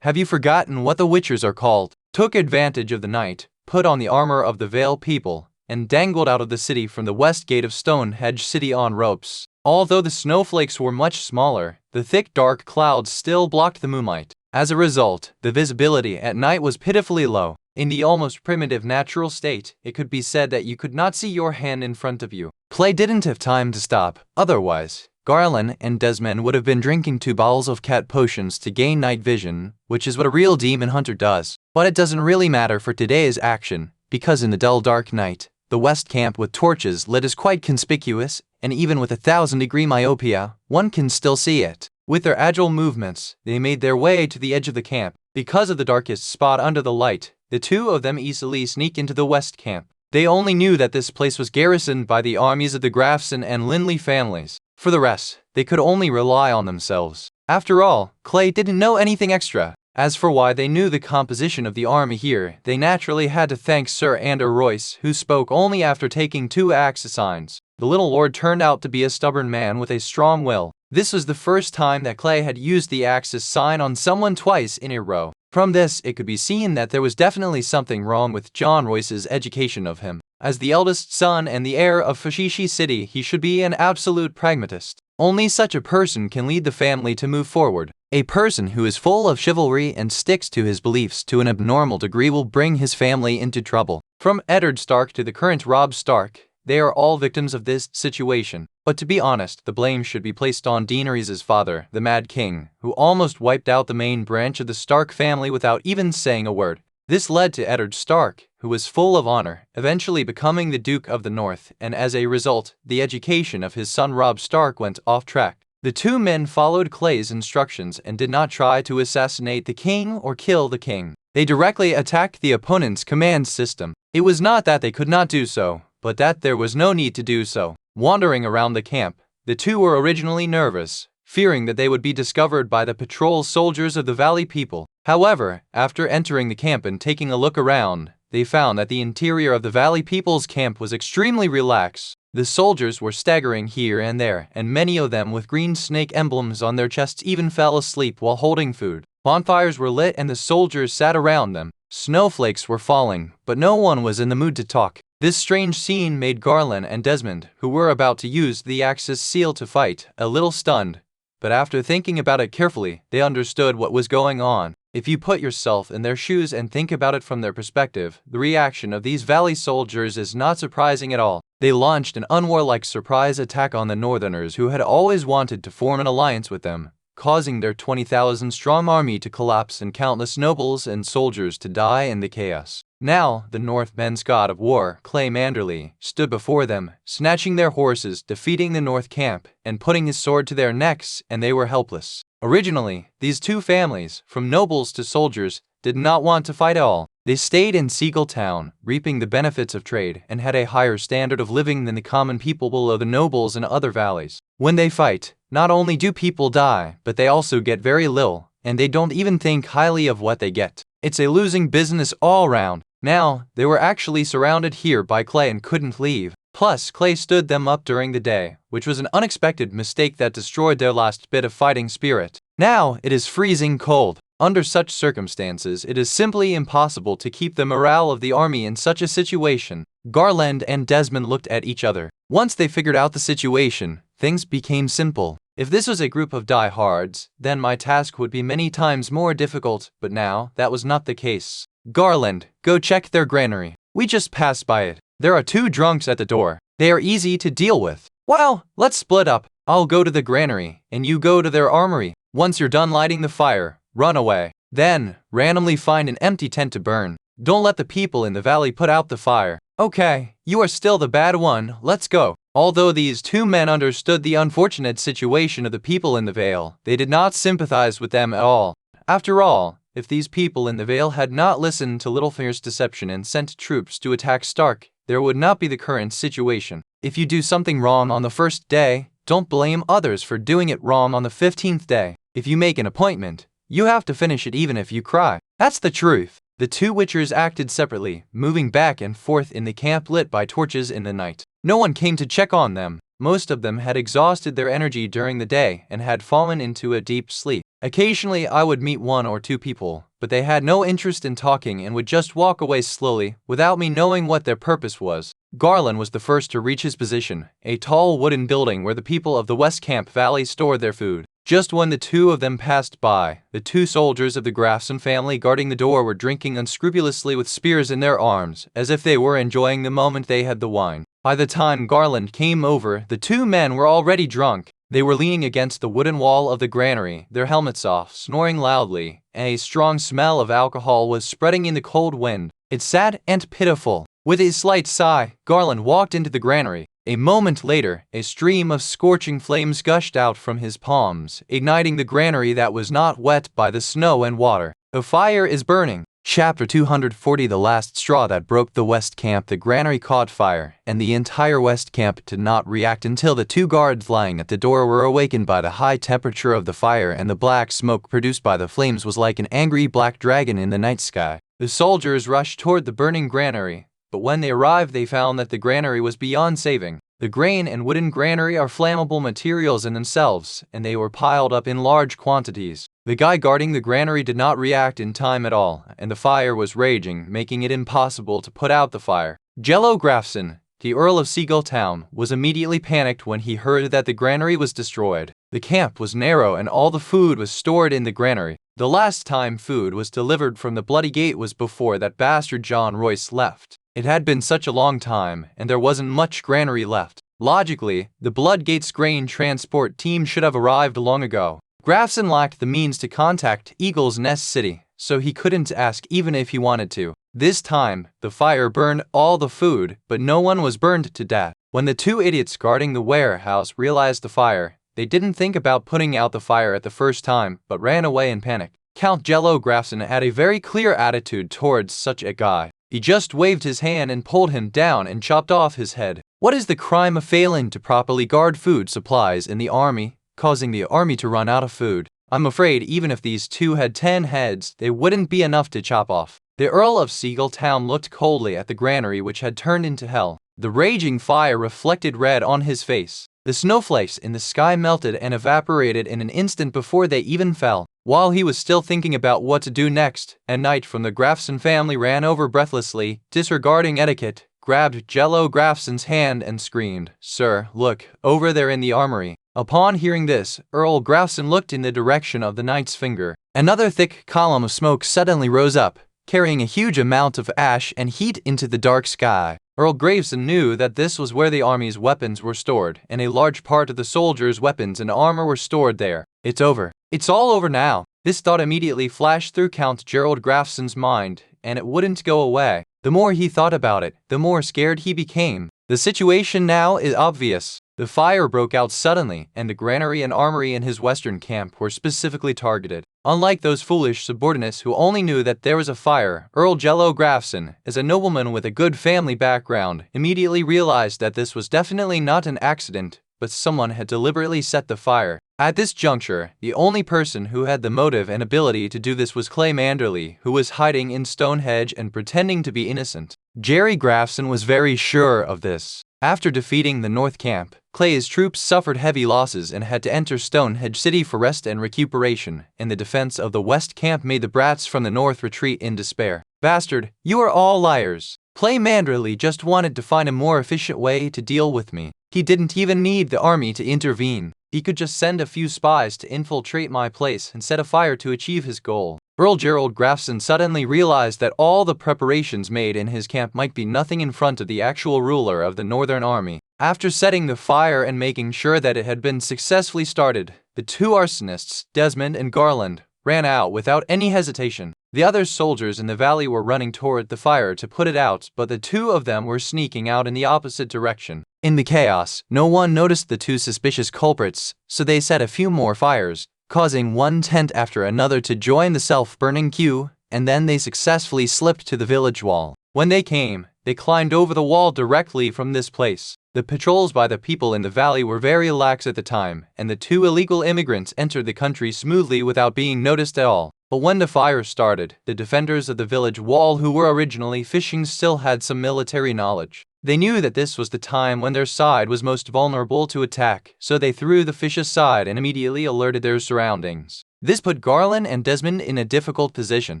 B: have you forgotten what the Witchers are called? Took advantage of the night, put on the armor of the Vale people, and dangled out of the city from the west gate of Stonehenge City on ropes. Although the snowflakes were much smaller, the thick dark clouds still blocked the moonlight. As a result, the visibility at night was pitifully low. In the almost primitive natural state, it could be said that you could not see your hand in front of you. Clay didn't have time to stop. Otherwise, Garland and Desmond would have been drinking 2 bottles of cat potions to gain night vision, which is what a real demon hunter does. But it doesn't really matter for today's action, because in the dull dark night, the West Camp with torches lit is quite conspicuous, and even with 1,000-degree myopia, one can still see it. With their agile movements, they made their way to the edge of the camp. Because of the darkest spot under the light, the two of them easily sneaked into the West Camp. They only knew that this place was garrisoned by the armies of the Grafson and Linley families. For the rest, they could only rely on themselves. After all, Clay didn't know anything extra. As for why they knew the composition of the army here, they naturally had to thank Sir Andrew Royce, who spoke only after taking 2 axe signs. The little lord turned out to be a stubborn man with a strong will. This was the first time that Clay had used the axis sign on someone twice in a row. From this, it could be seen that there was definitely something wrong with John Royce's education of him. As the eldest son and the heir of Fashishi City, he should be an absolute pragmatist. Only such a person can lead the family to move forward. A person who is full of chivalry and sticks to his beliefs to an abnormal degree will bring his family into trouble. From Eddard Stark to the current Robb Stark, they are all victims of this situation. But to be honest, the blame should be placed on Daenerys' father, the Mad King, who almost wiped out the main branch of the Stark family without even saying a word. This led to Eddard Stark, who was full of honor, eventually becoming the Duke of the North, and as a result, the education of his son Robb Stark went off track. The two men followed Clay's instructions and did not try to assassinate the king or kill the king. They directly attacked the opponent's command system. It was not that they could not do so, but that there was no need to do so. Wandering around the camp, the two were originally nervous, fearing that they would be discovered by the patrol soldiers of the valley people. However, after entering the camp and taking a look around, they found that the interior of the valley people's camp was extremely relaxed. The soldiers were staggering here and there, and many of them with green snake emblems on their chests even fell asleep while holding food. Bonfires were lit and the soldiers sat around them. Snowflakes were falling, but no one was in the mood to talk. This strange scene made Garland and Desmond, who were about to use the Axis seal to fight, a little stunned. But after thinking about it carefully, they understood what was going on. If you put yourself in their shoes and think about it from their perspective, the reaction of these valley soldiers is not surprising at all. They launched an unwarlike surprise attack on the Northerners who had always wanted to form an alliance with them, causing their 20,000-strong army to collapse and countless nobles and soldiers to die in the chaos. Now, the Northmen's god of war, Clay Manderly, stood before them, snatching their horses, defeating the North camp, and putting his sword to their necks, and they were helpless. Originally, these two families, from nobles to soldiers, did not want to fight at all. They stayed in Seagull Town, reaping the benefits of trade, and had a higher standard of living than the common people below the nobles in other valleys. When they fight, not only do people die, but they also get very little, and they don't even think highly of what they get. It's a losing business all round. Now, they were actually surrounded here by Clay and couldn't leave. Plus, Clay stood them up during the day, which was an unexpected mistake that destroyed their last bit of fighting spirit. Now, it is freezing cold. Under such circumstances, it is simply impossible to keep the morale of the army in such a situation. Garland and Desmond looked at each other. Once they figured out the situation, things became simple. If this was a group of diehards, then my task would be many times more difficult, but now, that was not the case. Garland, go check their granary. We just passed by it. There are two drunks at the door. They are easy to deal with. Well, let's split up. I'll go to the granary, and you go to their armory. Once you're done lighting the fire, run away. Then, randomly find an empty tent to burn. Don't let the people in the valley put out the fire. Okay, you are still the bad one, let's go. Although these two men understood the unfortunate situation of the people in the Vale, they did not sympathize with them at all. After all, if these people in the Vale had not listened to Littlefinger's deception and sent troops to attack Stark, there would not be the current situation. If you do something wrong on the first day, don't blame others for doing it wrong on the 15th day. If you make an appointment, you have to finish it even if you cry. That's the truth. The two Witchers acted separately, moving back and forth in the camp lit by torches in the night. No one came to check on them. Most of them had exhausted their energy during the day and had fallen into a deep sleep. Occasionally I would meet one or two people, but they had no interest in talking and would just walk away slowly, without me knowing what their purpose was. Garland was the first to reach his position, a tall wooden building where the people of the West Camp Valley stored their food. Just when the two of them passed by, the two soldiers of the Grafson family guarding the door were drinking unscrupulously with spears in their arms, as if they were enjoying the moment they had the wine. By the time Garland came over, the two men were already drunk. They were leaning against the wooden wall of the granary, their helmets off, snoring loudly, and a strong smell of alcohol was spreading in the cold wind. It's sad and pitiful. With a slight sigh, Garland walked into the granary. A moment later, a stream of scorching flames gushed out from his palms, igniting the granary that was not wet by the snow and water. The fire is burning. Chapter 240. The last straw that broke the West Camp. The granary caught fire, and the entire West Camp did not react until the two guards lying at the door were awakened by the high temperature of the fire, and the black smoke produced by the flames was like an angry black dragon in the night sky. The soldiers rushed toward the burning granary, but when they arrived they found that the granary was beyond saving. The grain and wooden granary are flammable materials in themselves, and they were piled up in large quantities. The guy guarding the granary did not react in time at all, and the fire was raging, making it impossible to put out the fire. Jello Grafson, the Earl of Seagull Town, was immediately panicked when he heard that the granary was destroyed. The camp was narrow and all the food was stored in the granary. The last time food was delivered from the Bloody Gate was before that bastard John Royce left. It had been such a long time, and there wasn't much granary left. Logically, the Bloodgate's grain transport team should have arrived long ago. Grafson lacked the means to contact Eagle's Nest City, so he couldn't ask even if he wanted to. This time, the fire burned all the food, but no one was burned to death. When the two idiots guarding the warehouse realized the fire, they didn't think about putting out the fire at the first time, but ran away in panic. Count Jello Grafson had a very clear attitude towards such a guy. He just waved his hand and pulled him down and chopped off his head. What is the crime of failing to properly guard food supplies in the army, causing the army to run out of food? I'm afraid even if these two had 10 heads, they wouldn't be enough to chop off. The Earl of Seagull Town looked coldly at the granary which had turned into hell. The raging fire reflected red on his face. The snowflakes in the sky melted and evaporated in an instant before they even fell. While he was still thinking about what to do next, a knight from the Grafson family ran over breathlessly, disregarding etiquette, grabbed Jello Grafson's hand and screamed, "Sir, look, over there in the armory." Upon hearing this, Earl Grafson looked in the direction of the knight's finger. Another thick column of smoke suddenly rose up, carrying a huge amount of ash and heat into the dark sky. Earl Grafson knew that this was where the army's weapons were stored, and a large part of the soldiers' weapons and armor were stored there. It's over. It's all over now. This thought immediately flashed through Count Gerald Grafson's mind, and it wouldn't go away. The more he thought about it, the more scared he became. The situation now is obvious. The fire broke out suddenly, and the granary and armory in his western camp were specifically targeted. Unlike those foolish subordinates who only knew that there was a fire, Earl Jello Grafson, as a nobleman with a good family background, immediately realized that this was definitely not an accident, but someone had deliberately set the fire. At this juncture, the only person who had the motive and ability to do this was Clay Manderly, who was hiding in Stonehenge and pretending to be innocent. Jerry Grafson was very sure of this. After defeating the North Camp, Clay's troops suffered heavy losses and had to enter Stonehenge City for rest and recuperation, and the defense of the West Camp made the brats from the North retreat in despair. "Bastard, you are all liars. Clay Manderly just wanted to find a more efficient way to deal with me. He didn't even need the army to intervene. He could just send a few spies to infiltrate my place and set a fire to achieve his goal." Earl Gerald Grafson suddenly realized that all the preparations made in his camp might be nothing in front of the actual ruler of the Northern Army. After setting the fire and making sure that it had been successfully started, the two arsonists, Desmond and Garland, ran out without any hesitation. The other soldiers in the valley were running toward the fire to put it out, but the two of them were sneaking out in the opposite direction. In the chaos, no one noticed the two suspicious culprits, so they set a few more fires, causing one tent after another to join the self-burning queue, and then they successfully slipped to the village wall. When they came, they climbed over the wall directly from this place. The patrols by the people in the valley were very lax at the time, and the two illegal immigrants entered the country smoothly without being noticed at all. But when the fire started, the defenders of the village wall who were originally fishing still had some military knowledge. They knew that this was the time when their side was most vulnerable to attack, so they threw the fish aside and immediately alerted their surroundings. This put Garland and Desmond in a difficult position.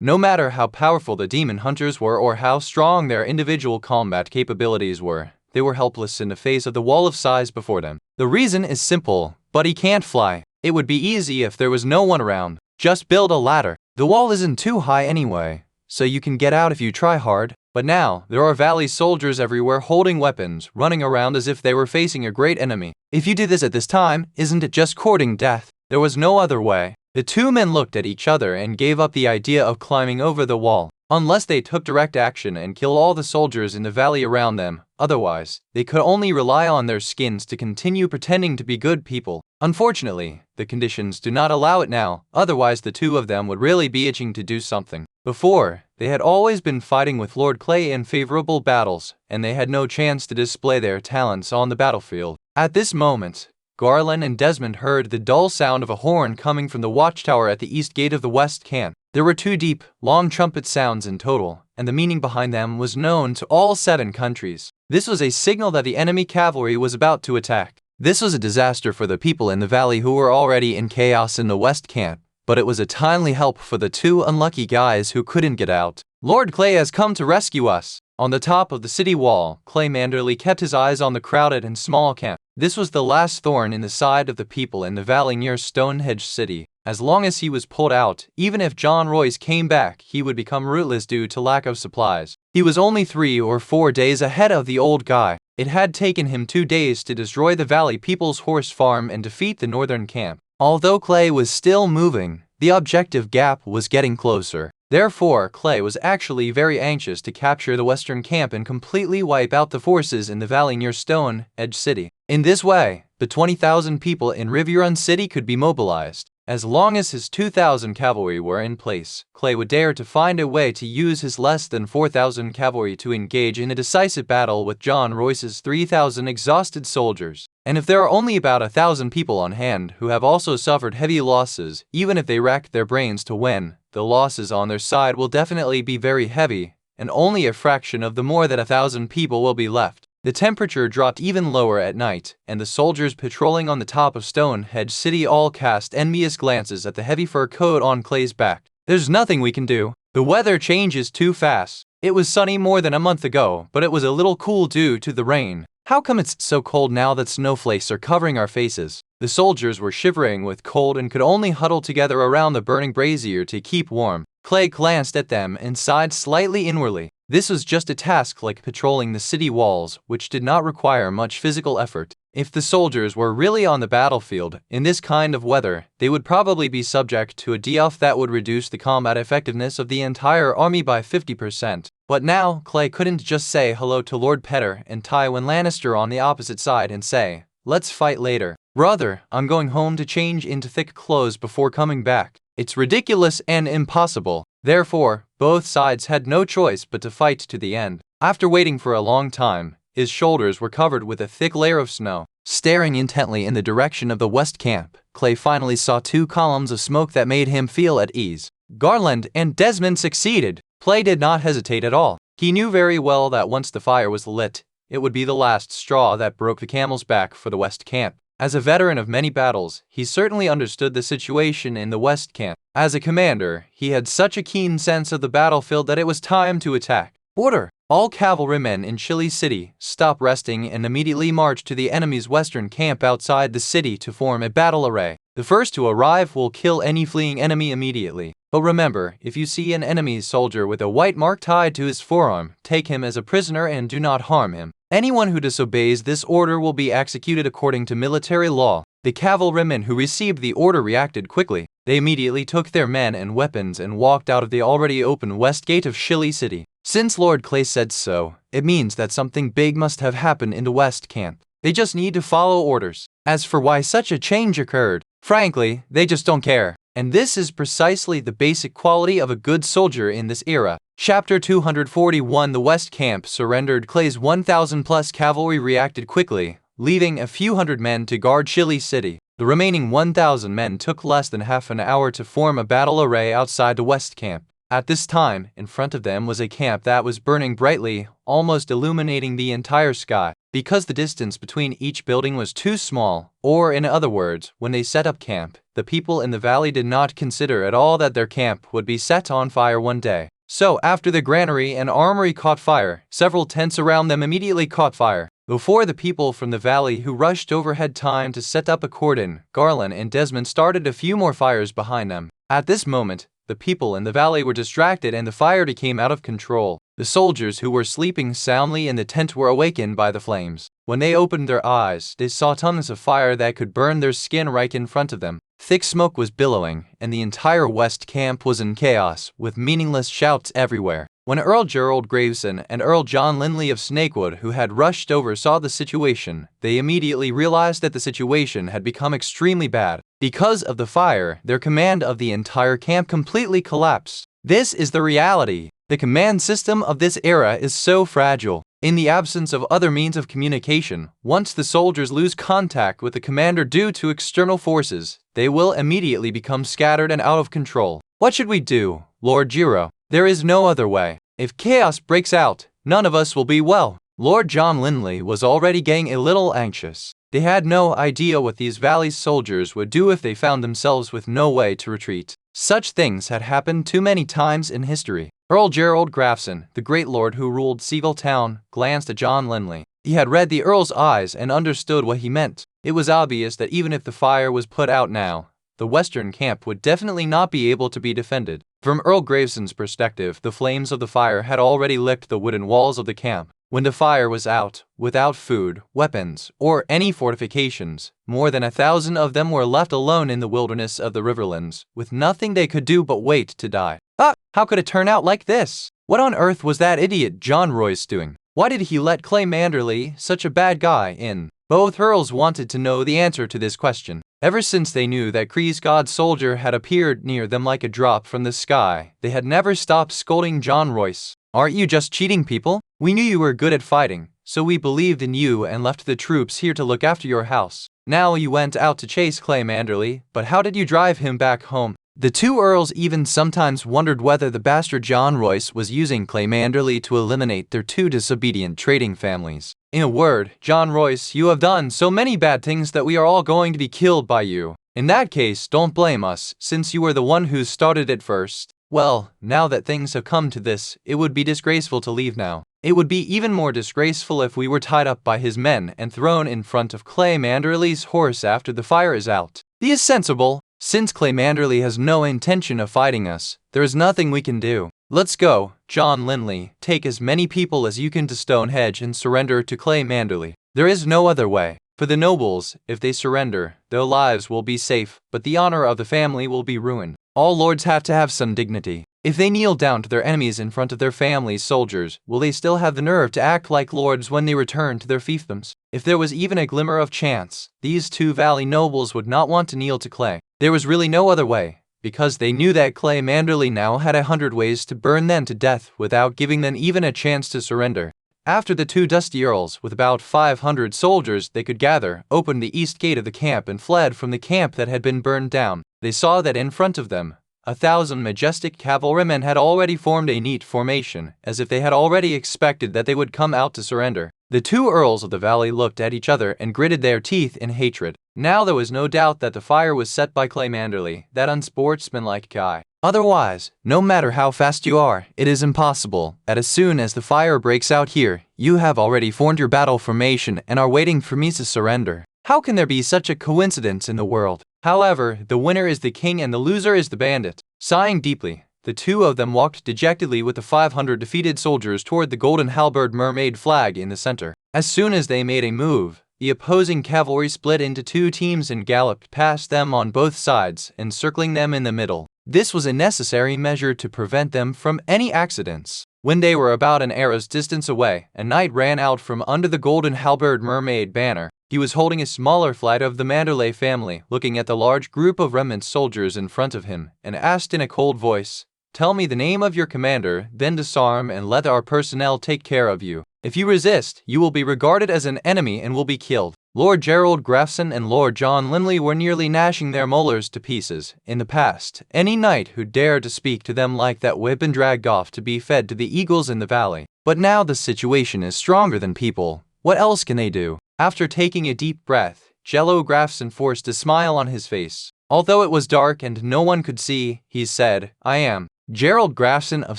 B: No matter how powerful the demon hunters were or how strong their individual combat capabilities were, they were helpless in the face of the wall of size before them. The reason is simple, but he can't fly. It would be easy if there was no one around. Just build a ladder. The wall isn't too high anyway, so you can get out if you try hard. But now, there are valley soldiers everywhere holding weapons, running around as if they were facing a great enemy. If you did this at this time, isn't it just courting death? There was no other way. The two men looked at each other and gave up the idea of climbing over the wall. Unless they took direct action and killed all the soldiers in the valley around them, otherwise, they could only rely on their skins to continue pretending to be good people. Unfortunately, the conditions do not allow it now, otherwise the two of them would really be itching to do something. Before, they had always been fighting with Lord Clay in favorable battles, and they had no chance to display their talents on the battlefield. At this moment, Garland and Desmond heard the dull sound of a horn coming from the watchtower at the east gate of the West Camp. There were two deep, long trumpet sounds in total, and the meaning behind them was known to all 7 countries. This was a signal that the enemy cavalry was about to attack. This was a disaster for the people in the valley who were already in chaos in the West Camp, but it was a timely help for the 2 unlucky guys who couldn't get out. "Lord Clay has come to rescue us." On the top of the city wall, Clay Manderly kept his eyes on the crowded and small camp. This was the last thorn in the side of the people in the valley near Stonehenge City. As long as he was pulled out, even if John Royce came back, he would become rootless due to lack of supplies. He was only 3 or 4 days ahead of the old guy. It had taken him 2 days to destroy the valley people's horse farm and defeat the northern camp. Although Clay was still moving, the objective gap was getting closer. Therefore, Clay was actually very anxious to capture the western camp and completely wipe out the forces in the valley near Stonehenge City. In this way, the 20,000 people in Riverrun City could be mobilized. As long as his 2,000 cavalry were in place, Clay would dare to find a way to use his less than 4,000 cavalry to engage in a decisive battle with John Royce's 3,000 exhausted soldiers. And if there are only about 1,000 people on hand who have also suffered heavy losses, even if they racked their brains to win, the losses on their side will definitely be very heavy, and only a fraction of the more than 1,000 people will be left. The temperature dropped even lower at night, and the soldiers patrolling on the top of Stonehenge City all cast envious glances at the heavy fur coat on Clay's back. "There's nothing we can do. The weather changes too fast. It was sunny more than a month ago, but it was a little cool due to the rain. How come it's so cold now that snowflakes are covering our faces?" The soldiers were shivering with cold and could only huddle together around the burning brazier to keep warm. Clay glanced at them and sighed slightly inwardly. This was just a task like patrolling the city walls, which did not require much physical effort. If the soldiers were really on the battlefield, in this kind of weather, they would probably be subject to a debuff that would reduce the combat effectiveness of the entire army by 50%. But now, Clay couldn't just say hello to Lord Petter and Tywin Lannister on the opposite side and say, let's fight later. Brother, I'm going home to change into thick clothes before coming back. It's ridiculous and impossible. Therefore, both sides had no choice but to fight to the end. After waiting for a long time, his shoulders were covered with a thick layer of snow. Staring intently in the direction of the west camp, Clay finally saw two columns of smoke that made him feel at ease. Garland and Desmond succeeded. Clay did not hesitate at all. He knew very well that once the fire was lit, it would be the last straw that broke the camel's back for the west camp. As a veteran of many battles, he certainly understood the situation in the west camp. As a commander, he had such a keen sense of the battlefield that it was time to attack. Order! All cavalrymen in Chili City, stop resting and immediately march to the enemy's western camp outside the city to form a battle array. The first to arrive will kill any fleeing enemy immediately. But remember, if you see an enemy soldier with a white mark tied to his forearm, take him as a prisoner and do not harm him. Anyone who disobeys this order will be executed according to military law. The cavalrymen who received the order reacted quickly. They immediately took their men and weapons and walked out of the already open west gate of Chili City. Since Lord Clay said so, it means that something big must have happened in the west camp. They just need to follow orders. As for why such a change occurred, frankly, they just don't care. And this is precisely the basic quality of a good soldier in this era. Chapter 241. The West Camp surrendered. Clay's 1,000-plus cavalry reacted quickly, leaving a few hundred men to guard Chili City. The remaining 1,000 men took less than half an hour to form a battle array outside the West Camp. At this time, in front of them was a camp that was burning brightly, almost illuminating the entire sky. Because the distance between each building was too small, or in other words, when they set up camp, the people in the valley did not consider at all that their camp would be set on fire one day. So after the granary and armory caught fire, several tents around them immediately caught fire. Before the people from the valley who rushed over had time to set up a cordon, Garland and Desmond started a few more fires behind them. At this moment, the people in the valley were distracted and the fire became out of control. The soldiers who were sleeping soundly in the tent were awakened by the flames. When they opened their eyes, they saw tons of fire that could burn their skin right in front of them. Thick smoke was billowing, and the entire west camp was in chaos, with meaningless shouts everywhere. When Earl Gerald Graveson and Earl John Linley of Snakewood, who had rushed over, saw the situation, they immediately realized that the situation had become extremely bad. Because of the fire, their command of the entire camp completely collapsed. This is the reality. The command system of this era is so fragile. In the absence of other means of communication, once the soldiers lose contact with the commander due to external forces, they will immediately become scattered and out of control. What should we do, Lord Giro? There is no other way. If chaos breaks out, none of us will be well. Lord John Linley was already getting a little anxious. They had no idea what these valley soldiers would do if they found themselves with no way to retreat. Such things had happened too many times in history. Earl Gerald Grafson, the great lord who ruled Seville Town, glanced at John Linley. He had read the Earl's eyes and understood what he meant. It was obvious that even if the fire was put out now, the western camp would definitely not be able to be defended. From Earl Graveson's perspective, the flames of the fire had already licked the wooden walls of the camp. When the fire was out, without food, weapons, or any fortifications, more than 1,000 of them were left alone in the wilderness of the Riverlands, with nothing they could do but wait to die. How could it turn out like this? What on earth was that idiot John Royce doing? Why did he let Clay Manderly, such a bad guy, in? Both Earls wanted to know the answer to this question. Ever since they knew that Kree's god soldier had appeared near them like a drop from the sky, they had never stopped scolding John Royce. Aren't you just cheating people? We knew you were good at fighting, so we believed in you and left the troops here to look after your house. Now you went out to chase Clay Manderly, but how did you drive him back home? The two earls even sometimes wondered whether the bastard John Royce was using Clay Manderly to eliminate their two disobedient trading families. In a word, John Royce, you have done so many bad things that we are all going to be killed by you. In that case, don't blame us, since you were the one who started it first. Well, now that things have come to this, it would be disgraceful to leave now. It would be even more disgraceful if we were tied up by his men and thrown in front of Clay Manderly's horse after the fire is out. He is sensible. Since Clay Manderly has no intention of fighting us, there is nothing we can do. Let's go, John Linley. Take as many people as you can to Stonehenge and surrender to Clay Manderly. There is no other way. For the nobles, if they surrender, their lives will be safe, but the honor of the family will be ruined. All lords have to have some dignity. If they kneel down to their enemies in front of their family's soldiers, will they still have the nerve to act like lords when they return to their fiefdoms? If there was even a glimmer of chance, these two valley nobles would not want to kneel to Clay. There was really no other way, because they knew that Clay Manderly now had 100 ways to burn them to death without giving them even a chance to surrender. After the two dusty earls, with about 500 soldiers they could gather, opened the east gate of the camp and fled from the camp that had been burned down, they saw that in front of them, 1,000 majestic cavalrymen had already formed a neat formation, as if they had already expected that they would come out to surrender. The two earls of the valley looked at each other and gritted their teeth in hatred. Now there was no doubt that the fire was set by Clay Manderly, that unsportsmanlike guy. Otherwise, no matter how fast you are, it is impossible that as soon as the fire breaks out here, you have already formed your battle formation and are waiting for me to surrender. How can there be such a coincidence in the world? However, the winner is the king and the loser is the bandit. Sighing deeply, the two of them walked dejectedly with the 500 defeated soldiers toward the golden halberd mermaid flag in the center. As soon as they made a move, the opposing cavalry split into two teams and galloped past them on both sides, encircling them in the middle. This was a necessary measure to prevent them from any accidents. When they were about an arrow's distance away, a knight ran out from under the golden halberd mermaid banner. He was holding a smaller flight of the Manderly family, looking at the large group of remnant soldiers in front of him, and asked in a cold voice, "Tell me the name of your commander, then disarm and let our personnel take care of you. If you resist, you will be regarded as an enemy and will be killed." Lord Gerald Grafson and Lord John Linley were nearly gnashing their molars to pieces. In the past, any knight who dared to speak to them like that would have been dragged off to be fed to the eagles in the valley. But now the situation is stronger than people. What else can they do? After taking a deep breath, Jello Grafson forced a smile on his face. Although it was dark and no one could see, he said, "I am Gerald Grafson of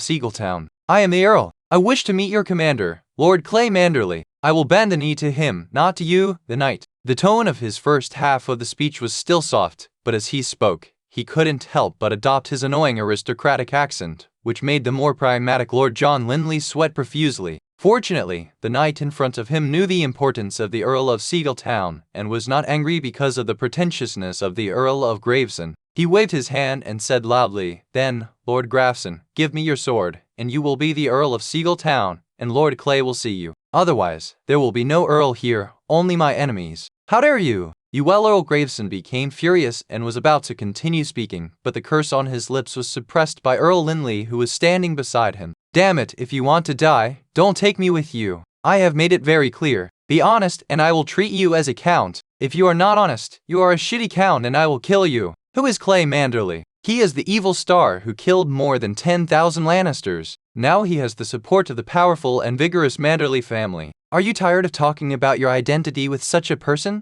B: Seagletown. I am the Earl. I wish to meet your commander, Lord Clay Manderly. I will bend the knee to him, not to you, the knight." The tone of his first half of the speech was still soft, but as he spoke, he couldn't help but adopt his annoying aristocratic accent, which made the more pragmatic Lord John Linley sweat profusely. Fortunately, the knight in front of him knew the importance of the Earl of Seagletown and was not angry because of the pretentiousness of the Earl of Gravesend. He waved his hand and said loudly, "Then, Lord Grafson, give me your sword, and you will be the Earl of Seagletown, and Lord Clay will see you. Otherwise, there will be no Earl here, only my enemies." "How dare you?" Earl Gravesend became furious and was about to continue speaking, but the curse on his lips was suppressed by Earl Linley, who was standing beside him. "Damn it, if you want to die, don't take me with you. I have made it very clear. Be honest and I will treat you as a count. If you are not honest, you are a shitty count and I will kill you." Who is Clay Manderly? He is the evil star who killed more than 10,000 Lannisters. Now he has the support of the powerful and vigorous Manderly family. Are you tired of talking about your identity with such a person?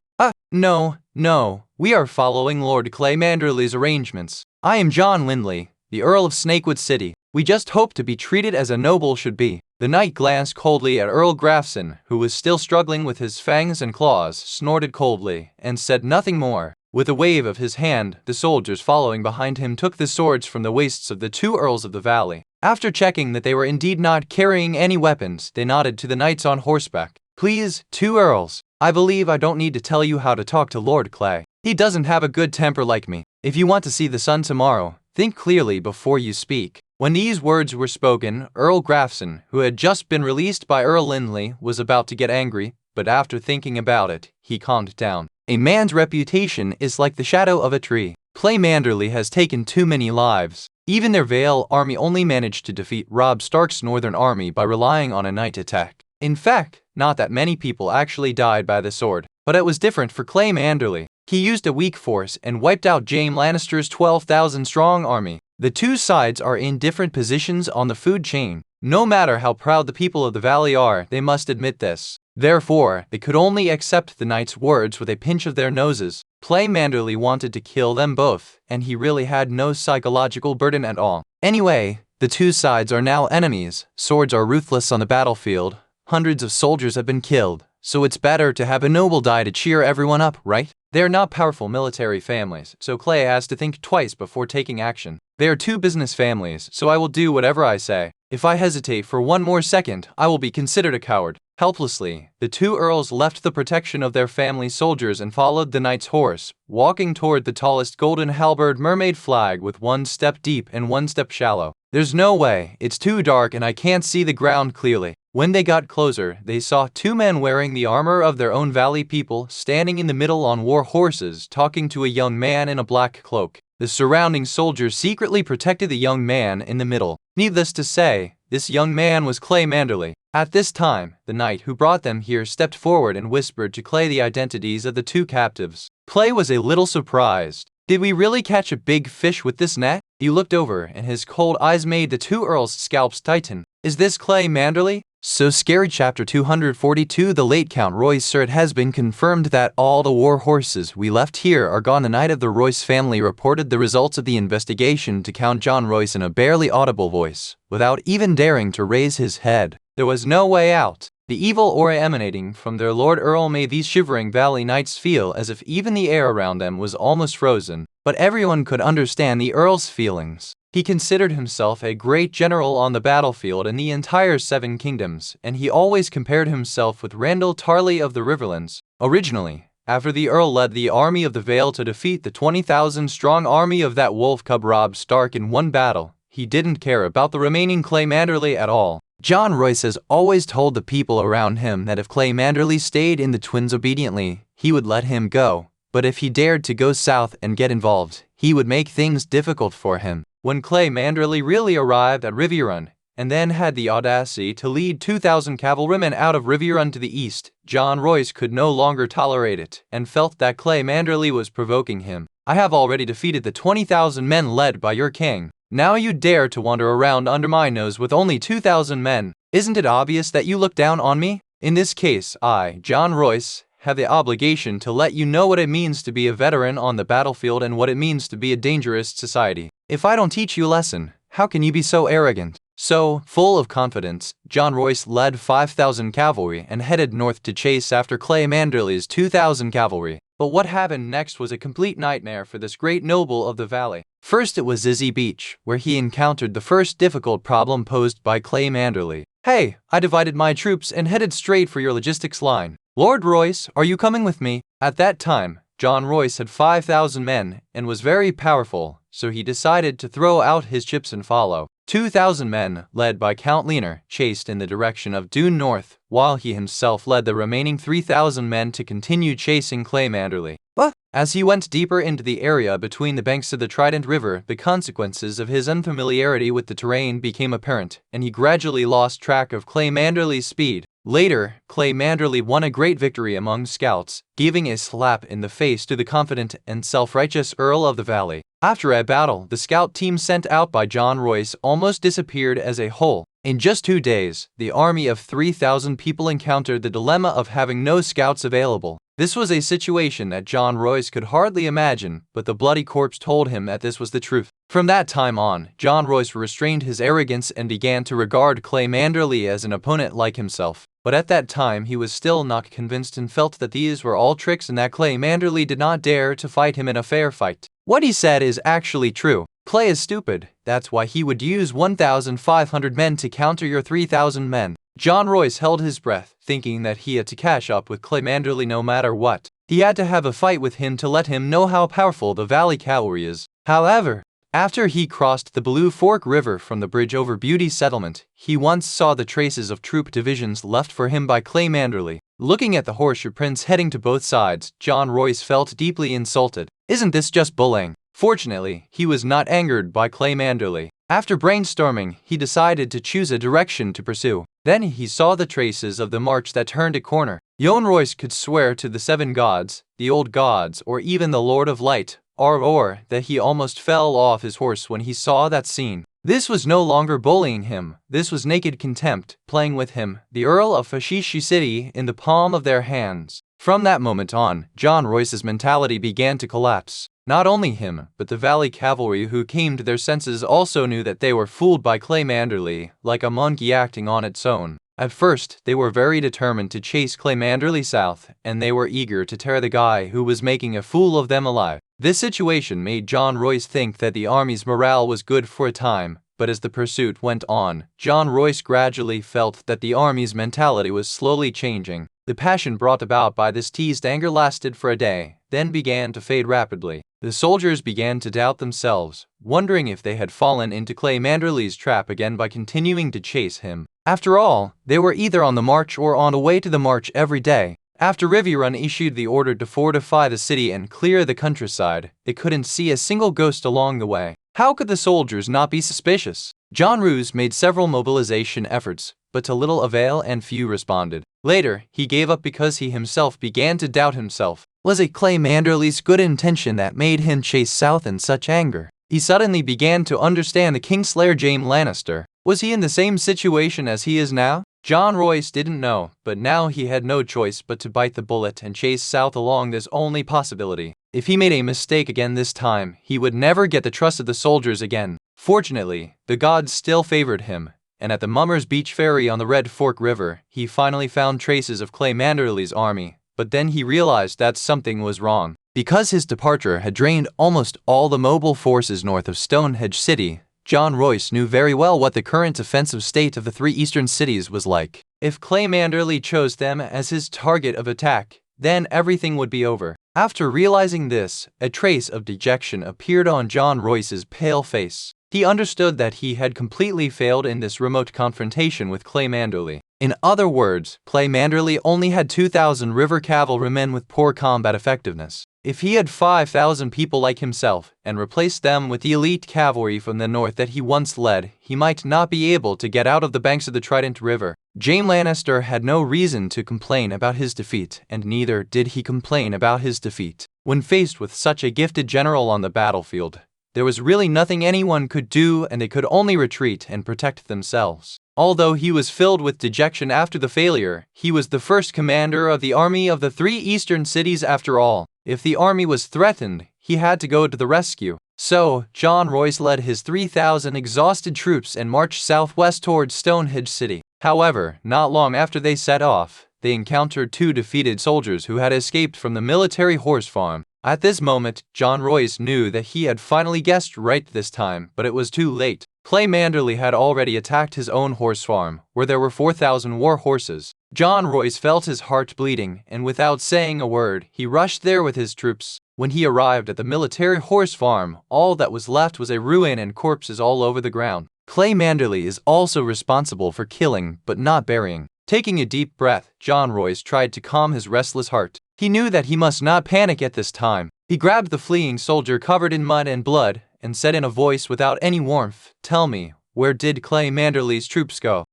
B: No, we are following Lord Clay Manderly's arrangements. I am John Linley, the Earl of Snakewood City. We just hope to be treated as a noble should be. The knight glanced coldly at Earl Grafson, who was still struggling with his fangs and claws, snorted coldly, and said nothing more. With a wave of his hand, the soldiers following behind him took the swords from the waists of the two earls of the valley. After checking that they were indeed not carrying any weapons, they nodded to the knights on horseback. "Please, two earls. I believe I don't need to tell you how to talk to Lord Clay. He doesn't have a good temper like me. If you want to see the sun tomorrow, think clearly before you speak." When these words were spoken, Earl Grafson, who had just been released by Earl Linley, was about to get angry, but after thinking about it, he calmed down. A man's reputation is like the shadow of a tree. Clay Manderly has taken too many lives. Even their Vale army only managed to defeat Robb Stark's northern army by relying on a night attack. In fact, not that many people actually died by the sword, but it was different for Clay Manderly. He used a weak force and wiped out Jaime Lannister's 12,000-strong army. The two sides are in different positions on the food chain. No matter how proud the people of the valley are, they must admit this. Therefore, they could only accept the knight's words with a pinch of their noses. Clay Manderly wanted to kill them both, and he really had no psychological burden at all. Anyway, the two sides are now enemies. Swords are ruthless on the battlefield. Hundreds of soldiers have been killed, so it's better to have a noble die to cheer everyone up, right? They are not powerful military families, so Clay has to think twice before taking action. They are two business families, so I will do whatever I say. If I hesitate for one more second, I will be considered a coward. Helplessly, the two earls left the protection of their family soldiers and followed the knight's horse, walking toward the tallest golden halberd mermaid flag with one step deep and one step shallow. "There's no way, it's too dark and I can't see the ground clearly." When they got closer, they saw two men wearing the armor of their own valley people standing in the middle on war horses talking to a young man in a black cloak. The surrounding soldiers secretly protected the young man in the middle. Needless to say, this young man was Clay Manderly. At this time, the knight who brought them here stepped forward and whispered to Clay the identities of the two captives. Clay was a little surprised. "Did we really catch a big fish with this net?" He looked over and his cold eyes made the two earls' scalps tighten. "Is this Clay Manderly?" So scary. Chapter 242. The late Count Royce. Sir, it has been confirmed that all the war horses we left here are gone. The knight of the Royce family reported the results of the investigation to Count John Royce in a barely audible voice, without even daring to raise his head. There was no way out. The evil aura emanating from their Lord Earl made these shivering valley knights feel as if even the air around them was almost frozen. But everyone could understand the Earl's feelings. He considered himself a great general on the battlefield in the entire Seven Kingdoms, and he always compared himself with Randall Tarley of the Riverlands. Originally, after the Earl led the army of the Vale to defeat the 20,000-strong army of that wolf cub Robb Stark in one battle, he didn't care about the remaining Clay Manderly at all. John Royce has always told the people around him that if Clay Manderly stayed in the Twins obediently, he would let him go. But if he dared to go south and get involved, he would make things difficult for him. When Clay Manderly really arrived at Riverrun, and then had the audacity to lead 2,000 cavalrymen out of Riverrun to the east, John Royce could no longer tolerate it, and felt that Clay Manderly was provoking him. "I have already defeated the 20,000 men led by your king. Now you dare to wander around under my nose with only 2,000 men. Isn't it obvious that you look down on me? In this case, I, John Royce, have the obligation to let you know what it means to be a veteran on the battlefield and what it means to be a dangerous society. If I don't teach you a lesson, how can you be so arrogant?" So, full of confidence, John Royce led 5,000 cavalry and headed north to chase after Clay Manderly's 2,000 cavalry. But what happened next was a complete nightmare for this great noble of the valley. First it was Zizzy Beach, where he encountered the first difficult problem posed by Clay Manderly. "Hey, I divided my troops and headed straight for your logistics line. Lord Royce, are you coming with me?" At that time, John Royce had 5,000 men and was very powerful, so he decided to throw out his chips and follow. 2,000 men, led by Count Leaner, chased in the direction of due north, while he himself led the remaining 3,000 men to continue chasing Clay Manderly. But as he went deeper into the area between the banks of the Trident River, the consequences of his unfamiliarity with the terrain became apparent, and he gradually lost track of Clay Manderly's speed. Later, Clay Manderly won a great victory among scouts, giving a slap in the face to the confident and self-righteous Earl of the Valley. After a battle, the scout team sent out by John Royce almost disappeared as a whole. In just 2 days, the army of 3,000 people encountered the dilemma of having no scouts available. This was a situation that John Royce could hardly imagine, but the bloody corpse told him that this was the truth. From that time on, John Royce restrained his arrogance and began to regard Clay Manderly as an opponent like himself. But at that time he was still not convinced and felt that these were all tricks and that Clay Manderly did not dare to fight him in a fair fight. What he said is actually true. Clay is stupid. That's why he would use 1,500 men to counter your 3,000 men. John Royce held his breath, thinking that he had to catch up with Clay Manderly no matter what. He had to have a fight with him to let him know how powerful the Valley Cavalry is. However, after he crossed the Blue Fork River from the bridge over Beauty Settlement, he once saw the traces of troop divisions left for him by Clay Manderly. Looking at the horseshoe prints heading to both sides, John Royce felt deeply insulted. Isn't this just bullying? Fortunately, he was not angered by Clay Manderly. After brainstorming, he decided to choose a direction to pursue. Then he saw the traces of the march that turned a corner. John Royce could swear to the 7 gods, the old gods, or even the Lord of Light, or that he almost fell off his horse when he saw that scene. This was no longer bullying him. This was naked contempt, playing with him, the Earl of Fashishi City, in the palm of their hands. From that moment on, John Royce's mentality began to collapse. Not only him, but the Valley Cavalry who came to their senses also knew that they were fooled by Clay Manderly, like a monkey acting on its own. At first, they were very determined to chase Clay Manderly south, and they were eager to tear the guy who was making a fool of them alive. This situation made John Royce think that the army's morale was good for a time, but as the pursuit went on, John Royce gradually felt that the army's mentality was slowly changing. The passion brought about by this teased anger lasted for a day, then began to fade rapidly. The soldiers began to doubt themselves, wondering if they had fallen into Manderly's trap again by continuing to chase him. After all, they were either on the march or on the way to the march every day. After Riverrun issued the order to fortify the city and clear the countryside, they couldn't see a single ghost along the way. How could the soldiers not be suspicious? John Roose made several mobilization efforts, but to little avail and few responded. Later, he gave up because he himself began to doubt himself. Was it Manderly's good intention that made him chase south in such anger? He suddenly began to understand the Kingslayer Jaime Lannister. Was he in the same situation as he is now? John Royce didn't know, but now he had no choice but to bite the bullet and chase south along this only possibility. If he made a mistake again this time, he would never get the trust of the soldiers again. Fortunately, the gods still favored him, and at the Mummers Beach Ferry on the Red Fork River, he finally found traces of Manderly's army. But then he realized that something was wrong. Because his departure had drained almost all the mobile forces north of Stonehenge City, John Royce knew very well what the current offensive state of the three eastern cities was like. If Manderly chose them as his target of attack, then everything would be over. After realizing this, a trace of dejection appeared on John Royce's pale face. He understood that he had completely failed in this remote confrontation with Manderly. In other words, Manderly only had 2,000 river cavalrymen with poor combat effectiveness. If he had 5,000 people like himself and replaced them with the elite cavalry from the north that he once led, he might not be able to get out of the banks of the Trident River. Jaime Lannister had no reason to complain about his defeat, and neither did he complain about his defeat. When faced with such a gifted general on the battlefield, there was really nothing anyone could do, and they could only retreat and protect themselves. Although he was filled with dejection after the failure, he was the first commander of the army of the three eastern cities after all. If the army was threatened, he had to go to the rescue. So, John Royce led his 3,000 exhausted troops and marched southwest towards Stonehenge City. However, not long after they set off, they encountered two defeated soldiers who had escaped from the military horse farm. At this moment, John Royce knew that he had finally guessed right this time, but it was too late. Manderly had already attacked his own horse farm, where there were 4,000 war horses. John Royce felt his heart bleeding, and without saying a word, he rushed there with his troops. When he arrived at the military horse farm, all that was left was a ruin and corpses all over the ground. Manderly is also responsible for killing, but not burying. Taking a deep breath, John Royce tried to calm his restless heart. He knew that he must not panic at this time. He grabbed the fleeing soldier covered in mud and blood, and said in a voice without any warmth, "Tell me, where did Manderly's troops go?"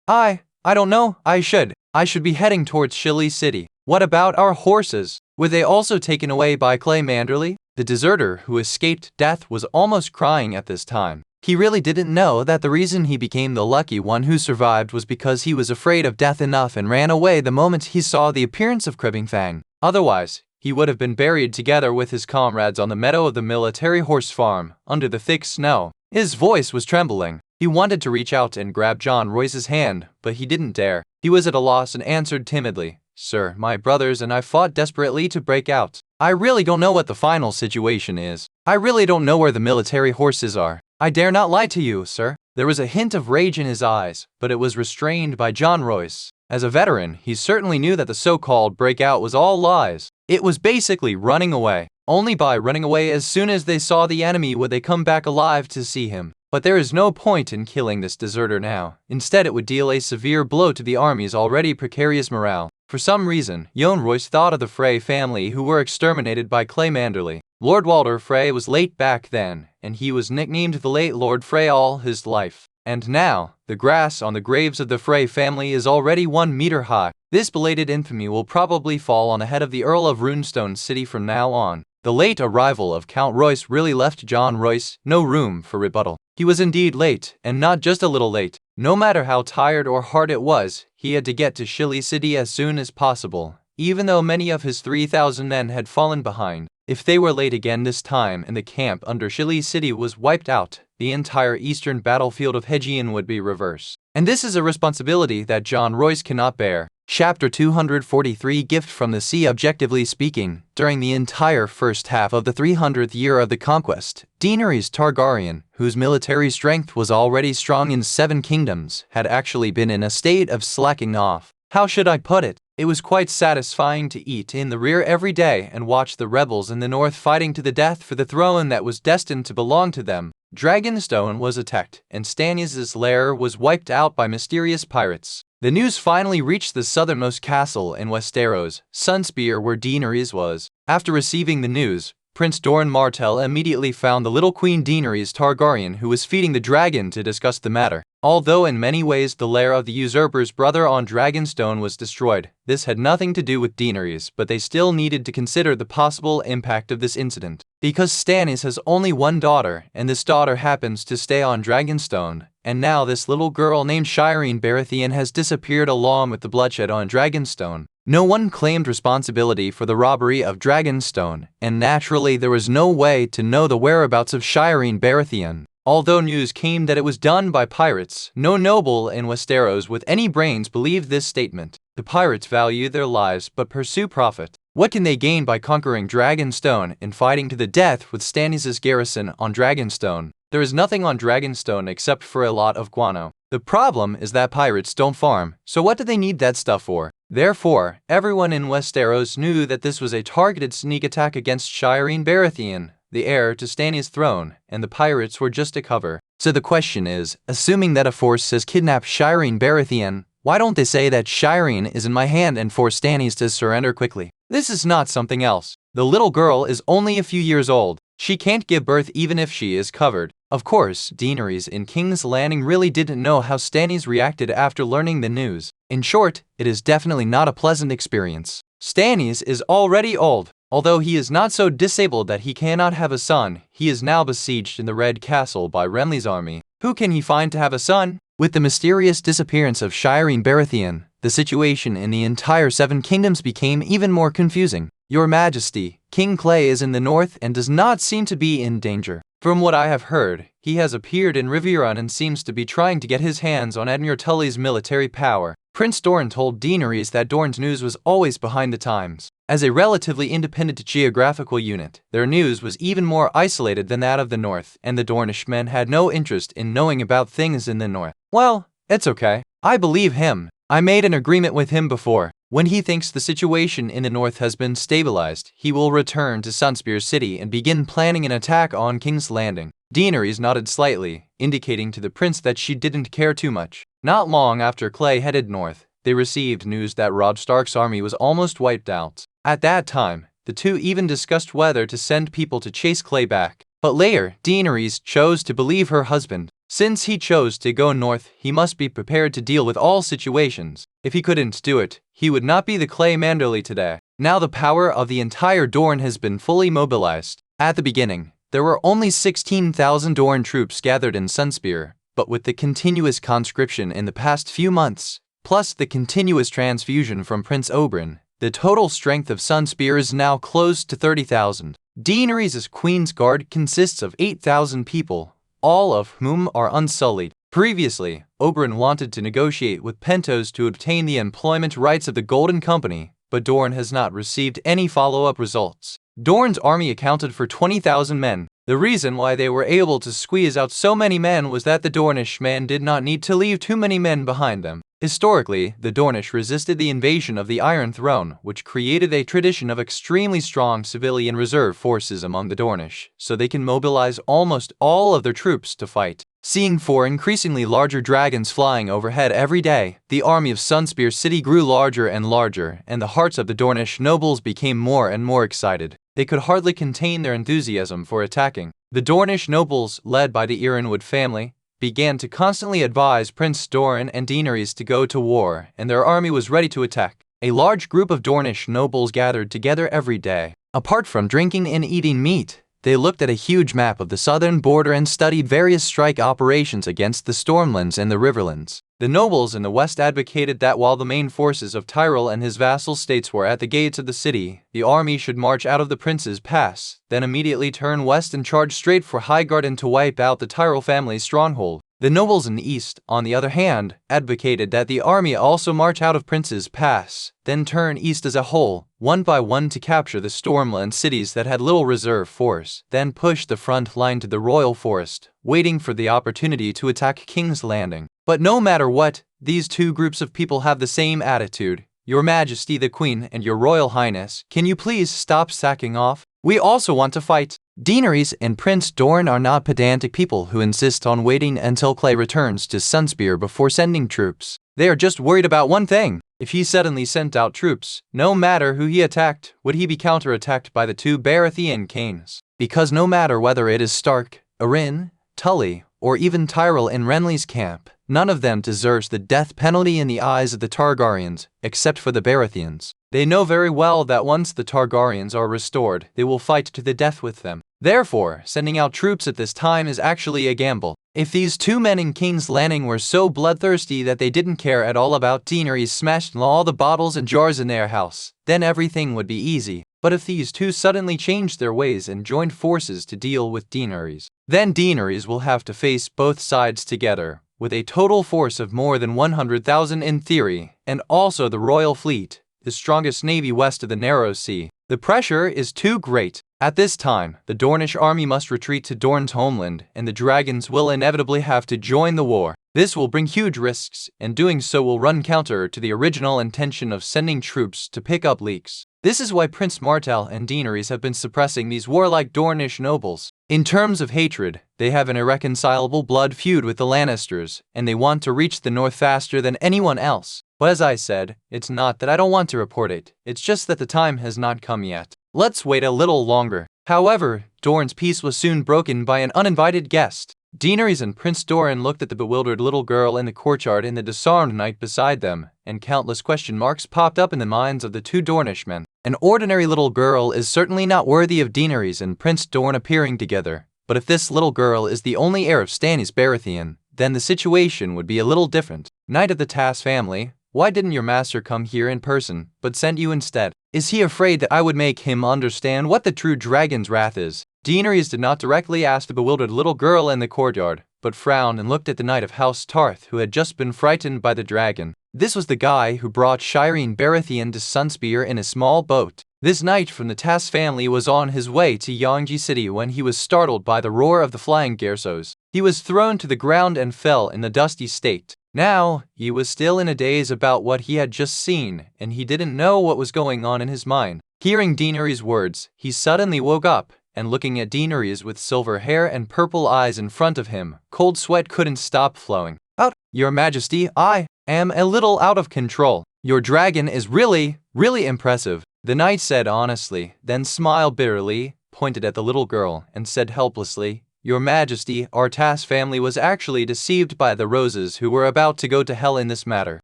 B: I don't know. I should be heading towards Shilly City. What about our horses? Were they also taken away by Manderly? The deserter who escaped death was almost crying at this time. He really didn't know that the reason he became the lucky one who survived was because he was afraid of death enough and ran away the moment he saw the appearance of Fang. Otherwise, he would have been buried together with his comrades on the meadow of the military horse farm, under the thick snow. His voice was trembling. He wanted to reach out and grab John Royce's hand, but he didn't dare. He was at a loss and answered timidly, "Sir, my brothers and I fought desperately to break out. I really don't know what the final situation is. I really don't know where the military horses are. I dare not lie to you, sir." There was a hint of rage in his eyes, but it was restrained by John Royce. As a veteran, he certainly knew that the so-called breakout was all lies. It was basically running away. Only by running away as soon as they saw the enemy would they come back alive to see him. But there is no point in killing this deserter now. Instead, it would deal a severe blow to the army's already precarious morale. For some reason, John Royce thought of the Frey family who were exterminated by Manderly. Lord Walter Frey was late back then, and he was nicknamed the late Lord Frey all his life. And now, the grass on the graves of the Frey family is already 1 meter high. This belated infamy will probably fall on the head of the Earl of Runestone City from now on. The late arrival of Count Royce really left John Royce no room for rebuttal. He was indeed late, and not just a little late. No matter how tired or hard it was, he had to get to Shilly City as soon as possible, even though many of his 3,000 men had fallen behind. If they were late again this time and the camp under Shilly City was wiped out, the entire eastern battlefield of Hegian would be reversed. And this is a responsibility that John Royce cannot bear. Chapter 243 Gift from the Sea. Objectively speaking, during the entire first half of the 300th year of the conquest, Daenerys Targaryen, whose military strength was already strong in 7 kingdoms, had actually been in a state of slacking off. How should I put it? It was quite satisfying to eat in the rear every day and watch the rebels in the north fighting to the death for the throne that was destined to belong to them. Dragonstone was attacked, and Stannis' lair was wiped out by mysterious pirates. The news finally reached the southernmost castle in Westeros, Sunspear, where Daenerys was. After receiving the news, Prince Doran Martell immediately found the little Queen Daenerys Targaryen, who was feeding the dragon, to discuss the matter. Although in many ways the lair of the usurper's brother on Dragonstone was destroyed, this had nothing to do with Daenerys, but they still needed to consider the possible impact of this incident. Because Stannis has only one daughter, and this daughter happens to stay on Dragonstone, and now this little girl named Shireen Baratheon has disappeared along with the bloodshed on Dragonstone. No one claimed responsibility for the robbery of Dragonstone, and naturally there was no way to know the whereabouts of Shireen Baratheon. Although news came that it was done by pirates, no noble in Westeros with any brains believed this statement. The pirates value their lives but pursue profit. What can they gain by conquering Dragonstone and fighting to the death with Stannis' garrison on Dragonstone? There is nothing on Dragonstone except for a lot of guano. The problem is that pirates don't farm, so what do they need that stuff for? Therefore, everyone in Westeros knew that this was a targeted sneak attack against Shireen Baratheon, the heir to Stannis' throne, and the pirates were just a cover. So the question is, assuming that a force has kidnapped Shireen Baratheon, why don't they say that Shireen is in my hand and force Stannis to surrender quickly? This is not something else. The little girl is only a few years old. She can't give birth even if she is covered. Of course, Daenerys in King's Landing really didn't know how Stannis reacted after learning the news. In short, it is definitely not a pleasant experience. Stannis is already old. Although he is not so disabled that he cannot have a son, he is now besieged in the Red Castle by Renly's army. Who can he find to have a son? With the mysterious disappearance of Shireen Baratheon, the situation in the entire Seven Kingdoms became even more confusing. Your Majesty, King Clay is in the north and does not seem to be in danger. From what I have heard, he has appeared in Riverrun and seems to be trying to get his hands on Admiral Tully's military power. Prince Doran told Daenerys that Dorne's news was always behind the times. As a relatively independent geographical unit, their news was even more isolated than that of the north, and the Dornish men had no interest in knowing about things in the north. Well, it's okay. I believe him. I made an agreement with him before. When he thinks the situation in the north has been stabilized, he will return to Sunspear City and begin planning an attack on King's Landing. Daenerys nodded slightly, indicating to the prince that she didn't care too much. Not long after Clay headed north, they received news that Robb Stark's army was almost wiped out. At that time, the two even discussed whether to send people to chase Clay back. But later, Daenerys chose to believe her husband. Since he chose to go north, he must be prepared to deal with all situations. If he couldn't do it, he would not be the Clay Manderly today. Now the power of the entire Dorne has been fully mobilized. At the beginning, there were only 16,000 Dorne troops gathered in Sunspear, but with the continuous conscription in the past few months, plus the continuous transfusion from Prince Oberyn, the total strength of Sunspear is now close to 30,000. Daenerys' Queen's Guard consists of 8,000 people, all of whom are unsullied. Previously, Oberyn wanted to negotiate with Pentos to obtain the employment rights of the Golden Company, but Dorne has not received any follow-up results. Dorne's army accounted for 20,000 men. The reason why they were able to squeeze out so many men was that the Dornish men did not need to leave too many men behind them. Historically, the Dornish resisted the invasion of the Iron Throne, which created a tradition of extremely strong civilian reserve forces among the Dornish, so they can mobilize almost all of their troops to fight. Seeing 4 increasingly larger dragons flying overhead every day, the army of Sunspear City grew larger and larger, and the hearts of the Dornish nobles became more and more excited. They could hardly contain their enthusiasm for attacking. The Dornish nobles, led by the Ironwood family, began to constantly advise Prince Doran and Daenerys to go to war, and their army was ready to attack. A large group of Dornish nobles gathered together every day. Apart from drinking and eating meat, they looked at a huge map of the southern border and studied various strike operations against the Stormlands and the Riverlands. The nobles in the west advocated that while the main forces of Tyrell and his vassal states were at the gates of the city, the army should march out of the Prince's Pass, then immediately turn west and charge straight for Highgarden to wipe out the Tyrell family's stronghold. The nobles in the east, on the other hand, advocated that the army also march out of Prince's Pass, then turn east as a whole, one by one to capture the Stormland cities that had little reserve force, then push the front line to the Royal Forest, waiting for the opportunity to attack King's Landing. But no matter what, these two groups of people have the same attitude. Your Majesty the Queen and Your Royal Highness, can you please stop sacking off? We also want to fight. Daenerys and Prince Dorne are not pedantic people who insist on waiting until Clay returns to Sunspear before sending troops. They are just worried about one thing. If he suddenly sent out troops, no matter who he attacked, would he be counterattacked by the two Baratheon kings? Because no matter whether it is Stark, Arryn, Tully, or even Tyrell in Renly's camp, none of them deserves the death penalty in the eyes of the Targaryens, except for the Baratheons. They know very well that once the Targaryens are restored, they will fight to the death with them. Therefore, sending out troops at this time is actually a gamble. If these two men in King's Landing were so bloodthirsty that they didn't care at all about Daenerys smashing all the bottles and jars in their house, then everything would be easy. But if these two suddenly changed their ways and joined forces to deal with Daenerys, then Daenerys will have to face both sides together, with a total force of more than 100,000 in theory, and also the royal fleet, the strongest navy west of the Narrow Sea. The pressure is too great. At this time, the Dornish army must retreat to Dorne's homeland, and the dragons will inevitably have to join the war. This will bring huge risks, and doing so will run counter to the original intention of sending troops to pick up leaks. This is why Prince Martell and Daenerys have been suppressing these warlike Dornish nobles. In terms of hatred, they have an irreconcilable blood feud with the Lannisters, and they want to reach the north faster than anyone else. But as I said, it's not that I don't want to report it, it's just that the time has not come yet. Let's wait a little longer. However, Dorne's peace was soon broken by an uninvited guest. Daenerys and Prince Doran looked at the bewildered little girl in the courtyard and the disarmed knight beside them, and countless question marks popped up in the minds of the two Dornish men. An ordinary little girl is certainly not worthy of Daenerys and Prince Dorne appearing together, but if this little girl is the only heir of Stannis Baratheon, then the situation would be a little different. Knight of the Tass family, why didn't your master come here in person, but sent you instead? Is he afraid that I would make him understand what the true dragon's wrath is? Daenerys did not directly ask the bewildered little girl in the courtyard, but frowned and looked at the knight of House Tarth who had just been frightened by the dragon. This was the guy who brought Shireen Baratheon to Sunspear in a small boat. This knight from the Tass family was on his way to Yangji City when he was startled by the roar of the flying Gersos. He was thrown to the ground and fell in the dusty state. Now, he was still in a daze about what he had just seen, and he didn't know what was going on in his mind. Hearing Daenerys' words, he suddenly woke up, and looking at Daenerys with silver hair and purple eyes in front of him, cold sweat couldn't stop flowing. Out, Your Majesty, I am a little out of control. Your dragon is really impressive, the knight said honestly, then smiled bitterly, pointed at the little girl, and said helplessly, Your Majesty, our Tass family was actually deceived by the Roses who were about to go to hell in this matter.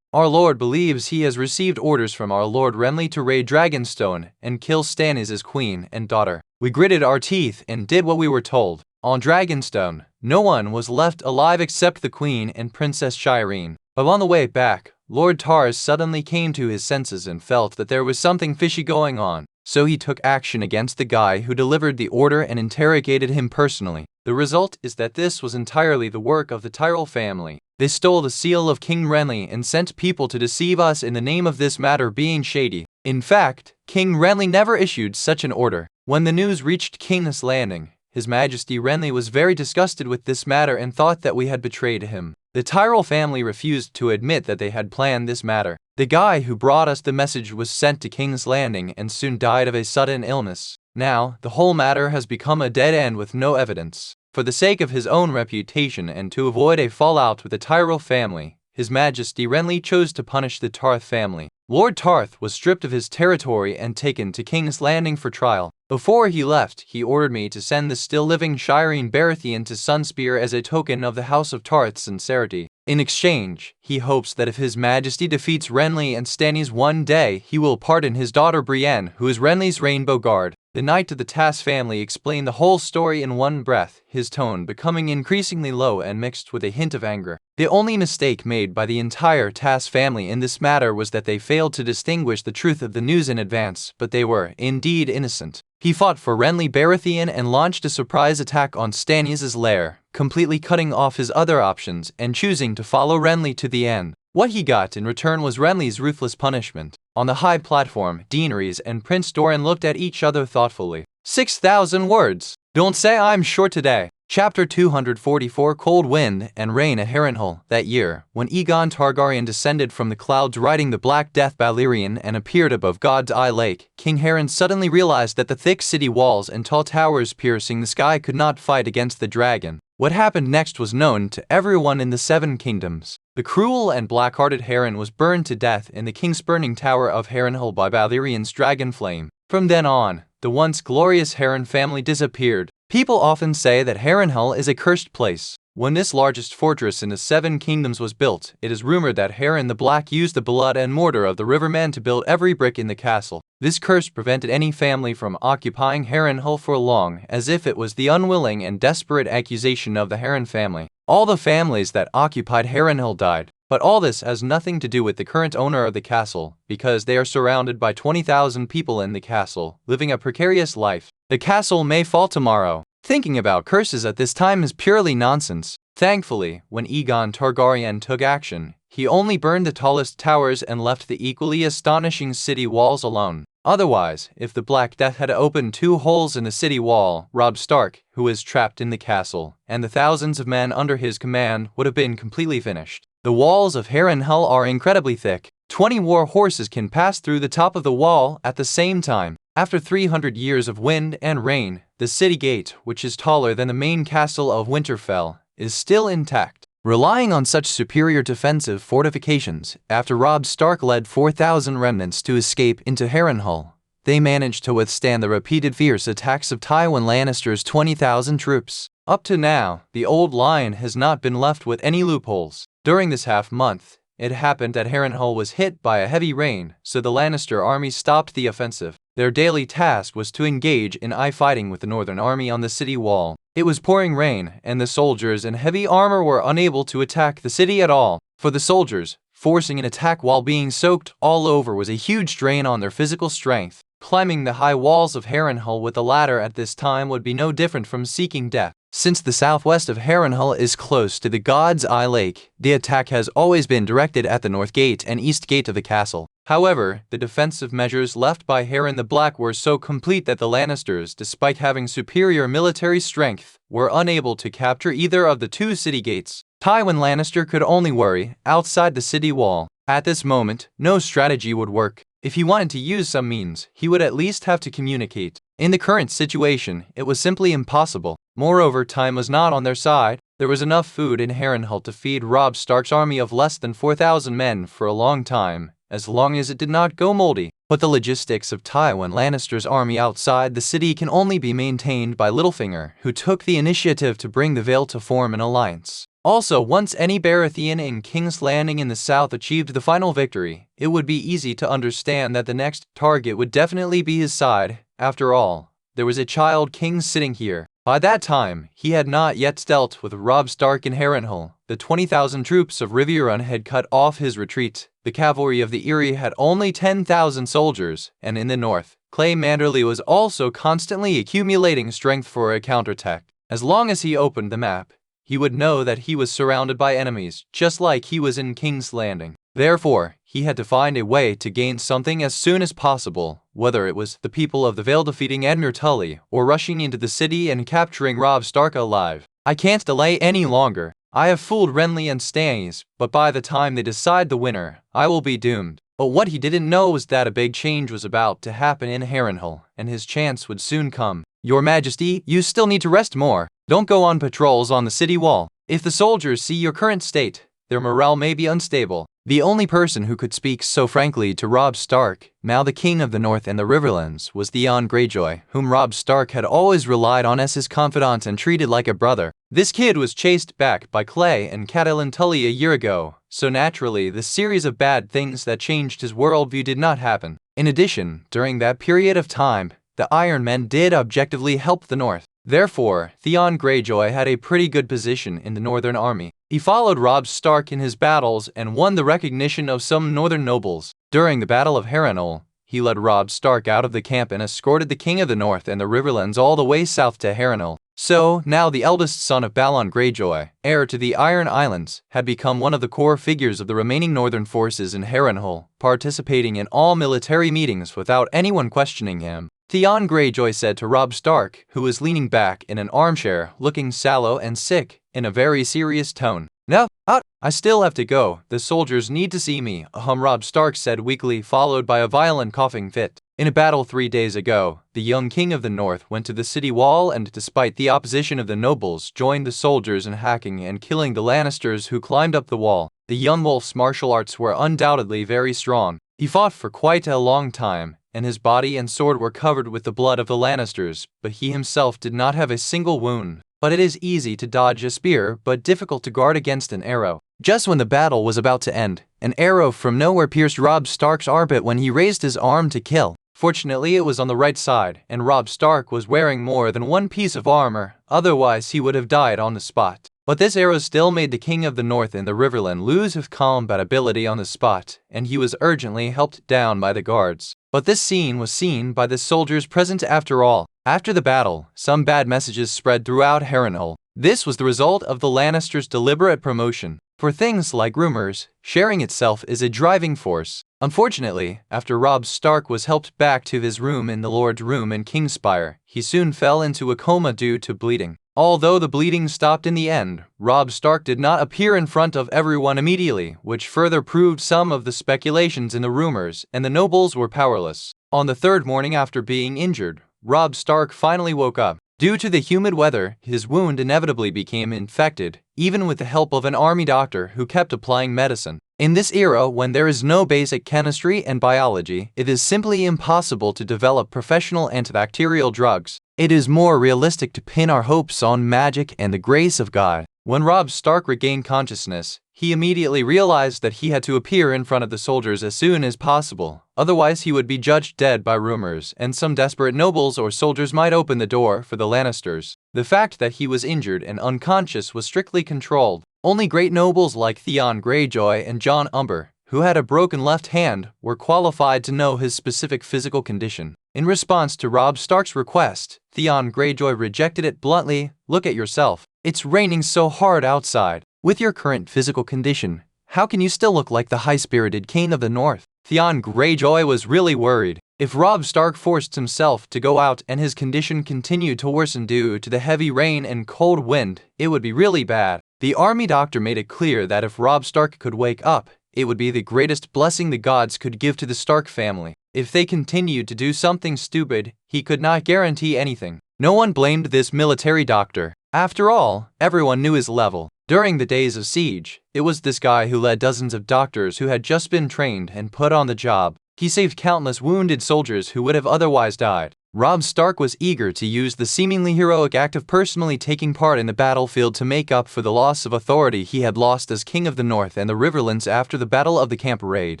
B: Our Lord believes he has received orders from our Lord Renly to raid Dragonstone and kill Stannis' queen and daughter. We gritted our teeth and did what we were told. On Dragonstone, no one was left alive except the queen and Princess Shireen. But on the way back, Lord Tars suddenly came to his senses and felt that there was something fishy going on. So he took action against the guy who delivered the order and interrogated him personally. The result is that this was entirely the work of the Tyrell family. They stole the seal of King Renly and sent people to deceive us in the name of this matter being shady. In fact, King Renly never issued such an order. When the news reached King's Landing, His Majesty Renly was very disgusted with this matter and thought that we had betrayed him. The Tyrell family refused to admit that they had planned this matter. The guy who brought us the message was sent to King's Landing and soon died of a sudden illness. Now, the whole matter has become a dead end with no evidence. For the sake of his own reputation and to avoid a fallout with the Tyrell family, His Majesty Renly chose to punish the Tarth family. Lord Tarth was stripped of his territory and taken to King's Landing for trial. Before he left, he ordered me to send the still-living Shireen Baratheon to Sunspear as a token of the House of Tarth's sincerity. In exchange, he hopes that if His Majesty defeats Renly and Stannis one day, he will pardon his daughter Brienne, who is Renly's Rainbow Guard. The knight of the Tass family explained the whole story in one breath, his tone becoming increasingly low and mixed with a hint of anger. The only mistake made by the entire Tass family in this matter was that they failed to distinguish the truth of the news in advance, but they were, indeed, innocent. He fought for Renly Baratheon and launched a surprise attack on Stannis' lair, completely cutting off his other options and choosing to follow Renly to the end. What he got in return was Renly's ruthless punishment. On the high platform, Daenerys and Prince Doran looked at each other thoughtfully. 6,000 words. Don't say I'm short today. Chapter 244 Cold Wind and Rain at Harrenhal. That year, when Aegon Targaryen descended from the clouds riding the Black Death Balerion and appeared above God's Eye Lake, King Harren suddenly realized that the thick city walls and tall towers piercing the sky could not fight against the dragon. What happened next was known to everyone in the Seven Kingdoms. The cruel and black-hearted Harren was burned to death in the king-spurning tower of Harrenhal by Balerion's dragon flame. From then on, the once glorious Harren family disappeared. People often say that Harrenhal is a cursed place. When this largest fortress in the Seven Kingdoms was built, it is rumored that Harren the Black used the blood and mortar of the rivermen to build every brick in the castle. This curse prevented any family from occupying Harrenhal for long, as if it was the unwilling and desperate accusation of the Harren family. All the families that occupied Harrenhal died. But all this has nothing to do with the current owner of the castle, because they are surrounded by 20,000 people in the castle, living a precarious life. The castle may fall tomorrow. Thinking about curses at this time is purely nonsense. Thankfully, when Aegon Targaryen took action, he only burned the tallest towers and left the equally astonishing city walls alone. Otherwise, if the Black Death had opened 2 holes in the city wall, Robb Stark, who was trapped in the castle, and the thousands of men under his command would have been completely finished. The walls of Harrenhal are incredibly thick. 20 war horses can pass through the top of the wall at the same time. After 300 years of wind and rain, the city gate, which is taller than the main castle of Winterfell, is still intact. Relying on such superior defensive fortifications, after Robb Stark led 4,000 remnants to escape into Harrenhal, they managed to withstand the repeated fierce attacks of Tywin Lannister's 20,000 troops. Up to now, the old line has not been left with any loopholes. During this half-month, it happened that Harrenhal was hit by a heavy rain, so the Lannister army stopped the offensive. Their daily task was to engage in fighting with the Northern Army on the city wall. It was pouring rain, and the soldiers in heavy armor were unable to attack the city at all. For the soldiers, forcing an attack while being soaked all over was a huge drain on their physical strength. Climbing the high walls of Harrenhal with a ladder at this time would be no different from seeking death. Since the southwest of Harrenhal is close to the God's Eye Lake, the attack has always been directed at the north gate and east gate of the castle. However, the defensive measures left by Harren the Black were so complete that the Lannisters, despite having superior military strength, were unable to capture either of the 2 city gates. Tywin Lannister could only worry outside the city wall. At this moment, no strategy would work. If he wanted to use some means, he would at least have to communicate. In the current situation, it was simply impossible. Moreover, time was not on their side. There was enough food in Harrenhal to feed Robb Stark's army of less than 4,000 men for a long time, as long as it did not go moldy. But the logistics of Tywin Lannister's army outside the city can only be maintained by Littlefinger, who took the initiative to bring the Vale to form an alliance. Also, once any Baratheon in King's Landing in the south achieved the final victory, it would be easy to understand that the next target would definitely be his side. After all, there was a child king sitting here. By that time, he had not yet dealt with Robb Stark in Harrenhal. The 20,000 troops of Riverrun had cut off his retreat. The cavalry of the Eyrie had only 10,000 soldiers, and in the north, Clay Manderly was also constantly accumulating strength for a counterattack. As long as he opened the map, he would know that he was surrounded by enemies, just like he was in King's Landing. Therefore, he had to find a way to gain something as soon as possible, whether it was the people of the Vale defeating Edmure Tully, or rushing into the city and capturing Robb Stark alive. I can't delay any longer. I have fooled Renly and Stannis, but by the time they decide the winner, I will be doomed. But what he didn't know was that a big change was about to happen in Harrenhal, and his chance would soon come. Your Majesty, you still need to rest more. Don't go on patrols on the city wall. If the soldiers see your current state, their morale may be unstable. The only person who could speak so frankly to Robb Stark, now the king of the North and the Riverlands, was Theon Greyjoy, whom Robb Stark had always relied on as his confidant and treated like a brother. This kid was chased back by Clay and Catelyn Tully a year ago, so naturally the series of bad things that changed his worldview did not happen. In addition, during that period of time, the Iron Men did objectively help the North. Therefore, Theon Greyjoy had a pretty good position in the Northern Army. He followed Robb Stark in his battles and won the recognition of some Northern nobles. During the Battle of Harrenhal, he led Robb Stark out of the camp and escorted the King of the North and the Riverlands all the way south to Harrenhal. So, now the eldest son of Balon Greyjoy, heir to the Iron Islands, had become one of the core figures of the remaining northern forces in Harrenhal, participating in all military meetings without anyone questioning him. Theon Greyjoy said to Robb Stark, who was leaning back in an armchair, looking sallow and sick, in a very serious tone. "No, I still have to go. The soldiers need to see me," Robb Stark said weakly, followed by a violent coughing fit. In a battle 3 days ago, the young king of the north went to the city wall and, despite the opposition of the nobles, joined the soldiers in hacking and killing the Lannisters who climbed up the wall. The young wolf's martial arts were undoubtedly very strong. He fought for quite a long time, and his body and sword were covered with the blood of the Lannisters, but he himself did not have a single wound. But it is easy to dodge a spear, but difficult to guard against an arrow. Just when the battle was about to end, an arrow from nowhere pierced Robb Stark's armpit when he raised his arm to kill. Fortunately, it was on the right side, and Robb Stark was wearing more than one piece of armor, otherwise he would have died on the spot. But this arrow still made the King of the North in the Riverland lose his combatability on the spot, and he was urgently helped down by the guards. But this scene was seen by the soldiers present after all. After the battle, some bad messages spread throughout Harrenhal. This was the result of the Lannisters' deliberate promotion. For things like rumors, sharing itself is a driving force. Unfortunately, after Robb Stark was helped back to his room in the Lord's Room in Kingspire, he soon fell into a coma due to bleeding. Although the bleeding stopped in the end, Robb Stark did not appear in front of everyone immediately, which further proved some of the speculations in the rumors, and the nobles were powerless. On the third morning after being injured, Robb Stark finally woke up. Due to the humid weather, his wound inevitably became infected, even with the help of an army doctor who kept applying medicine. In this era, when there is no basic chemistry and biology, it is simply impossible to develop professional antibacterial drugs. It is more realistic to pin our hopes on magic and the grace of God. When Robb Stark regained consciousness, he immediately realized that he had to appear in front of the soldiers as soon as possible. Otherwise, he would be judged dead by rumors, and some desperate nobles or soldiers might open the door for the Lannisters. The fact that he was injured and unconscious was strictly controlled. Only great nobles like Theon Greyjoy and Jon Umber, who had a broken left hand, were qualified to know his specific physical condition. In response to Robb Stark's request, Theon Greyjoy rejected it bluntly. "Look at yourself. It's raining so hard outside. With your current physical condition, how can you still look like the high-spirited King of the North?" Theon Greyjoy was really worried. If Robb Stark forced himself to go out and his condition continued to worsen due to the heavy rain and cold wind, it would be really bad. The army doctor made it clear that if Robb Stark could wake up, it would be the greatest blessing the gods could give to the Stark family. If they continued to do something stupid, he could not guarantee anything. No one blamed this military doctor. After all, everyone knew his level. During the days of siege, it was this guy who led dozens of doctors who had just been trained and put on the job. He saved countless wounded soldiers who would have otherwise died. Robb Stark was eager to use the seemingly heroic act of personally taking part in the battlefield to make up for the loss of authority he had lost as King of the North and the Riverlands after the Battle of the Camp Raid.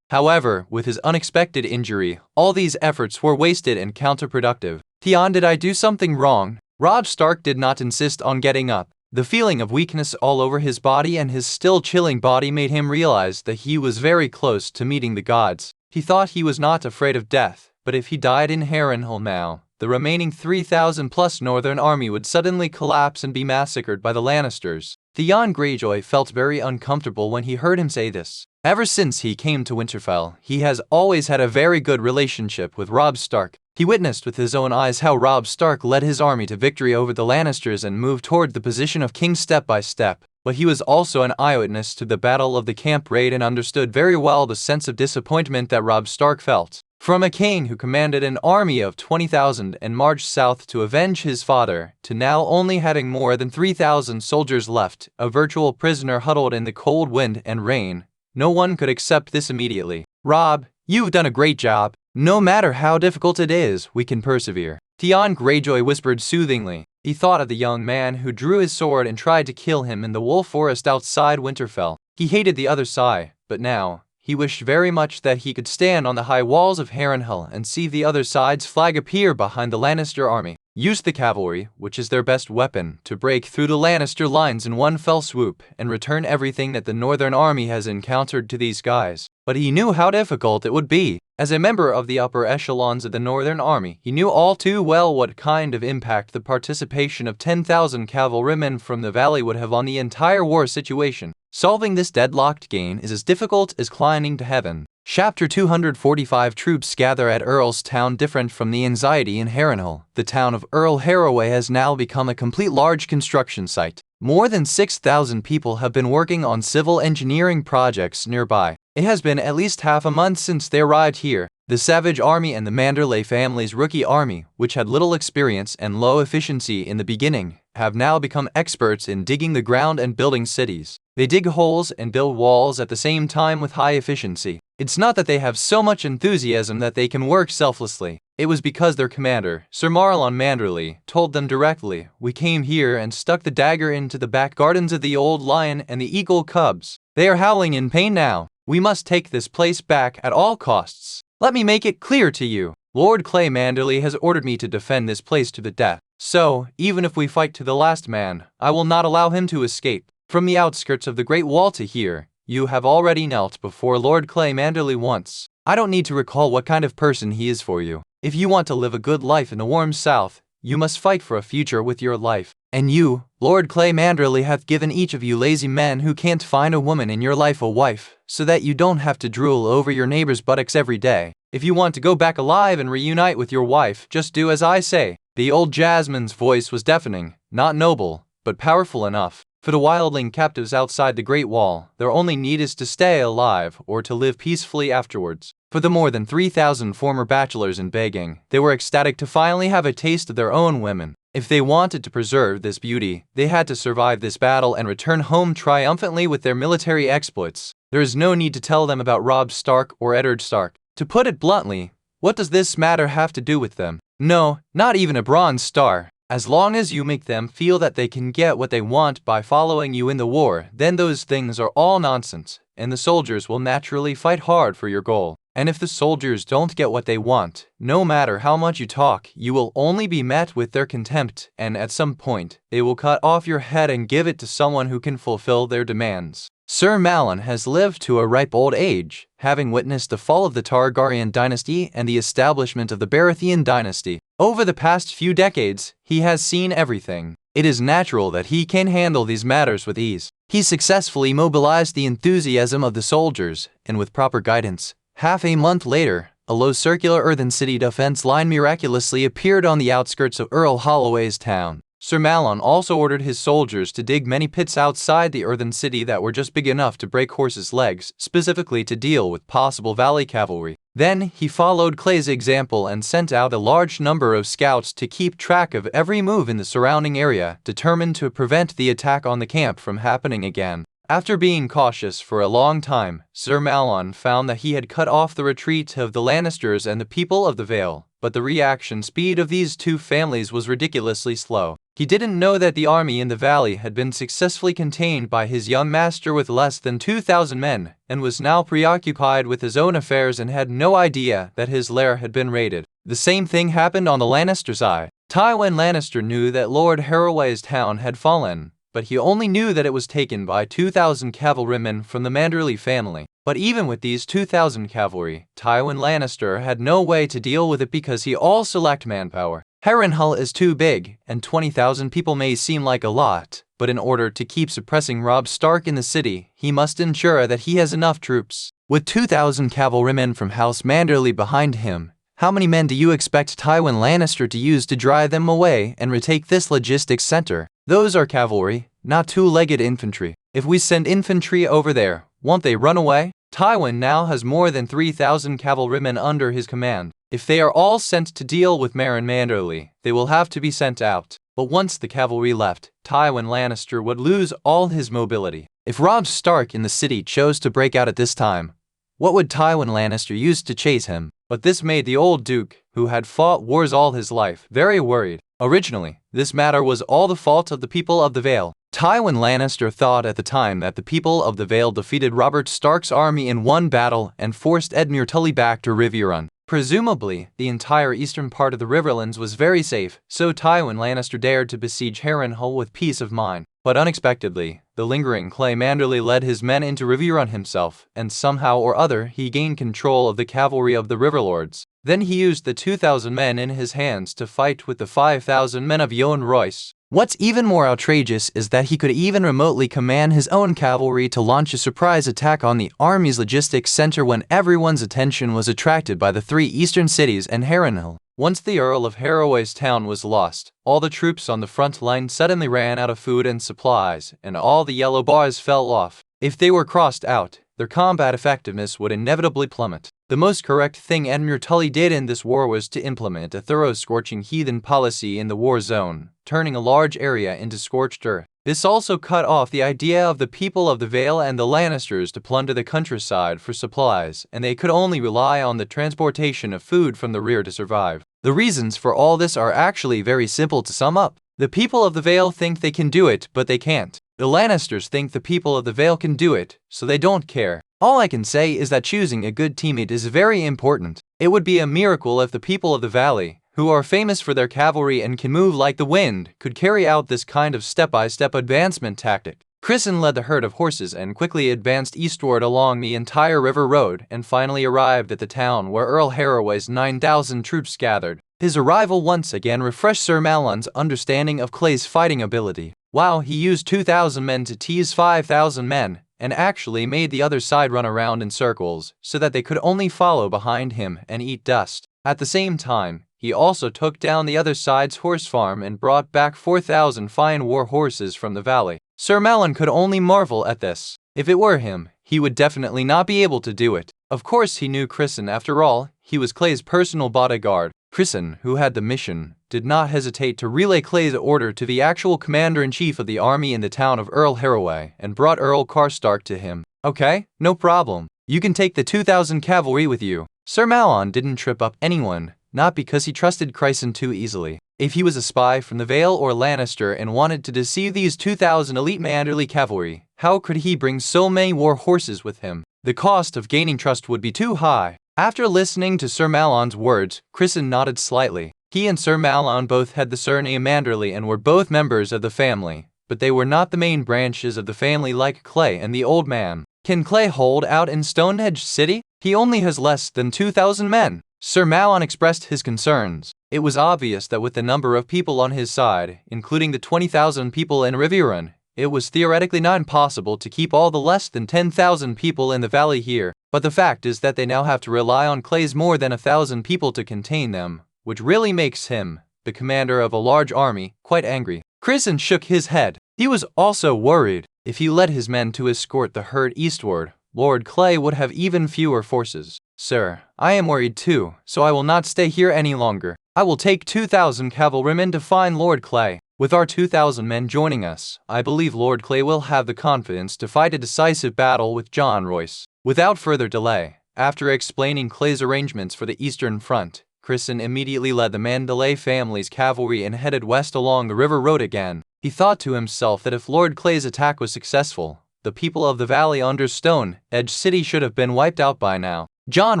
B: However, with his unexpected injury, all these efforts were wasted and counterproductive. "Theon, did I do something wrong?" Robb Stark did not insist on getting up. The feeling of weakness all over his body and his still chilling body made him realize that he was very close to meeting the gods. He thought he was not afraid of death, but if he died in Harrenhal now, the remaining 3,000 plus Northern army would suddenly collapse and be massacred by the Lannisters. Theon Greyjoy felt very uncomfortable when he heard him say this. Ever since he came to Winterfell, he has always had a very good relationship with Robb Stark. He witnessed with his own eyes how Robb Stark led his army to victory over the Lannisters and moved toward the position of king step by step. But he was also an eyewitness to the Battle of the Camp Raid and understood very well the sense of disappointment that Robb Stark felt. From a king who commanded an army of 20,000 and marched south to avenge his father, to now only having more than 3,000 soldiers left, a virtual prisoner huddled in the cold wind and rain, no one could accept this immediately. "Robb, you've done a great job. No matter how difficult it is, we can persevere," Theon Greyjoy whispered soothingly. He thought of the young man who drew his sword and tried to kill him in the wolf forest outside Winterfell. He hated the other side, but now, he wished very much that he could stand on the high walls of Harrenhal and see the other side's flag appear behind the Lannister army. used the cavalry, which is their best weapon, to break through the Lannister lines in one fell swoop and return everything that the Northern Army has encountered to these guys. But he knew how difficult it would be. As a member of the upper echelons of the Northern Army, he knew all too well what kind of impact the participation of 10,000 cavalrymen from the valley would have on the entire war situation. Solving this deadlocked game is as difficult as climbing to heaven. Chapter 245. Troops gather at Earl's town. Different from the anxiety in Harrenhal, the town of Earl Haraway has now become a complete large construction site. More than 6,000 people have been working on civil engineering projects nearby. It has been at least half a month since they arrived here. The Savage Army and the Manderly family's rookie army, which had little experience and low efficiency in the beginning, have now become experts in digging the ground and building cities. They dig holes and build walls at the same time with high efficiency. It's not that they have so much enthusiasm that they can work selflessly. It was because their commander, Sir Marlon Manderly, told them directly, "We came here and stuck the dagger into the back gardens of the old lion and the eagle cubs. They are howling in pain now. We must take this place back at all costs. Let me make it clear to you. Lord Clay Manderly has ordered me to defend this place to the death. So, even if we fight to the last man, I will not allow him to escape. From the outskirts of the Great Wall to here, you have already knelt before Lord Clay Manderly once. I don't need to recall what kind of person he is for you. If you want to live a good life in the warm South, you must fight for a future with your life. And you, Lord Clay Manderly, hath given each of you lazy men who can't find a woman in your life a wife, so that you don't have to drool over your neighbor's buttocks every day. If you want to go back alive and reunite with your wife, just do as I say." The old Jasmine's voice was deafening, not noble, but powerful enough. For the wildling captives outside the Great Wall, their only need is to stay alive or to live peacefully afterwards. For the more than 3,000 former bachelors in begging, they were ecstatic to finally have a taste of their own women. If they wanted to preserve this beauty, they had to survive this battle and return home triumphantly with their military exploits. There is no need to tell them about Robb Stark or Eddard Stark. To put it bluntly, what does this matter have to do with them? No, not even a bronze star. As long as you make them feel that they can get what they want by following you in the war, then those things are all nonsense, and the soldiers will naturally fight hard for your goal. And if the soldiers don't get what they want, no matter how much you talk, you will only be met with their contempt, and at some point, they will cut off your head and give it to someone who can fulfill their demands. Sir Malon has lived to a ripe old age, having witnessed the fall of the Targaryen dynasty and the establishment of the Baratheon dynasty. Over the past few decades, he has seen everything. It is natural that he can handle these matters with ease. He successfully mobilized the enthusiasm of the soldiers, and with proper guidance, half a month later, a low circular earthen city defense line miraculously appeared on the outskirts of Earl Holloway's town. Sir Malon also ordered his soldiers to dig many pits outside the earthen city that were just big enough to break horses' legs, specifically to deal with possible valley cavalry. Then he followed Clay's example and sent out a large number of scouts to keep track of every move in the surrounding area, determined to prevent the attack on the camp from happening again. After being cautious for a long time, Sir Malon found that he had cut off the retreat of the Lannisters and the people of the Vale, but the reaction speed of these two families was ridiculously slow. He didn't know that the army in the valley had been successfully contained by his young master with less than 2,000 men, and was now preoccupied with his own affairs and had no idea that his lair had been raided. The same thing happened on the Lannister side. Tywin Lannister knew that Lord Haraway's town had fallen, but he only knew that it was taken by 2,000 cavalrymen from the Manderly family. But even with these 2,000 cavalry, Tywin Lannister had no way to deal with it because he also lacked manpower. Harrenhal is too big, and 20,000 people may seem like a lot, but in order to keep suppressing Robb Stark in the city, he must ensure that he has enough troops. With 2,000 cavalrymen from House Manderly behind him, how many men do you expect Tywin Lannister to use to drive them away and retake this logistics center? Those are cavalry, not two-legged infantry. If we send infantry over there, won't they run away? Tywin now has more than 3,000 cavalrymen under his command. If they are all sent to deal with Meryn Manderly, they will have to be sent out. But once the cavalry left, Tywin Lannister would lose all his mobility. If Robb Stark in the city chose to break out at this time, what would Tywin Lannister use to chase him? But this made the old Duke, who had fought wars all his life, very worried. Originally, this matter was all the fault of the people of the Vale. Tywin Lannister thought at the time that the people of the Vale defeated Robert Stark's army in one battle and forced Edmure Tully back to Riverrun. Presumably, the entire eastern part of the Riverlands was very safe, so Tywin Lannister dared to besiege Harrenhal with peace of mind. But unexpectedly, the lingering Clay Manderly led his men into Riverrun himself, and somehow or other he gained control of the cavalry of the Riverlords. Then he used the 2,000 men in his hands to fight with the 5,000 men of Yoan Royce. What's even more outrageous is that he could even remotely command his own cavalry to launch a surprise attack on the army's logistics center when everyone's attention was attracted by the three eastern cities and Harrenhal. Once the Earl of Harroway's town was lost, all the troops on the front line suddenly ran out of food and supplies, and all the yellow bars fell off. If they were crossed out, their combat effectiveness would inevitably plummet. The most correct thing Admiral Tully did in this war was to implement a thorough scorching heathen policy in the war zone, turning a large area into scorched earth. This also cut off the idea of the people of the Vale and the Lannisters to plunder the countryside for supplies, and they could only rely on the transportation of food from the rear to survive. The reasons for all this are actually very simple to sum up. The people of the Vale think they can do it, but they can't. The Lannisters think the people of the Vale can do it, so they don't care. All I can say is that choosing a good teammate is very important. It would be a miracle if the people of the Valley, who are famous for their cavalry and can move like the wind, could carry out this kind of step-by-step advancement tactic. Crisson led the herd of horses and quickly advanced eastward along the entire river road and finally arrived at the town where Earl Harroway's 9,000 troops gathered. His arrival once again refreshed Sir Malon's understanding of Clay's fighting ability. Wow, he used 2,000 men to tease 5,000 men, and actually made the other side run around in circles so that they could only follow behind him and eat dust. At the same time, he also took down the other side's horse farm and brought back 4,000 fine war horses from the valley. Sir Malon could only marvel at this. If it were him, he would definitely not be able to do it. Of course he knew Crisson, after all, he was Clay's personal bodyguard. Crisson, who had the mission, did not hesitate to relay Clay's order to the actual commander-in-chief of the army in the town of Earl Harroway and brought Earl Karstark to him. Okay, no problem. You can take the 2,000 cavalry with you. Sir Malon didn't trip up anyone, not because he trusted Crisson too easily. If he was a spy from the Vale or Lannister and wanted to deceive these 2,000 elite Manderly cavalry, how could he bring so many war horses with him? The cost of gaining trust would be too high. After listening to Sir Malon's words, Crisson nodded slightly. He and Sir Malon both had the surname Manderly and were both members of the family, but they were not the main branches of the family like Clay and the old man. Can Clay hold out in Stonehenge City? He only has less than 2,000 men. Sir Malon expressed his concerns. It was obvious that with the number of people on his side, including the 20,000 people in Riverrun, it was theoretically not impossible to keep all the less than 10,000 people in the valley here, but the fact is that they now have to rely on Clay's more than 1,000 people to contain them, which really makes him, the commander of a large army, quite angry. Crisson shook his head. He was also worried. If he led his men to escort the herd eastward, Lord Clay would have even fewer forces. Sir, I am worried too, so I will not stay here any longer. I will take 2,000 cavalrymen to find Lord Clay. With our 2,000 men joining us, I believe Lord Clay will have the confidence to fight a decisive battle with John Royce. Without further delay, after explaining Clay's arrangements for the Eastern Front, Crisson immediately led the Manderly family's cavalry and headed west along the river road again. He thought to himself that if Lord Clay's attack was successful, the people of the valley under Stonehenge City should have been wiped out by now. John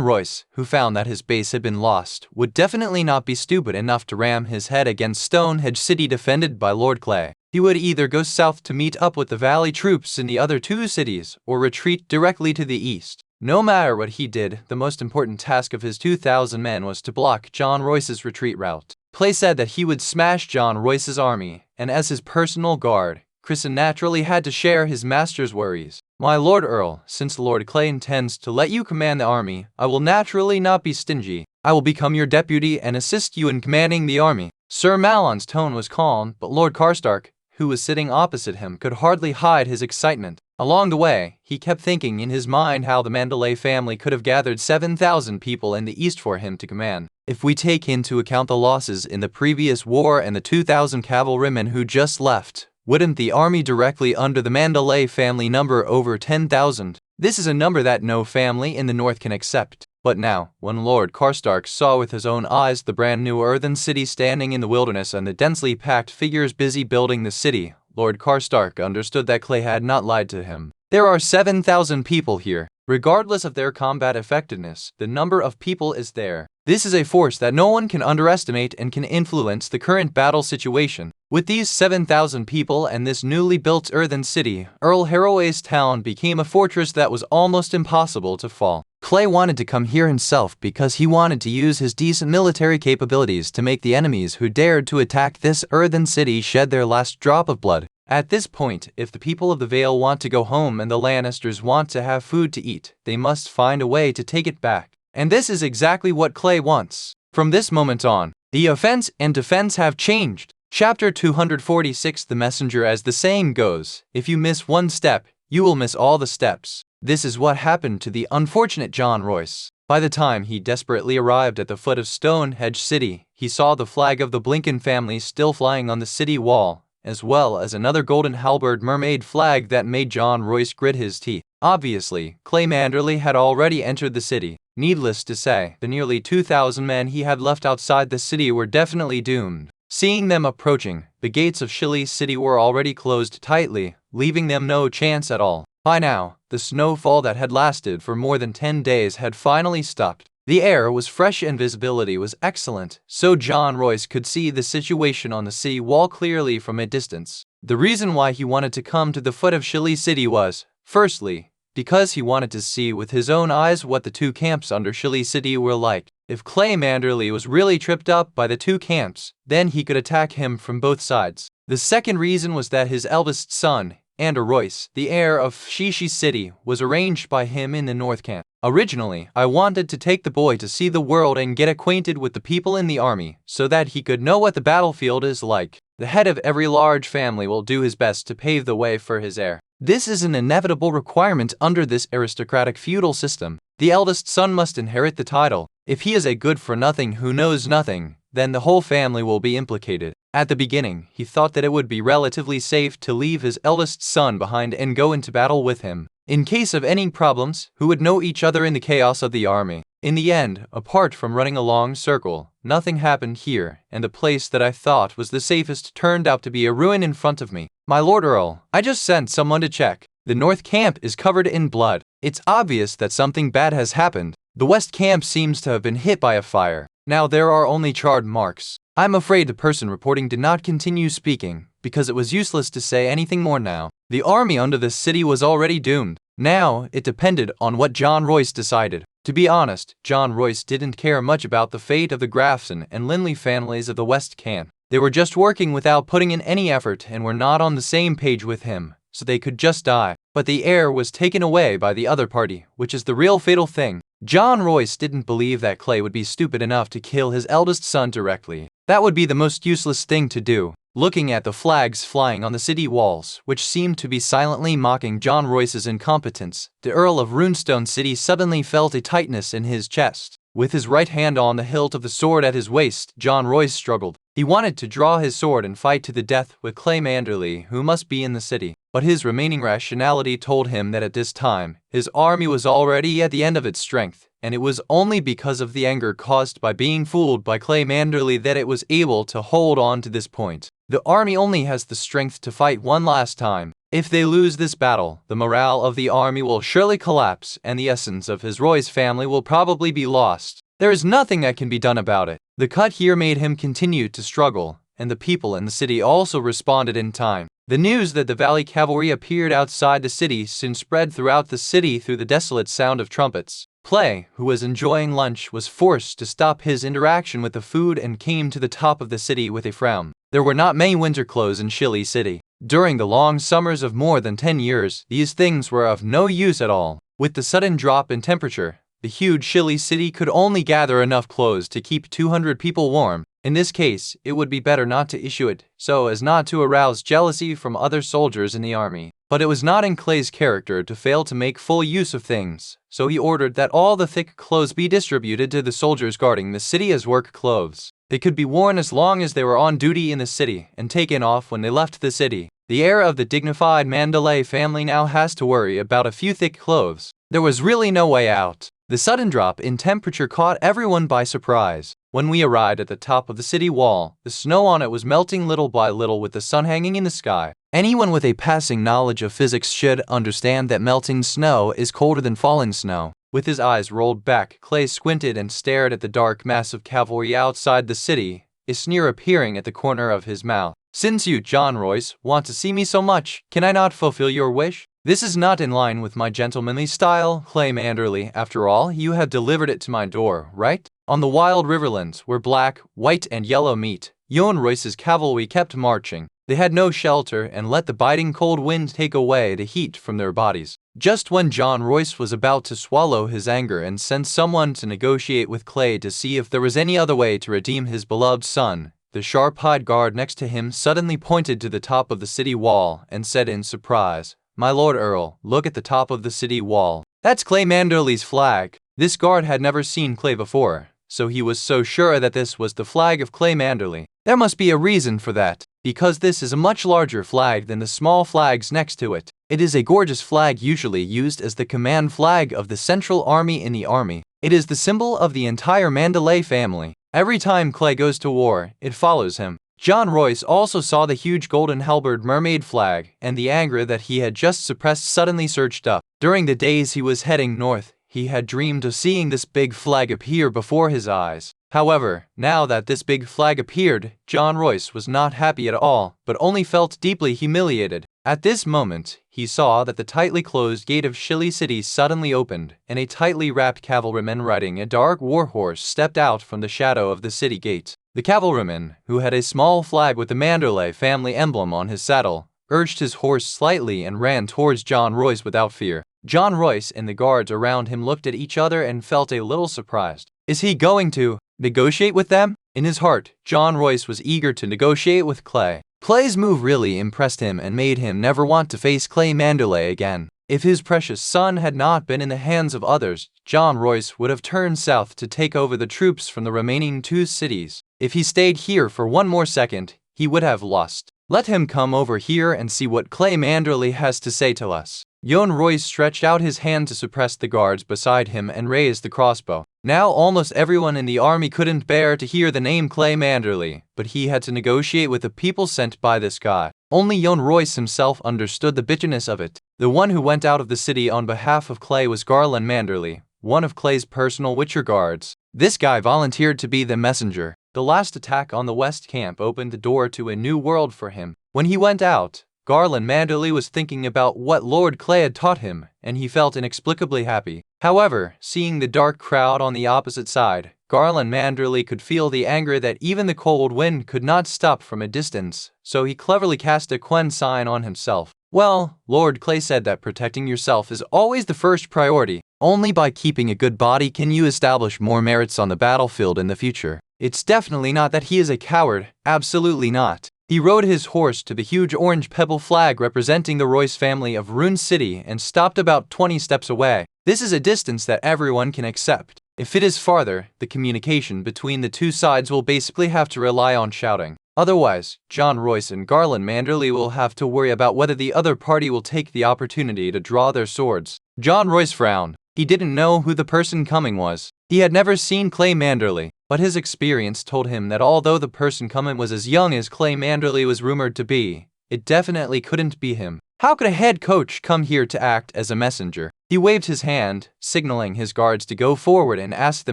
B: Royce, who found that his base had been lost, would definitely not be stupid enough to ram his head against Stonehenge City defended by Lord Clay. He would either go south to meet up with the valley troops in the other two cities, or retreat directly to the east. No matter what he did, the most important task of his 2,000 men was to block John Royce's retreat route. Clay said that he would smash John Royce's army, and as his personal guard, Crisson naturally had to share his master's worries. My Lord Earl, since Lord Clay intends to let you command the army, I will naturally not be stingy. I will become your deputy and assist you in commanding the army. Sir Malon's tone was calm, but Lord Karstark, who was sitting opposite him, could hardly hide his excitement. Along the way, he kept thinking in his mind how the Manderly family could have gathered 7,000 people in the east for him to command. If we take into account the losses in the previous war and the 2,000 cavalrymen who just left, wouldn't the army directly under the Manderly family number over 10,000? This is a number that no family in the north can accept. But now, when Lord Karstark saw with his own eyes the brand new earthen city standing in the wilderness and the densely packed figures busy building the city, Lord Karstark understood that Clay had not lied to him. There are 7,000 people here. Regardless of their combat effectiveness, the number of people is there. This is a force that no one can underestimate and can influence the current battle situation. With these 7,000 people and this newly built earthen city, Earl Harrenhal's town became a fortress that was almost impossible to fall. Clay wanted to come here himself because he wanted to use his decent military capabilities to make the enemies who dared to attack this earthen city shed their last drop of blood. At this point, if the people of the Vale want to go home and the Lannisters want to have food to eat, they must find a way to take it back. And this is exactly what Clay wants. From this moment on, the offense and defense have changed. Chapter 246. The Messenger. As the saying goes, if you miss one step, you will miss all the steps. This is what happened to the unfortunate John Royce. By the time he desperately arrived at the foot of Stonehenge City, he saw the flag of the Blinken family still flying on the city wall, as well as another golden halberd mermaid flag that made John Royce grit his teeth. Obviously, Clay Manderly had already entered the city. Needless to say, the nearly 2,000 men he had left outside the city were definitely doomed. Seeing them approaching, the gates of Shilly City were already closed tightly, leaving them no chance at all. By now, the snowfall that had lasted for more than 10 days had finally stopped. The air was fresh and visibility was excellent, so John Royce could see the situation on the sea wall clearly from a distance. The reason why he wanted to come to the foot of Shilly City was, firstly, because he wanted to see with his own eyes what the two camps under Shilly City were like. If Clay Manderly was really tripped up by the two camps, then he could attack him from both sides. The second reason was that his eldest son, Andrew Royce, the heir of Shishi City, was arranged by him in the North Camp. Originally, I wanted to take the boy to see the world and get acquainted with the people in the army, so that he could know what the battlefield is like. The head of every large family will do his best to pave the way for his heir. This is an inevitable requirement under this aristocratic feudal system. The eldest son must inherit the title. If he is a good-for-nothing who knows nothing, then the whole family will be implicated. At the beginning, he thought that it would be relatively safe to leave his eldest son behind and go into battle with him. In case of any problems, who would know each other in the chaos of the army? In the end, apart from running a long circle, nothing happened here, and the place that I thought was the safest turned out to be a ruin in front of me. My Lord Earl, I just sent someone to check. The North Camp is covered in blood. It's obvious that something bad has happened. The West Camp seems to have been hit by a fire. Now there are only charred marks. I'm afraid the person reporting did not continue speaking, because it was useless to say anything more now. The army under the city was already doomed. Now, it depended on what John Royce decided. To be honest, John Royce didn't care much about the fate of the Grafson and Linley families of the West Camp. They were just working without putting in any effort and were not on the same page with him, so they could just die. But the heir was taken away by the other party, which is the real fatal thing. John Royce didn't believe that Clay would be stupid enough to kill his eldest son directly. That would be the most useless thing to do. Looking at the flags flying on the city walls, which seemed to be silently mocking John Royce's incompetence, the Earl of Runestone City suddenly felt a tightness in his chest. With his right hand on the hilt of the sword at his waist, John Royce struggled. He wanted to draw his sword and fight to the death with Clay Manderly, who must be in the city. But his remaining rationality told him that at this time, his army was already at the end of its strength, and it was only because of the anger caused by being fooled by Clay Manderly that it was able to hold on to this point. The army only has the strength to fight one last time. If they lose this battle, the morale of the army will surely collapse and the essence of his Royce family will probably be lost. There is nothing that can be done about it. The cut here made him continue to struggle, and the people in the city also responded in time. The news that the Valley Cavalry appeared outside the city soon spread throughout the city through the desolate sound of trumpets. Clay, who was enjoying lunch, was forced to stop his interaction with the food and came to the top of the city with a frown. There were not many winter clothes in Shilly City. During the long summers of more than 10 years, these things were of no use at all. With the sudden drop in temperature, the huge Shilly City could only gather enough clothes to keep 200 people warm. In this case, it would be better not to issue it, so as not to arouse jealousy from other soldiers in the army. But it was not in Clay's character to fail to make full use of things, so he ordered that all the thick clothes be distributed to the soldiers guarding the city as work clothes. They could be worn as long as they were on duty in the city, and taken off when they left the city. The heir of the dignified Manderly family now has to worry about a few thick clothes. There was really no way out. The sudden drop in temperature caught everyone by surprise. When we arrived at the top of the city wall, the snow on it was melting little by little with the sun hanging in the sky. Anyone with a passing knowledge of physics should understand that melting snow is colder than falling snow. With his eyes rolled back, Clay squinted and stared at the dark mass of cavalry outside the city, a sneer appearing at the corner of his mouth. Since you, John Royce, want to see me so much, can I not fulfill your wish? This is not in line with my gentlemanly style, Clay Manderly. After all, you have delivered it to my door, right? On the wild riverlands, where black, white, and yellow meet, John Royce's cavalry kept marching. They had no shelter and let the biting cold wind take away the heat from their bodies. Just when John Royce was about to swallow his anger and send someone to negotiate with Clay to see if there was any other way to redeem his beloved son, the sharp-eyed guard next to him suddenly pointed to the top of the city wall and said in surprise, "My lord Earl, look at the top of the city wall. That's Clay Manderly's flag." This guard had never seen Clay before, so he was so sure that this was the flag of Clay Manderly. There must be a reason for that, because this is a much larger flag than the small flags next to it. It is a gorgeous flag usually used as the command flag of the Central Army in the army. It is the symbol of the entire Manderly family. Every time Clay goes to war, it follows him. John Royce also saw the huge golden halberd mermaid flag, and the anger that he had just suppressed suddenly surged up. During the days he was heading north, he had dreamed of seeing this big flag appear before his eyes. However, now that this big flag appeared, John Royce was not happy at all, but only felt deeply humiliated. At this moment, he saw that the tightly closed gate of Shilly City suddenly opened, and a tightly wrapped cavalryman riding a dark warhorse stepped out from the shadow of the city gate. The cavalryman, who had a small flag with the Manderly family emblem on his saddle, urged his horse slightly and ran towards John Royce without fear. John Royce and the guards around him looked at each other and felt a little surprised. Is he going to negotiate with them? In his heart, John Royce was eager to negotiate with Clay. Clay's move really impressed him and made him never want to face Clay Manderly again. If his precious son had not been in the hands of others, John Royce would have turned south to take over the troops from the remaining 2 cities. If he stayed here for one more second, he would have lost. Let him come over here and see what Clay Manderly has to say to us. John Royce stretched out his hand to suppress the guards beside him and raised the crossbow. Now almost everyone in the army couldn't bear to hear the name Clay Manderly, but he had to negotiate with the people sent by this guy. Only John Royce himself understood the bitterness of it. The one who went out of the city on behalf of Clay was Garland Manderly, one of Clay's personal Witcher guards. This guy volunteered to be the messenger. The last attack on the West Camp opened the door to a new world for him. When he went out, Garland Manderly was thinking about what Lord Clay had taught him, and he felt inexplicably happy. However, seeing the dark crowd on the opposite side, Garland Manderly could feel the anger that even the cold wind could not stop from a distance, so he cleverly cast a Quen sign on himself. Well, Lord Clay said that protecting yourself is always the first priority. Only by keeping a good body can you establish more merits on the battlefield in the future. It's definitely not that he is a coward, absolutely not. He rode his horse to the huge orange pebble flag representing the Royce family of Rune City and stopped about 20 steps away. This is a distance that everyone can accept. If it is farther, the communication between the 2 sides will basically have to rely on shouting. Otherwise, John Royce and Garland Manderly will have to worry about whether the other party will take the opportunity to draw their swords. John Royce frowned. He didn't know who the person coming was. He had never seen Clay Manderly, but his experience told him that although the person coming was as young as Clay Manderly was rumored to be, it definitely couldn't be him. How could a head coach come here to act as a messenger? He waved his hand, signaling his guards to go forward and ask the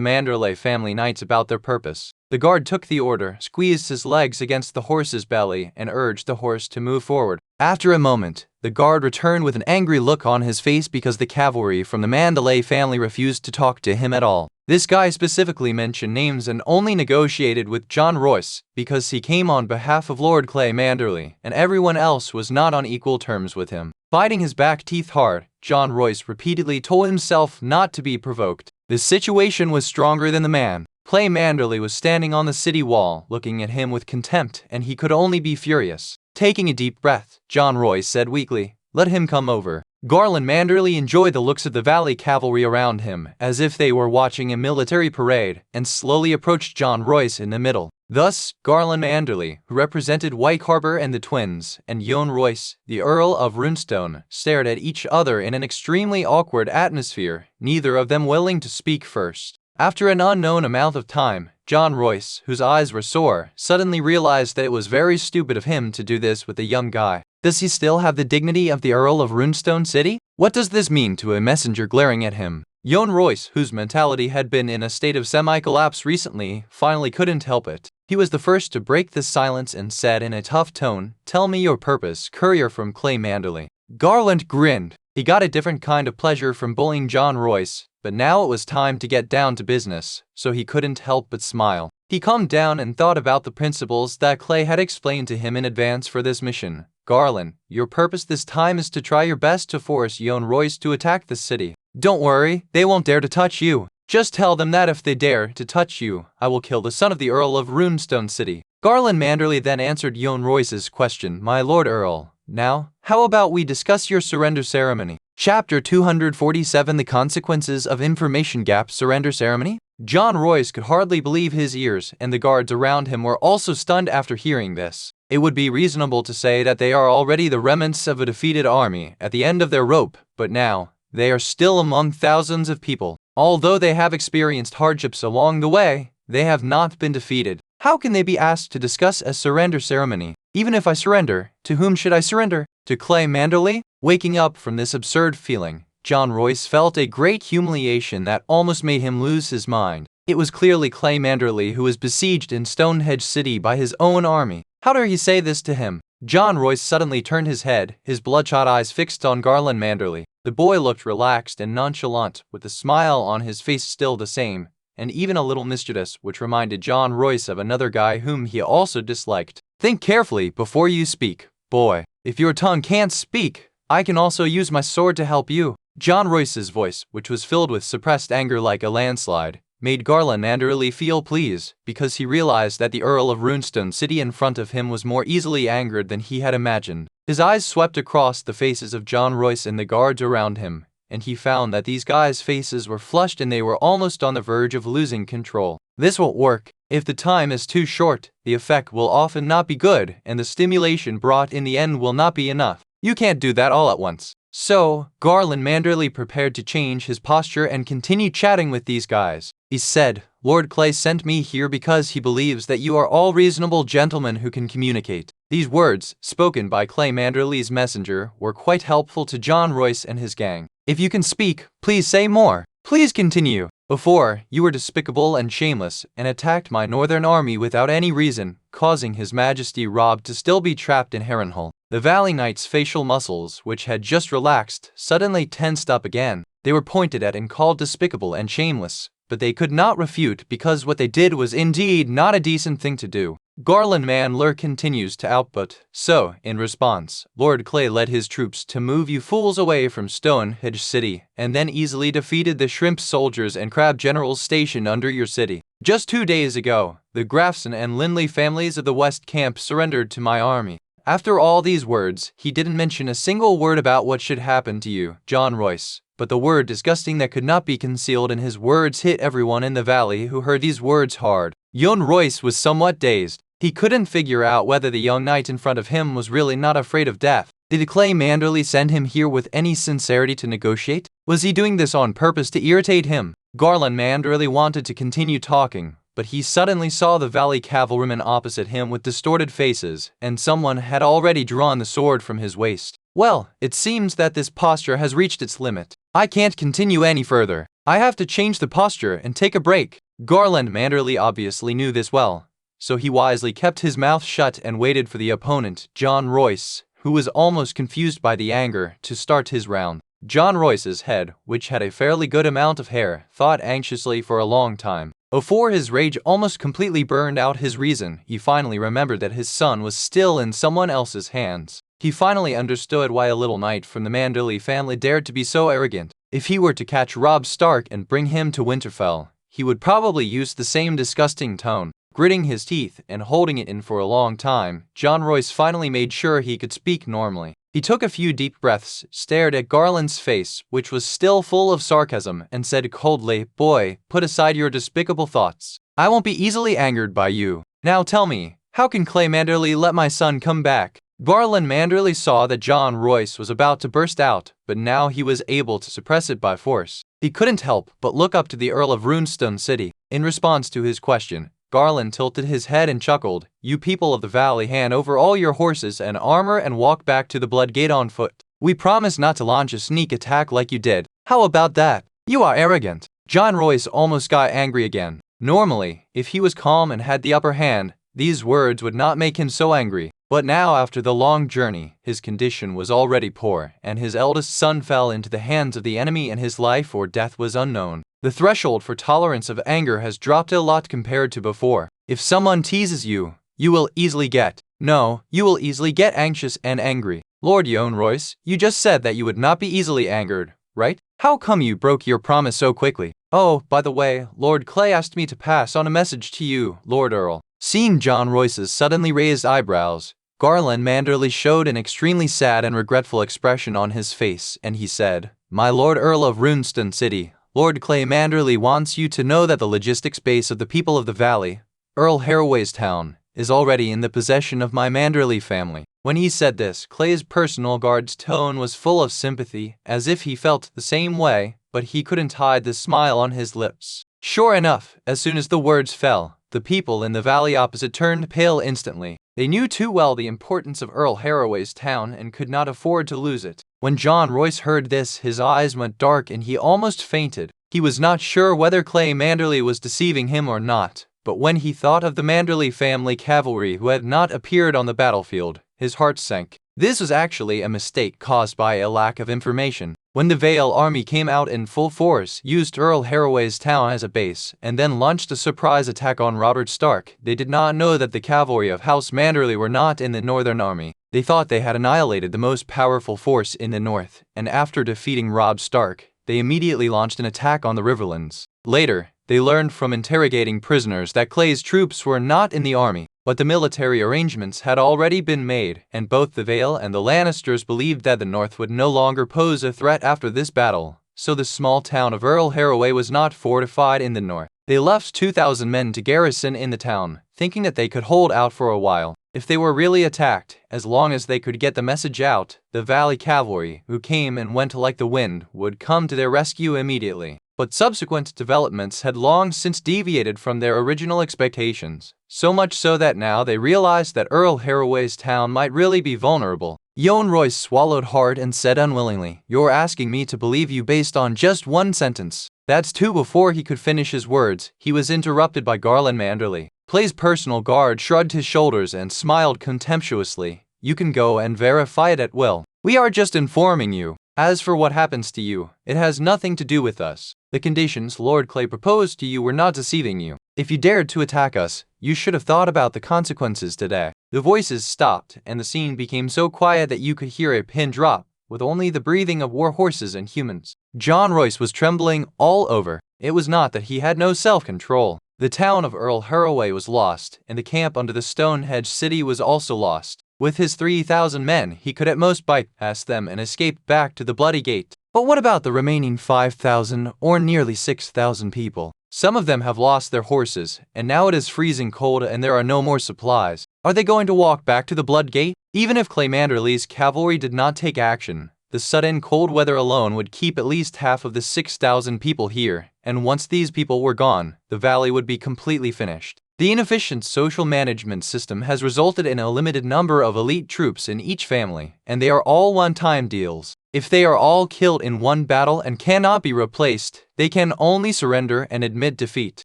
B: Manderly family knights about their purpose. The guard took the order, squeezed his legs against the horse's belly, and urged the horse to move forward. After a moment, the guard returned with an angry look on his face because the cavalry from the Manderly family refused to talk to him at all. This guy specifically mentioned names and only negotiated with John Royce because he came on behalf of Lord Clay Manderly, and everyone else was not on equal terms with him. Biting his back teeth hard, John Royce repeatedly told himself not to be provoked. The situation was stronger than the man. Clay Manderly was standing on the city wall, looking at him with contempt, and he could only be furious. Taking a deep breath, John Royce said weakly, "Let him come over." Garland Manderly enjoyed the looks of the valley cavalry around him, as if they were watching a military parade, and slowly approached John Royce in the middle. Thus, Garland Manderly, who represented White Harbor and the twins, and John Royce, the Earl of Runestone, stared at each other in an extremely awkward atmosphere, neither of them willing to speak first. After an unknown amount of time, John Royce, whose eyes were sore, suddenly realized that it was very stupid of him to do this with a young guy. Does he still have the dignity of the Earl of Runestone City? What does this mean to a messenger glaring at him? Young Royce, whose mentality had been in a state of semi-collapse recently, finally couldn't help it. He was the first to break the silence and said in a tough tone, "Tell me your purpose, courier from Clay Manderly." Garland grinned. He got a different kind of pleasure from bullying John Royce, but now it was time to get down to business, so he couldn't help but smile. He calmed down and thought about the principles that Clay had explained to him in advance for this mission. Garland, your purpose this time is to try your best to force young Royce to attack the city. Don't worry, they won't dare to touch you. Just tell them that if they dare to touch you, I will kill the son of the Earl of Runestone City. Garland Manderly then answered young Royce's question, "My lord Earl, now, how about we discuss your surrender ceremony?" Chapter 247 The Consequences of Information Gap Surrender Ceremony? John Royce could hardly believe his ears, and the guards around him were also stunned after hearing this. It would be reasonable to say that they are already the remnants of a defeated army at the end of their rope, but now, they are still among thousands of people. Although they have experienced hardships along the way, they have not been defeated. How can they be asked to discuss a surrender ceremony? Even if I surrender, to whom should I surrender? To Clay Manderly? Waking up from this absurd feeling, John Royce felt a great humiliation that almost made him lose his mind. It was clearly Clay Manderly who was besieged in Stonehenge City by his own army. How dare he say this to him? John Royce suddenly turned his head, his bloodshot eyes fixed on Garland Manderly. The boy looked relaxed and nonchalant, with the smile on his face still the same, and even a little mischievous, which reminded John Royce of another guy whom he also disliked. Think carefully before you speak, boy. If your tongue can't speak, I can also use my sword to help you. John Royce's voice, which was filled with suppressed anger like a landslide, made Garland Manderly feel pleased, because he realized that the Earl of Runestone City in front of him was more easily angered than he had imagined. His eyes swept across the faces of John Royce and the guards around him, and he found that these guys' faces were flushed and they were almost on the verge of losing control. This won't work. If the time is too short, the effect will often not be good, and the stimulation brought in the end will not be enough. You can't do that all at once. So, Garland Manderly prepared to change his posture and continue chatting with these guys. He said, "Lord Clay sent me here because he believes that you are all reasonable gentlemen who can communicate." These words, spoken by Clay Manderly's messenger, were quite helpful to John Royce and his gang. "If you can speak, please say more. Please continue. Before, you were despicable and shameless, and attacked my northern army without any reason, causing His Majesty Rob to still be trapped in Harrenhal." The Valley Knight's facial muscles, which had just relaxed, suddenly tensed up again. They were pointed at and called despicable and shameless, but they could not refute because what they did was indeed not a decent thing to do. Garland Manderly continues to output. So, in response, Lord Clay led his troops to move you fools away from Stonehenge City, and then easily defeated the shrimp soldiers and crab generals stationed under your city. Just 2 days ago, the Grafson and Lindley families of the West Camp surrendered to my army. After all these words, he didn't mention a single word about what should happen to you, John Royce. But the word disgusting that could not be concealed in his words hit everyone in the valley who heard these words hard. Young Royce was somewhat dazed. He couldn't figure out whether the young knight in front of him was really not afraid of death. Did Clay Manderly send him here with any sincerity to negotiate? Was he doing this on purpose to irritate him? Garland Manderly wanted to continue talking, but he suddenly saw the valley cavalrymen opposite him with distorted faces, and someone had already drawn the sword from his waist. Well, it seems that this posture has reached its limit. I can't continue any further. I have to change the posture and take a break. Garland Manderly obviously knew this well, so he wisely kept his mouth shut and waited for the opponent, John Royce, who was almost confused by the anger, to start his round. John Royce's head, which had a fairly good amount of hair, thought anxiously for a long time. Before his rage almost completely burned out his reason, he finally remembered that his son was still in someone else's hands. He finally understood why a little knight from the Manderly family dared to be so arrogant. If he were to catch Robb Stark and bring him to Winterfell, he would probably use the same disgusting tone. Gritting his teeth and holding it in for a long time, John Royce finally made sure he could speak normally. He took a few deep breaths, stared at Garland's face, which was still full of sarcasm, and said coldly, "Boy, put aside your despicable thoughts. I won't be easily angered by you. Now tell me, how can Clay Manderly let my son come back?" Garland Manderly saw that John Royce was about to burst out, but now he was able to suppress it by force. He couldn't help but look up to the Earl of Runestone City. In response to his question, Garland tilted his head and chuckled. "You people of the valley, hand over all your horses and armor and walk back to the Blood Gate on foot. We promise not to launch a sneak attack like you did. How about that?" You are arrogant. John Royce almost got angry again. Normally, if he was calm and had the upper hand, these words would not make him so angry. But now, after the long journey, his condition was already poor, and his eldest son fell into the hands of the enemy and his life or death was unknown. The threshold for tolerance of anger has dropped a lot compared to before. If someone teases you, you will easily get anxious and angry. Lord John Royce, you just said that you would not be easily angered, right? How come you broke your promise so quickly? Oh, by the way, Lord Clay asked me to pass on a message to you, Lord Earl. Seeing John Royce's suddenly raised eyebrows, Garland Manderly showed an extremely sad and regretful expression on his face, and he said, My Lord Earl of Runeston City, Lord Clay Manderly wants you to know that the logistics base of the people of the valley, Earl Harroway's town, is already in the possession of my Manderly family. When he said this, Clay's personal guard's tone was full of sympathy, as if he felt the same way, but he couldn't hide the smile on his lips. Sure enough, as soon as the words fell, the people in the valley opposite turned pale instantly. They knew too well the importance of Earl Harroway's town and could not afford to lose it. When John Royce heard this, his eyes went dark and he almost fainted. He was not sure whether Clay Manderly was deceiving him or not, but when he thought of the Manderly family cavalry who had not appeared on the battlefield, his heart sank. This was actually a mistake caused by a lack of information. When the Vale army came out in full force, used Earl Harroway's town as a base, and then launched a surprise attack on Robert Stark, they did not know that the cavalry of House Manderly were not in the Northern Army. They thought they had annihilated the most powerful force in the north, and after defeating Robb Stark, they immediately launched an attack on the Riverlands. Later, they learned from interrogating prisoners that Clay's troops were not in the army, but the military arrangements had already been made, and both the Vale and the Lannisters believed that the North would no longer pose a threat after this battle, so the small town of Earl Harroway was not fortified in the north. They left 2,000 men to garrison in the town, thinking that they could hold out for a while. If they were really attacked, as long as they could get the message out, the Valley cavalry, who came and went like the wind, would come to their rescue immediately. But subsequent developments had long since deviated from their original expectations, so much so that now they realized that Earl Harroway's town might really be vulnerable. John Royce swallowed hard and said unwillingly, You're asking me to believe you based on just one sentence. That's two. Before he could finish his words, he was interrupted by Garland Manderly. Clay's personal guard shrugged his shoulders and smiled contemptuously. You can go and verify it at will. We are just informing you. As for what happens to you, it has nothing to do with us. The conditions Lord Clay proposed to you were not deceiving you. If you dared to attack us, you should have thought about the consequences today. The voices stopped, and the scene became so quiet that you could hear a pin drop, with only the breathing of war horses and humans. John Royce was trembling all over. It was not that he had no self-control. The town of Earl Harroway was lost, and the camp under the Stonehenge city was also lost. With his 3,000 men, he could at most bypass them and escape back to the Bloody Gate. But what about the remaining 5,000 or nearly 6,000 people? Some of them have lost their horses, and now it is freezing cold and there are no more supplies. Are they going to walk back to the Blood Gate? Even if Clay Manderly's cavalry did not take action, the sudden cold weather alone would keep at least half of the 6,000 people here, and once these people were gone, the valley would be completely finished. The inefficient social management system has resulted in a limited number of elite troops in each family, and they are all one-time deals. If they are all killed in one battle and cannot be replaced, they can only surrender and admit defeat.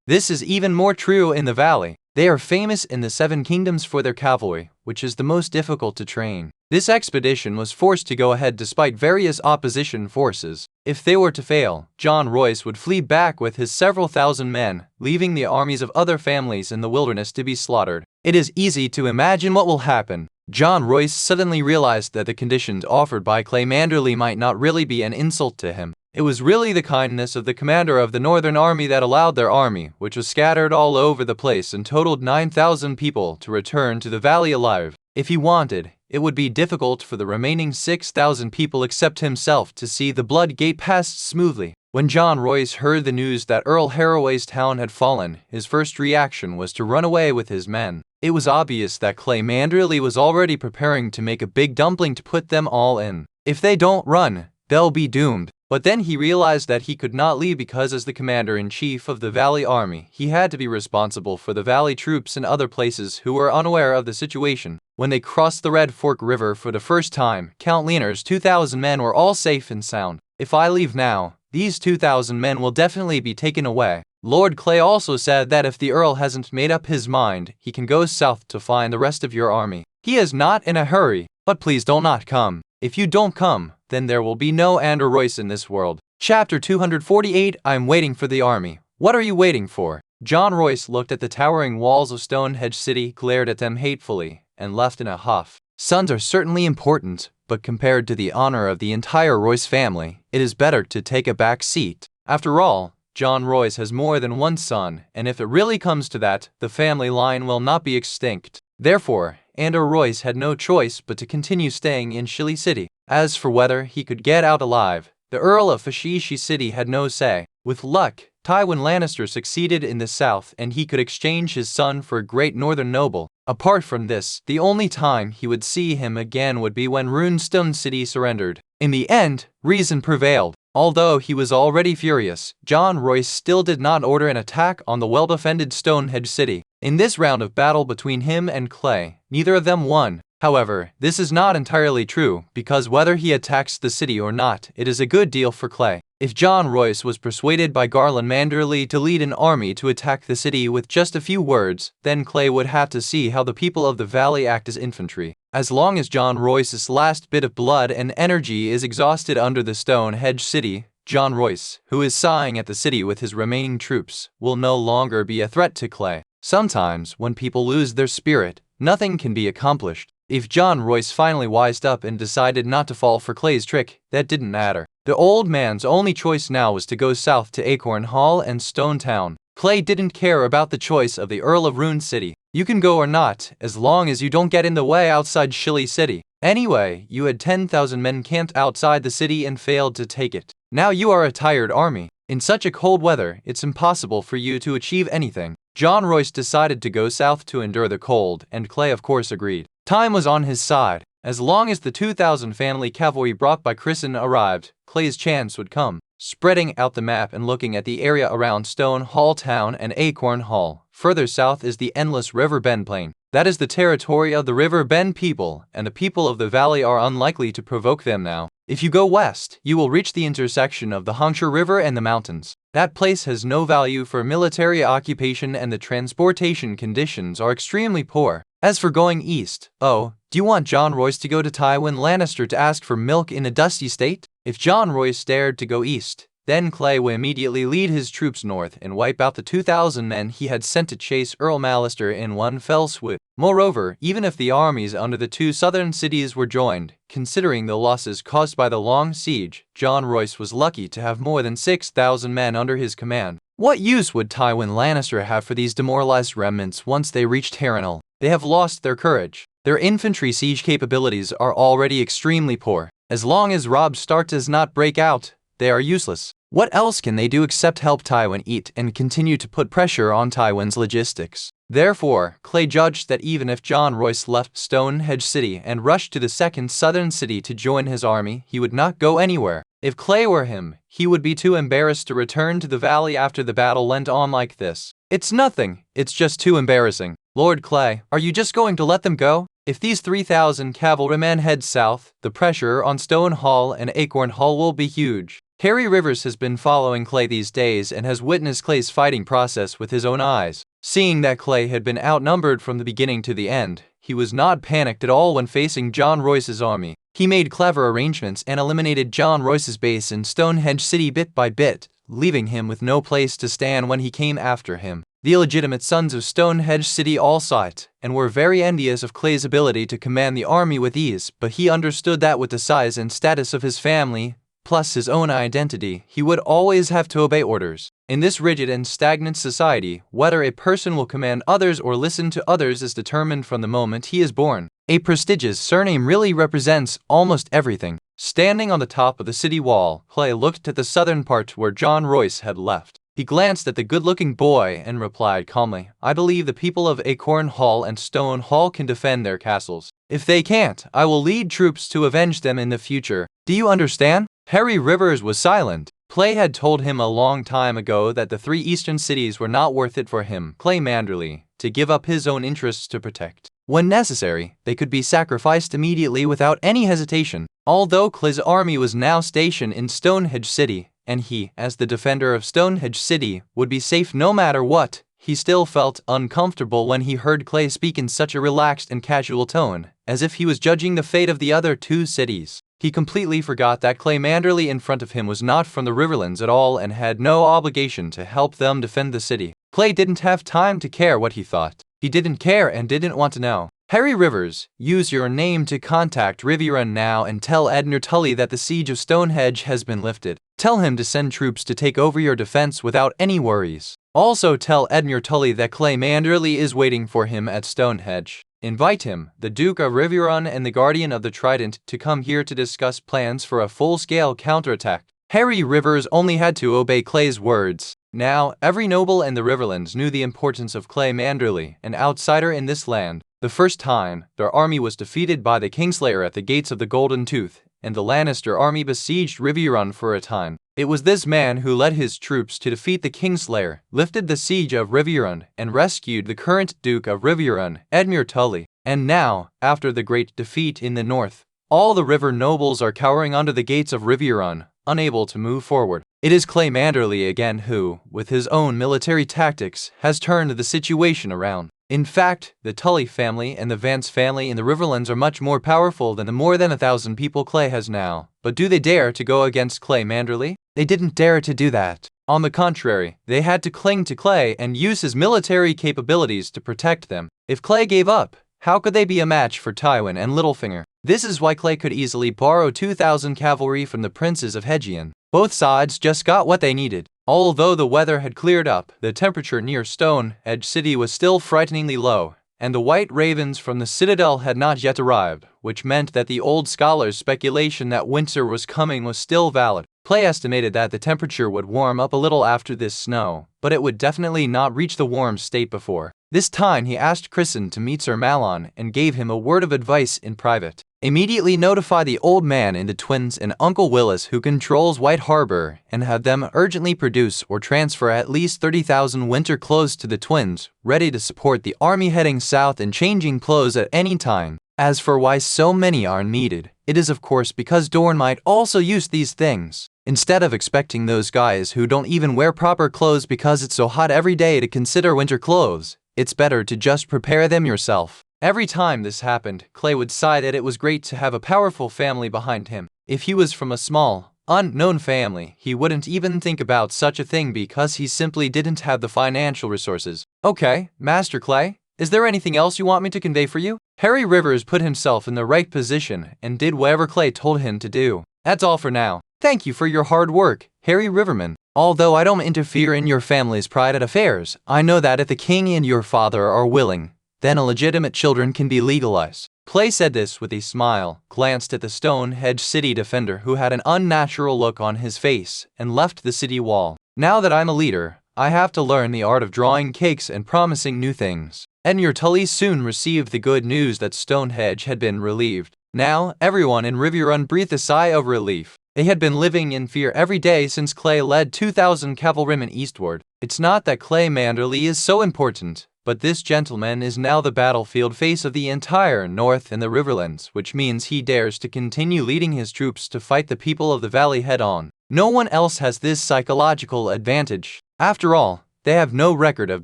B: This is even more true in the valley. They are famous in the Seven Kingdoms for their cavalry, which is the most difficult to train. This expedition was forced to go ahead despite various opposition forces. If they were to fail, John Royce would flee back with his several thousand men, leaving the armies of other families in the wilderness to be slaughtered. It is easy to imagine what will happen. John Royce suddenly realized that the conditions offered by Clay Manderly might not really be an insult to him. It was really the kindness of the commander of the Northern Army that allowed their army, which was scattered all over the place and totaled 9,000 people, to return to the valley alive. If he wanted, it would be difficult for the remaining 6,000 people except himself to see the Blood Gate pass smoothly. When John Royce heard the news that Earl Harroway's town had fallen, his first reaction was to run away with his men. It was obvious that Clay Manderly was already preparing to make a big dumpling to put them all in. If they don't run, they'll be doomed. But then he realized that he could not leave because as the commander-in-chief of the Valley Army, he had to be responsible for the Valley troops in other places who were unaware of the situation. When they crossed the Red Fork River for the first time, Count Leonor's 2,000 men were all safe and sound. If I leave now, these 2,000 men will definitely be taken away. Lord Clay also said that if the Earl hasn't made up his mind, he can go south to find the rest of your army. He is not in a hurry, but please don't not come. If you don't come, then there will be no Andrew Royce in this world. Chapter 248. I'm waiting for the army. What are you waiting for? John Royce looked at the towering walls of Stonehenge City, glared at them hatefully, and left in a huff. Sons are certainly important, but compared to the honor of the entire Royce family, it is better to take a back seat. After all, John Royce has more than one son, and if it really comes to that, the family line will not be extinct. Therefore, Andrew Royce had no choice but to continue staying in Shilly City. As for whether he could get out alive, the Earl of Fashishi City had no say. With luck, Tywin Lannister succeeded in the south and he could exchange his son for a great northern noble. Apart from this, the only time he would see him again would be when Runestone City surrendered. In the end, reason prevailed. Although he was already furious, John Royce still did not order an attack on the well-defended Stonehenge City. In this round of battle between him and Clay, neither of them won. However, this is not entirely true, because whether he attacks the city or not, it is a good deal for Clay. If John Royce was persuaded by Garland Manderly to lead an army to attack the city with just a few words, then Clay would have to see how the people of the valley act as infantry. As long as John Royce's last bit of blood and energy is exhausted under the Stonehenge City, John Royce, who is sighing at the city with his remaining troops, will no longer be a threat to Clay. Sometimes, when people lose their spirit, nothing can be accomplished. If John Royce finally wised up and decided not to fall for Clay's trick, that didn't matter. The old man's only choice now was to go south to Acorn Hall and Stone Town. Clay didn't care about the choice of the Earl of Rune City. You can go or not, as long as you don't get in the way outside Shilly City. Anyway, you had 10,000 men camped outside the city and failed to take it. Now you are a tired army. In such a cold weather, it's impossible for you to achieve anything. John Royce decided to go south to endure the cold, and Clay of course agreed. Time was on his side. As long as the 2,000 family cavalry brought by Chrisen arrived, Clay's chance would come. Spreading out the map and looking at the area around Stone Hall Town and Acorn Hall, further south is the endless River Bend Plain. That is the territory of the River Bend people, and the people of the valley are unlikely to provoke them now. If you go west, you will reach the intersection of the Hampshire River and the mountains. That place has no value for military occupation and the transportation conditions are extremely poor. As for going east, do you want John Royce to go to Tywin Lannister to ask for milk in a dusty state? If John Royce dared to go east, then Clay would immediately lead his troops north and wipe out the 2,000 men he had sent to chase Earl Mallister in one fell swoop. Moreover, even if the armies under the two southern cities were joined, considering the losses caused by the long siege, John Royce was lucky to have more than 6,000 men under his command. What use would Tywin Lannister have for these demoralized remnants once they reached Harrenhal? They have lost their courage. Their infantry siege capabilities are already extremely poor. As long as Robb Stark does not break out, they are useless. What else can they do except help Tywin eat and continue to put pressure on Tywin's logistics? Therefore, Clay judged that even if John Royce left Stonehenge City and rushed to the second southern city to join his army, he would not go anywhere. If Clay were him, he would be too embarrassed to return to the valley after the battle went on like this. It's nothing, it's just too embarrassing. Lord Clay, are you just going to let them go? If these 3,000 cavalrymen head south, the pressure on Stone Hall and Acorn Hall will be huge. Harry Rivers has been following Clay these days and has witnessed Clay's fighting process with his own eyes. Seeing that Clay had been outnumbered from the beginning to the end, he was not panicked at all when facing John Royce's army. He made clever arrangements and eliminated John Royce's base in Stonehenge City bit by bit, leaving him with no place to stand when he came after him. The illegitimate sons of Stonehenge City all saw it, and were very envious of Clay's ability to command the army with ease, but he understood that with the size and status of his family, plus his own identity, he would always have to obey orders. In this rigid and stagnant society, whether a person will command others or listen to others is determined from the moment he is born. A prestigious surname really represents almost everything. Standing on the top of the city wall, Clay looked at the southern part where John Royce had left. He glanced at the good-looking boy and replied calmly, "I believe the people of Acorn Hall and Stone Hall can defend their castles. If they can't, I will lead troops to avenge them in the future. Do you understand?" Harry Rivers was silent. Clay had told him a long time ago that the three eastern cities were not worth it for him, Clay Manderly, to give up his own interests to protect. When necessary, they could be sacrificed immediately without any hesitation. Although Clay's army was now stationed in Stonehenge City, and he, as the defender of Stonehenge City, would be safe no matter what. He still felt uncomfortable when he heard Clay speak in such a relaxed and casual tone, as if he was judging the fate of the other two cities. He completely forgot that Clay Manderly in front of him was not from the Riverlands at all and had no obligation to help them defend the city. Clay didn't have time to care what he thought. He didn't care and didn't want to know. Harry Rivers, use your name to contact Riverrun now and tell Edmure Tully that the siege of Stonehenge has been lifted. Tell him to send troops to take over your defense without any worries. Also tell Edmure Tully that Clay Manderly is waiting for him at Stonehenge. Invite him, the Duke of Riverrun and the Guardian of the Trident, to come here to discuss plans for a full-scale counterattack. Harry Rivers only had to obey Clay's words. Now, every noble in the Riverlands knew the importance of Clay Manderly, an outsider in this land. The first time, their army was defeated by the Kingslayer at the gates of the Golden Tooth, and the Lannister army besieged Riverrun for a time. It was this man who led his troops to defeat the Kingslayer, lifted the siege of Riverrun, and rescued the current Duke of Riverrun, Edmure Tully. And now, after the great defeat in the north, all the river nobles are cowering under the gates of Riverrun, unable to move forward. It is Clay Manderly again who, with his own military tactics, has turned the situation around. In fact, the Tully family and the Vance family in the Riverlands are much more powerful than the more than 1,000 people Clay has now. But do they dare to go against Clay Manderly? They didn't dare to do that. On the contrary, they had to cling to Clay and use his military capabilities to protect them. If Clay gave up, how could they be a match for Tywin and Littlefinger? This is why Clay could easily borrow 2,000 cavalry from the princes of Hedgian. Both sides just got what they needed. Although the weather had cleared up, the temperature near Stonehenge City was still frighteningly low, and the white ravens from the citadel had not yet arrived, which meant that the old scholar's speculation that winter was coming was still valid. Clay estimated that the temperature would warm up a little after this snow, but it would definitely not reach the warm state before. This time he asked Crisson to meet Sir Malon and gave him a word of advice in private. Immediately notify the old man and the twins and Uncle Willis who controls White Harbor and have them urgently produce or transfer at least 30,000 winter clothes to the twins, ready to support the army heading south and changing clothes at any time. As for why so many are needed, it is of course because Dorne might also use these things. Instead of expecting those guys who don't even wear proper clothes because it's so hot every day to consider winter clothes, it's better to just prepare them yourself. Every time this happened, Clay would sigh that it was great to have a powerful family behind him. If he was from a small, unknown family, he wouldn't even think about such a thing because he simply didn't have the financial resources. Okay, Master Clay, is there anything else you want me to convey for you? Harry Rivers put himself in the right position and did whatever Clay told him to do. That's all for now. Thank you for your hard work, Harry Riverman. Although I don't interfere in your family's private affairs, I know that if the king and your father are willing, then illegitimate children can be legalized. Clay said this with a smile, glanced at the Stonehenge City defender who had an unnatural look on his face, and left the city wall. Now that I'm a leader, I have to learn the art of drawing cakes and promising new things. Edmure Tully soon received the good news that Stonehenge had been relieved. Now, everyone in Riverrun breathed a sigh of relief. They had been living in fear every day since Clay led 2,000 cavalrymen eastward. It's not that Clay Manderly is so important, but this gentleman is now the battlefield face of the entire North and the Riverlands, which means he dares to continue leading his troops to fight the people of the valley head-on. No one else has this psychological advantage. After all, they have no record of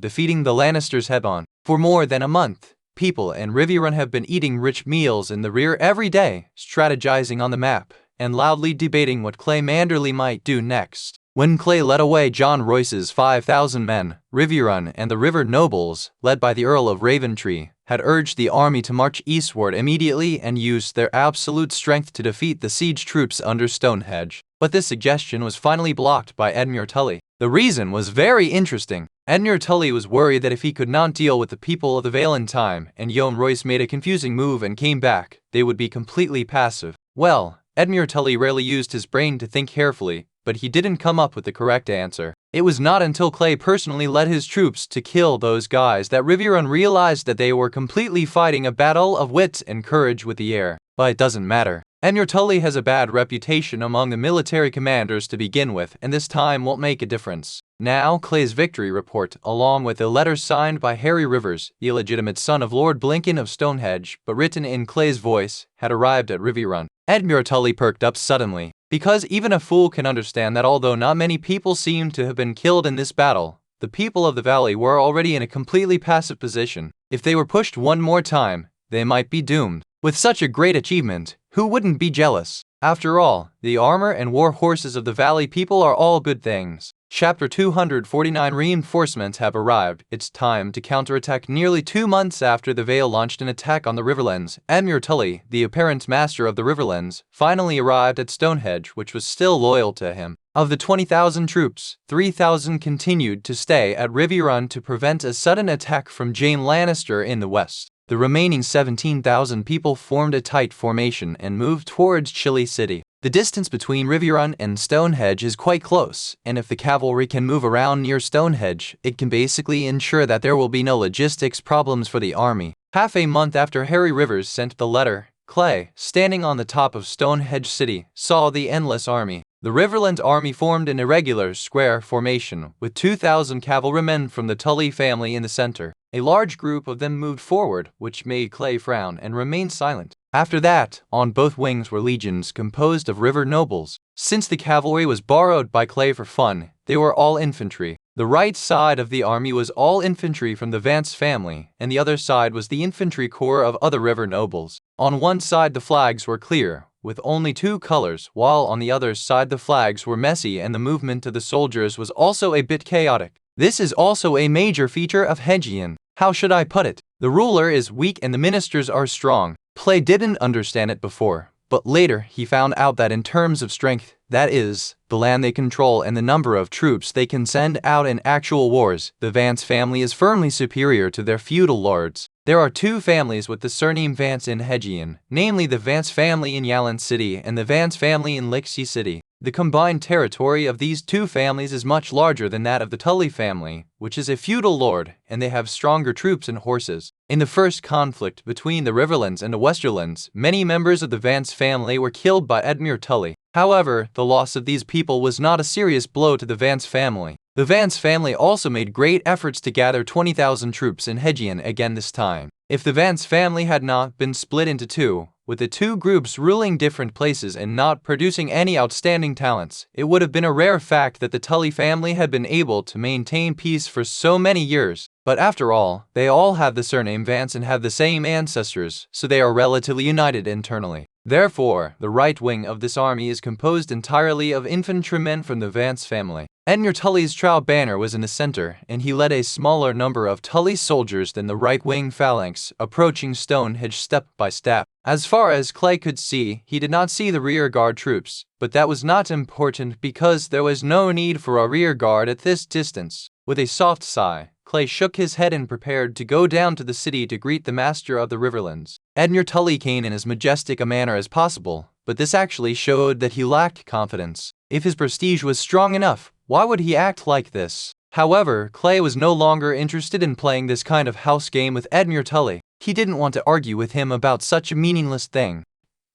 B: defeating the Lannisters head-on. For more than a month, people in Riverrun have been eating rich meals in the rear every day, strategizing on the map, and loudly debating what Clay Manderly might do next. When Clay led away John Royce's 5,000 men, Riverrun and the river nobles, led by the Earl of Raventree, had urged the army to march eastward immediately and use their absolute strength to defeat the siege troops under Stonehenge. But this suggestion was finally blocked by Edmure Tully. The reason was very interesting. Edmure Tully was worried that if he could not deal with the people of the Vale in time, and Yohn Royce made a confusing move and came back, they would be completely passive. Well, Edmure Tully rarely used his brain to think carefully, but he didn't come up with the correct answer. It was not until Clay personally led his troops to kill those guys that Riverrun realized that they were completely fighting a battle of wit and courage with the heir. But it doesn't matter. Edmure Tully has a bad reputation among the military commanders to begin with, and this time won't make a difference. Now, Clay's victory report, along with a letter signed by Harry Rivers, the illegitimate son of Lord Blinken of Stonehenge, but written in Clay's voice, had arrived at Riverrun. Edmure Tully perked up suddenly. because even a fool can understand that although not many people seem to have been killed in this battle, the people of the valley were already in a completely passive position. If they were pushed one more time, they might be doomed. With such a great achievement, who wouldn't be jealous? After all, the armor and war horses of the valley people are all good things. Chapter 249 Reinforcements have arrived. It's time to counterattack. Nearly 2 months after the Vale launched an attack on the Riverlands, Admiral Tully, the apparent master of the Riverlands, finally arrived at Stonehenge, which was still loyal to him. Of the 20,000 troops, 3,000 continued to stay at Riverrun to prevent a sudden attack from Jaime Lannister in the west. The remaining 17,000 people formed a tight formation and moved towards Chili City. The distance between Riverrun and Stonehenge is quite close, and if the cavalry can move around near Stonehenge, it can basically ensure that there will be no logistics problems for the army. Half a month after Harry Rivers sent the letter, Clay, standing on the top of Stonehenge City, saw the endless army. The Riverland army formed an irregular square formation, with 2,000 cavalrymen from the Tully family in the center. A large group of them moved forward, which made Clay frown and remain silent. After that, on both wings were legions composed of river nobles. Since the cavalry was borrowed by Clay for fun, they were all infantry. The right side of the army was all infantry from the Vance family, and the other side was the infantry corps of other river nobles. On one side the flags were clear, with only 2 colors, while on the other side the flags were messy and the movement of the soldiers was also a bit chaotic. This is also a major feature of Hegian. How should I put it? The ruler is weak and the ministers are strong. Clay didn't understand it before, but later he found out that in terms of strength, that is, the land they control and the number of troops they can send out in actual wars, the Vance family is firmly superior to their feudal lords. There are 2 families with the surname Vance in Hegian, namely the Vance family in Yalan City and the Vance family in Lixie City. The combined territory of these 2 families is much larger than that of the Tully family, which is a feudal lord, and they have stronger troops and horses. In the first conflict between the Riverlands and the Westerlands, many members of the Vance family were killed by Admiral Tully. However, the loss of these people was not a serious blow to the Vance family. The Vance family also made great efforts to gather 20,000 troops in Hegian again this time. If the Vance family had not been split into 2, with the 2 groups ruling different places and not producing any outstanding talents, it would have been a rare fact that the Tully family had been able to maintain peace for so many years. But after all, they all have the surname Vance and have the same ancestors, so they are relatively united internally. Therefore, the right wing of this army is composed entirely of infantrymen from the Vance family. Edmure Tully's Trout banner was in the center, and he led a smaller number of Tully soldiers than the right-wing phalanx, approaching Stonehenge step by step. As far as Clay could see, he did not see the rear guard troops, but that was not important because there was no need for a rear guard at this distance. With a soft sigh, Clay shook his head and prepared to go down to the city to greet the master of the Riverlands. Edmure Tully came in as majestic a manner as possible, but this actually showed that he lacked confidence. If his prestige was strong enough, why would he act like this? However, Clay was no longer interested in playing this kind of house game with Edmure Tully. He didn't want to argue with him about such a meaningless thing.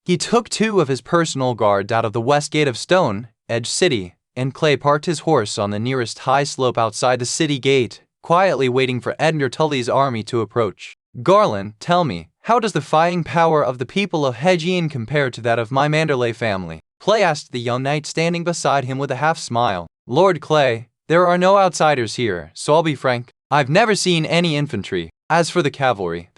B: He took 2 of his personal guards out of the west gate of Stonehenge City, and Clay parked his horse on the nearest high slope outside the city gate, quietly waiting for Edmure Tully's army to approach. Garland, tell me, how does the fighting power of the people of Hegian compare to that of my Manderly family? Clay asked the young knight standing beside him with a half-smile. Lord Clay, there are no outsiders here, so I'll be frank. I've never seen any infantry. As for the cavalry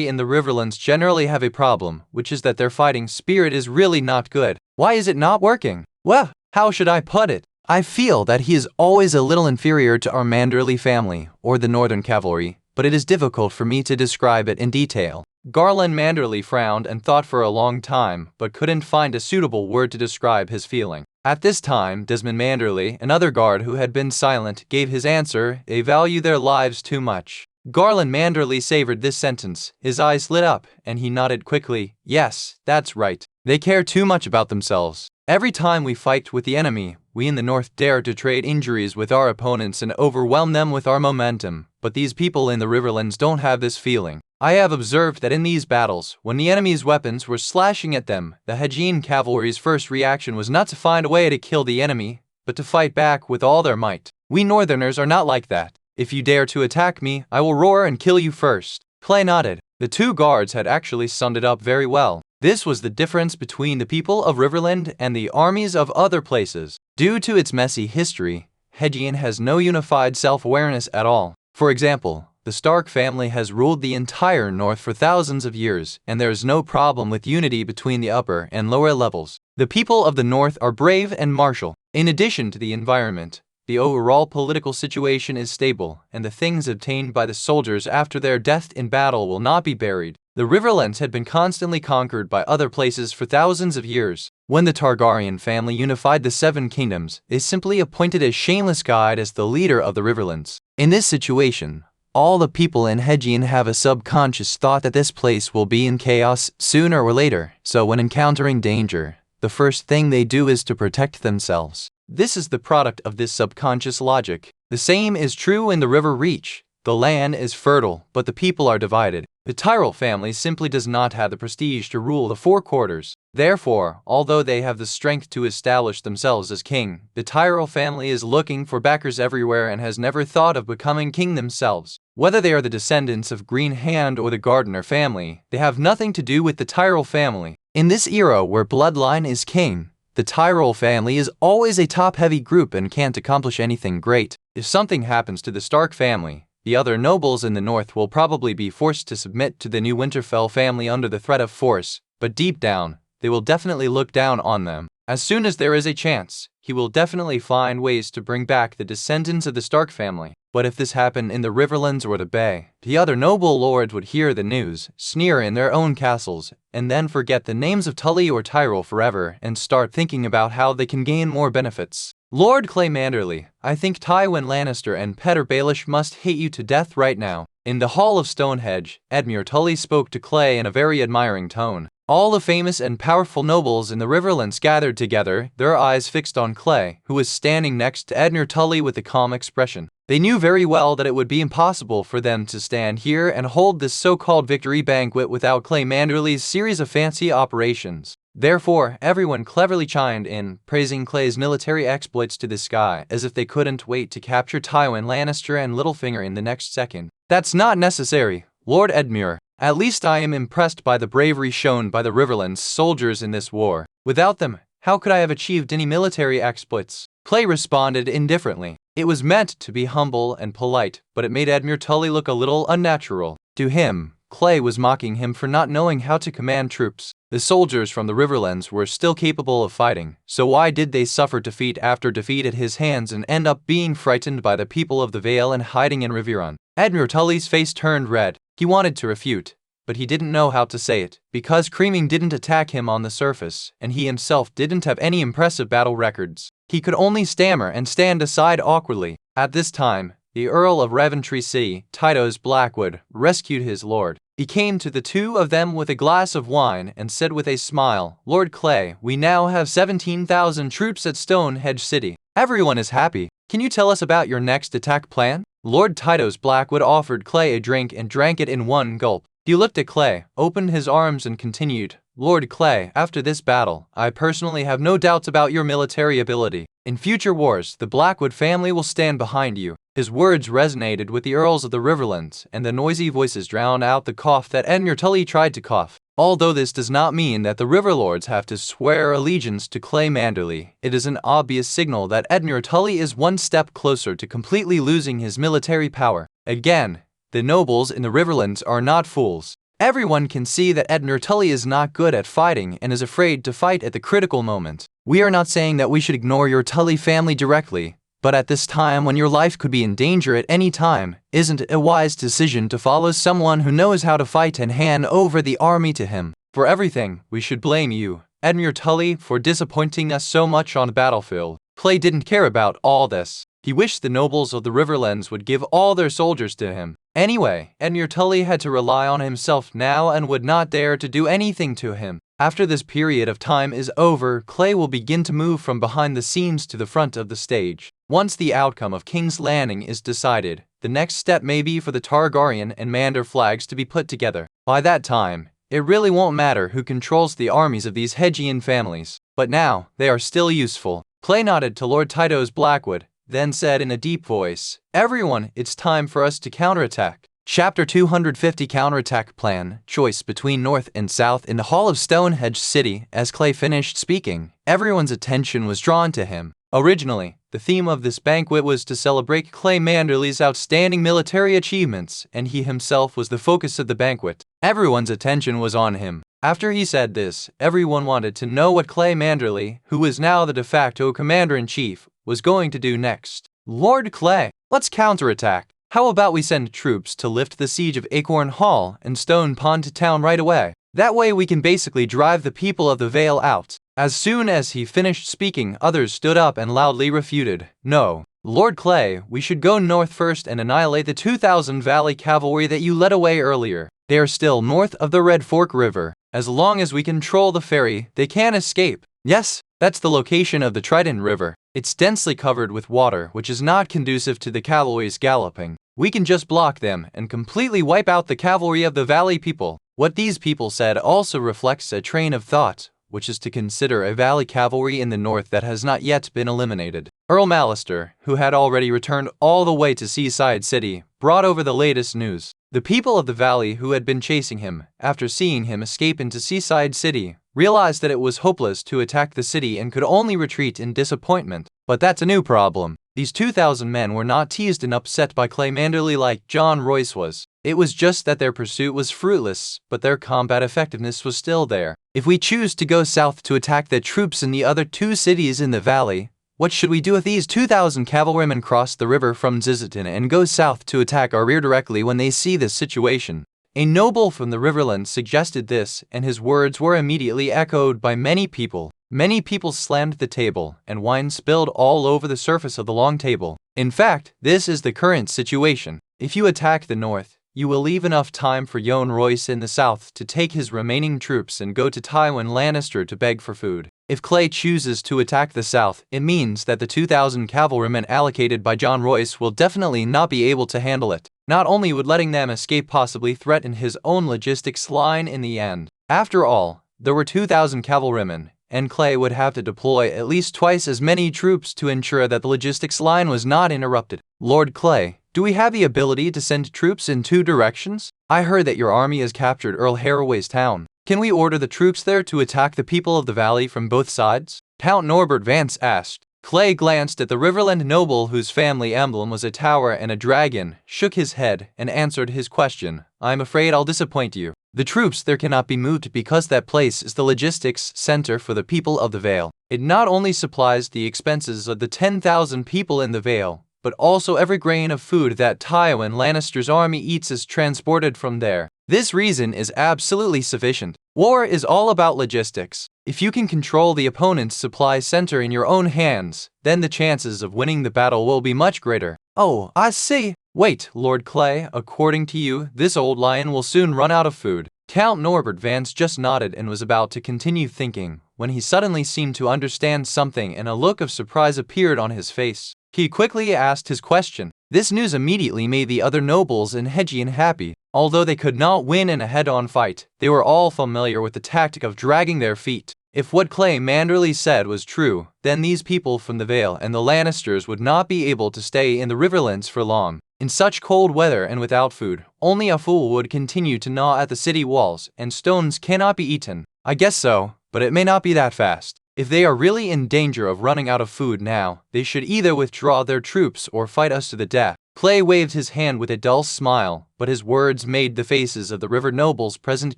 B: in the Riverlands generally have a problem, which is that their fighting spirit is really not good. Why is it not working? Well, how should I put it? I feel that he is always a little inferior to our Manderly family, or the Northern Cavalry, but it is difficult for me to describe it in detail. Garland Manderly frowned and thought for a long time, but couldn't find a suitable word to describe his feeling. At this time, Desmond Manderly, another guard who had been silent, gave his answer, "They value their lives too much." Garland Manderly savored this sentence. His eyes lit up, and he nodded quickly. Yes, that's right. They care too much about themselves. Every time we fight with the enemy, we in the North dare to trade injuries with our opponents and overwhelm them with our momentum. But these people in the Riverlands don't have this feeling. I have observed that in these battles, when the enemy's weapons were slashing at them, the Hegian cavalry's first reaction was not to find a way to kill the enemy, but to fight back with all their might. We Northerners are not like that. If you dare to attack me, I will roar and kill you first. Clay nodded. The 2 guards had actually summed it up very well. This was the difference between the people of Riverland and the armies of other places. Due to its messy history, Hedgian has no unified self-awareness at all. For example, the Stark family has ruled the entire North for thousands of years, and there is no problem with unity between the upper and lower levels. The people of the North are brave and martial. In addition to the environment, the overall political situation is stable, and the things obtained by the soldiers after their death in battle will not be buried. The Riverlands had been constantly conquered by other places for thousands of years. When the Targaryen family unified the Seven Kingdoms, they simply appointed a shameless guide as the leader of the Riverlands. In this situation, all the people in Hedgian have a subconscious thought that this place will be in chaos sooner or later, so when encountering danger, the first thing they do is to protect themselves. This is the product of this subconscious logic. The same is true in the River Reach. The land is fertile, but the people are divided. The Tyrell family simply does not have the prestige to rule the Four Quarters. Therefore, although they have the strength to establish themselves as king, the Tyrell family is looking for backers everywhere and has never thought of becoming king themselves. Whether they are the descendants of Green Hand or the Gardener family, they have nothing to do with the Tyrell family. In this era where bloodline is king, the Tyrell family is always a top-heavy group and can't accomplish anything great. If something happens to the Stark family, the other nobles in the north will probably be forced to submit to the new Winterfell family under the threat of force, but deep down, they will definitely look down on them. As soon as there is a chance, he will definitely find ways to bring back the descendants of the Stark family. But if this happened in the Riverlands or the Bay, the other noble lords would hear the news, sneer in their own castles, and then forget the names of Tully or Tyrell forever and start thinking about how they can gain more benefits. Lord Clay Manderly, I think Tywin Lannister and Petyr Baelish must hate you to death right now. In the Hall of Stonehenge, Edmure Tully spoke to Clay in a very admiring tone. All the famous and powerful nobles in the Riverlands gathered together, their eyes fixed on Clay, who was standing next to Edmure Tully with a calm expression. They knew very well that it would be impossible for them to stand here and hold this so-called victory banquet without Clay Manderly's series of fancy operations. Therefore, everyone cleverly chimed in, praising Clay's military exploits to the sky, as if they couldn't wait to capture Tywin Lannister and Littlefinger in the next second. That's not necessary, Lord Edmure. At least I am impressed by the bravery shown by the Riverlands soldiers in this war. Without them, how could I have achieved any military exploits? Clay responded indifferently. It was meant to be humble and polite, but it made Edmure Tully look a little unnatural. To him, Clay was mocking him for not knowing how to command troops. The soldiers from the Riverlands were still capable of fighting, so why did they suffer defeat after defeat at his hands and end up being frightened by the people of the Vale and hiding in Riverrun? Edmure Tully's face turned red. He wanted to refute, but he didn't know how to say it, because Creaming didn't attack him on the surface, and he himself didn't have any impressive battle records. He could only stammer and stand aside awkwardly. At this time, the Earl of Reventry City, Tytos Blackwood, rescued his lord. He came to the two of them with a glass of wine and said with a smile, "Lord Clay, we now have 17,000 troops at Stonehenge City. Everyone is happy. Can you tell us about your next attack plan?" Lord Tytos Blackwood offered Clay a drink and drank it in one gulp. He looked at Clay, opened his arms and continued, "Lord Clay, after this battle, I personally have no doubts about your military ability. In future wars, the Blackwood family will stand behind you." His words resonated with the Earls of the Riverlands, and the noisy voices drowned out the cough that Edmure Tully tried to cough. Although this does not mean that the Riverlords have to swear allegiance to Clay Manderly, it is an obvious signal that Edmure Tully is one step closer to completely losing his military power. Again, the nobles in the Riverlands are not fools. Everyone can see that Edmure Tully is not good at fighting and is afraid to fight at the critical moment. We are not saying that we should ignore your Tully family directly, but at this time when your life could be in danger at any time, isn't it a wise decision to follow someone who knows how to fight and hand over the army to him? For everything, we should blame you, Edmure Tully, for disappointing us so much on the battlefield. Clay didn't care about all this. He wished the nobles of the Riverlands would give all their soldiers to him. Anyway, Edmure Tully had to rely on himself now and would not dare to do anything to him. After this period of time is over, Clay will begin to move from behind the scenes to the front of the stage. Once the outcome of King's Landing is decided, the next step may be for the Targaryen and Mander flags to be put together. By that time, it really won't matter who controls the armies of these Hedgian families. But now, they are still useful. Clay nodded to Lord Tytos Blackwood, then said in a deep voice, "Everyone, it's time for us to counterattack." Chapter 250 Counterattack Plan, Choice between North and South. In the hall of Stonehenge City, as Clay finished speaking, everyone's attention was drawn to him. Originally, the theme of this banquet was to celebrate Clay Manderly's outstanding military achievements, and he himself was the focus of the banquet. Everyone's attention was on him. After he said this, everyone wanted to know what Clay Manderly, who was now the de facto commander-in-chief, was going to do next. Lord Clay, let's counterattack. How about we send troops to lift the siege of Acorn Hall and Stone Pond to town right away? That way we can basically drive the people of the Vale out. As soon as he finished speaking, others stood up and loudly refuted. No, Lord Clay, we should go north first and annihilate the 2,000 Valley cavalry that you led away earlier. They are still north of the Red Fork River. As long as we control the ferry, they can't escape. Yes, that's the location of the Trident River. It's densely covered with water, which is not conducive to the cavalry's galloping. We can just block them and completely wipe out the cavalry of the Valley people. What these people said also reflects a train of thought, which is to consider a Valley cavalry in the north that has not yet been eliminated. Earl Mallister, who had already returned all the way to Seaside City, brought over the latest news. The people of the Valley who had been chasing him, after seeing him escape into Seaside City, realized that it was hopeless to attack the city and could only retreat in disappointment. But that's a new problem. These 2,000 men were not teased and upset by Clay Manderly like John Royce was. It was just that their pursuit was fruitless, but their combat effectiveness was still there. If we choose to go south to attack the troops in the other two cities in the valley, what should we do if these 2,000 cavalrymen cross the river from Ziziton and go south to attack our rear directly when they see this situation? A noble from the Riverlands suggested this, and his words were immediately echoed by many people. Many people slammed the table, and wine spilled all over the surface of the long table. In fact, this is the current situation. If you attack the north, you will leave enough time for Yohn Royce in the south to take his remaining troops and go to Tywin Lannister to beg for food. If Clay chooses to attack the south, it means that the 2,000 cavalrymen allocated by John Royce will definitely not be able to handle it. Not only would letting them escape possibly threaten his own logistics line in the end. After all, there were 2,000 cavalrymen, and Clay would have to deploy at least twice as many troops to ensure that the logistics line was not interrupted. Lord Clay, do we have the ability to send troops in two directions? I heard that your army has captured Earl Harroway's town. Can we order the troops there to attack the people of the valley from both sides? Count Norbert Vance asked. Clay glanced at the Riverland noble whose family emblem was a tower and a dragon, shook his head, and answered his question. I'm afraid I'll disappoint you. The troops there cannot be moved because that place is the logistics center for the people of the Vale. It not only supplies the expenses of the 10,000 people in the Vale, but also every grain of food that Tywin Lannister's army eats is transported from there. This reason is absolutely sufficient. War is all about logistics. If you can control the opponent's supply center in your own hands, then the chances of winning the battle will be much greater. Oh, I see. Wait, Lord Clay, according to you, this old lion will soon run out of food. Count Norbert Vance just nodded and was about to continue thinking, when he suddenly seemed to understand something and a look of surprise appeared on his face. He quickly asked his question. This news immediately made the other nobles in Hedgian happy. Although they could not win in a head-on fight, they were all familiar with the tactic of dragging their feet. If what Clay Manderly said was true, then these people from the Vale and the Lannisters would not be able to stay in the Riverlands for long. In such cold weather and without food, only a fool would continue to gnaw at the city walls, and stones cannot be eaten. I guess so, but it may not be that fast. If they are really in danger of running out of food now, they should either withdraw their troops or fight us to the death. Clay waved his hand with a dull smile, but his words made the faces of the river nobles present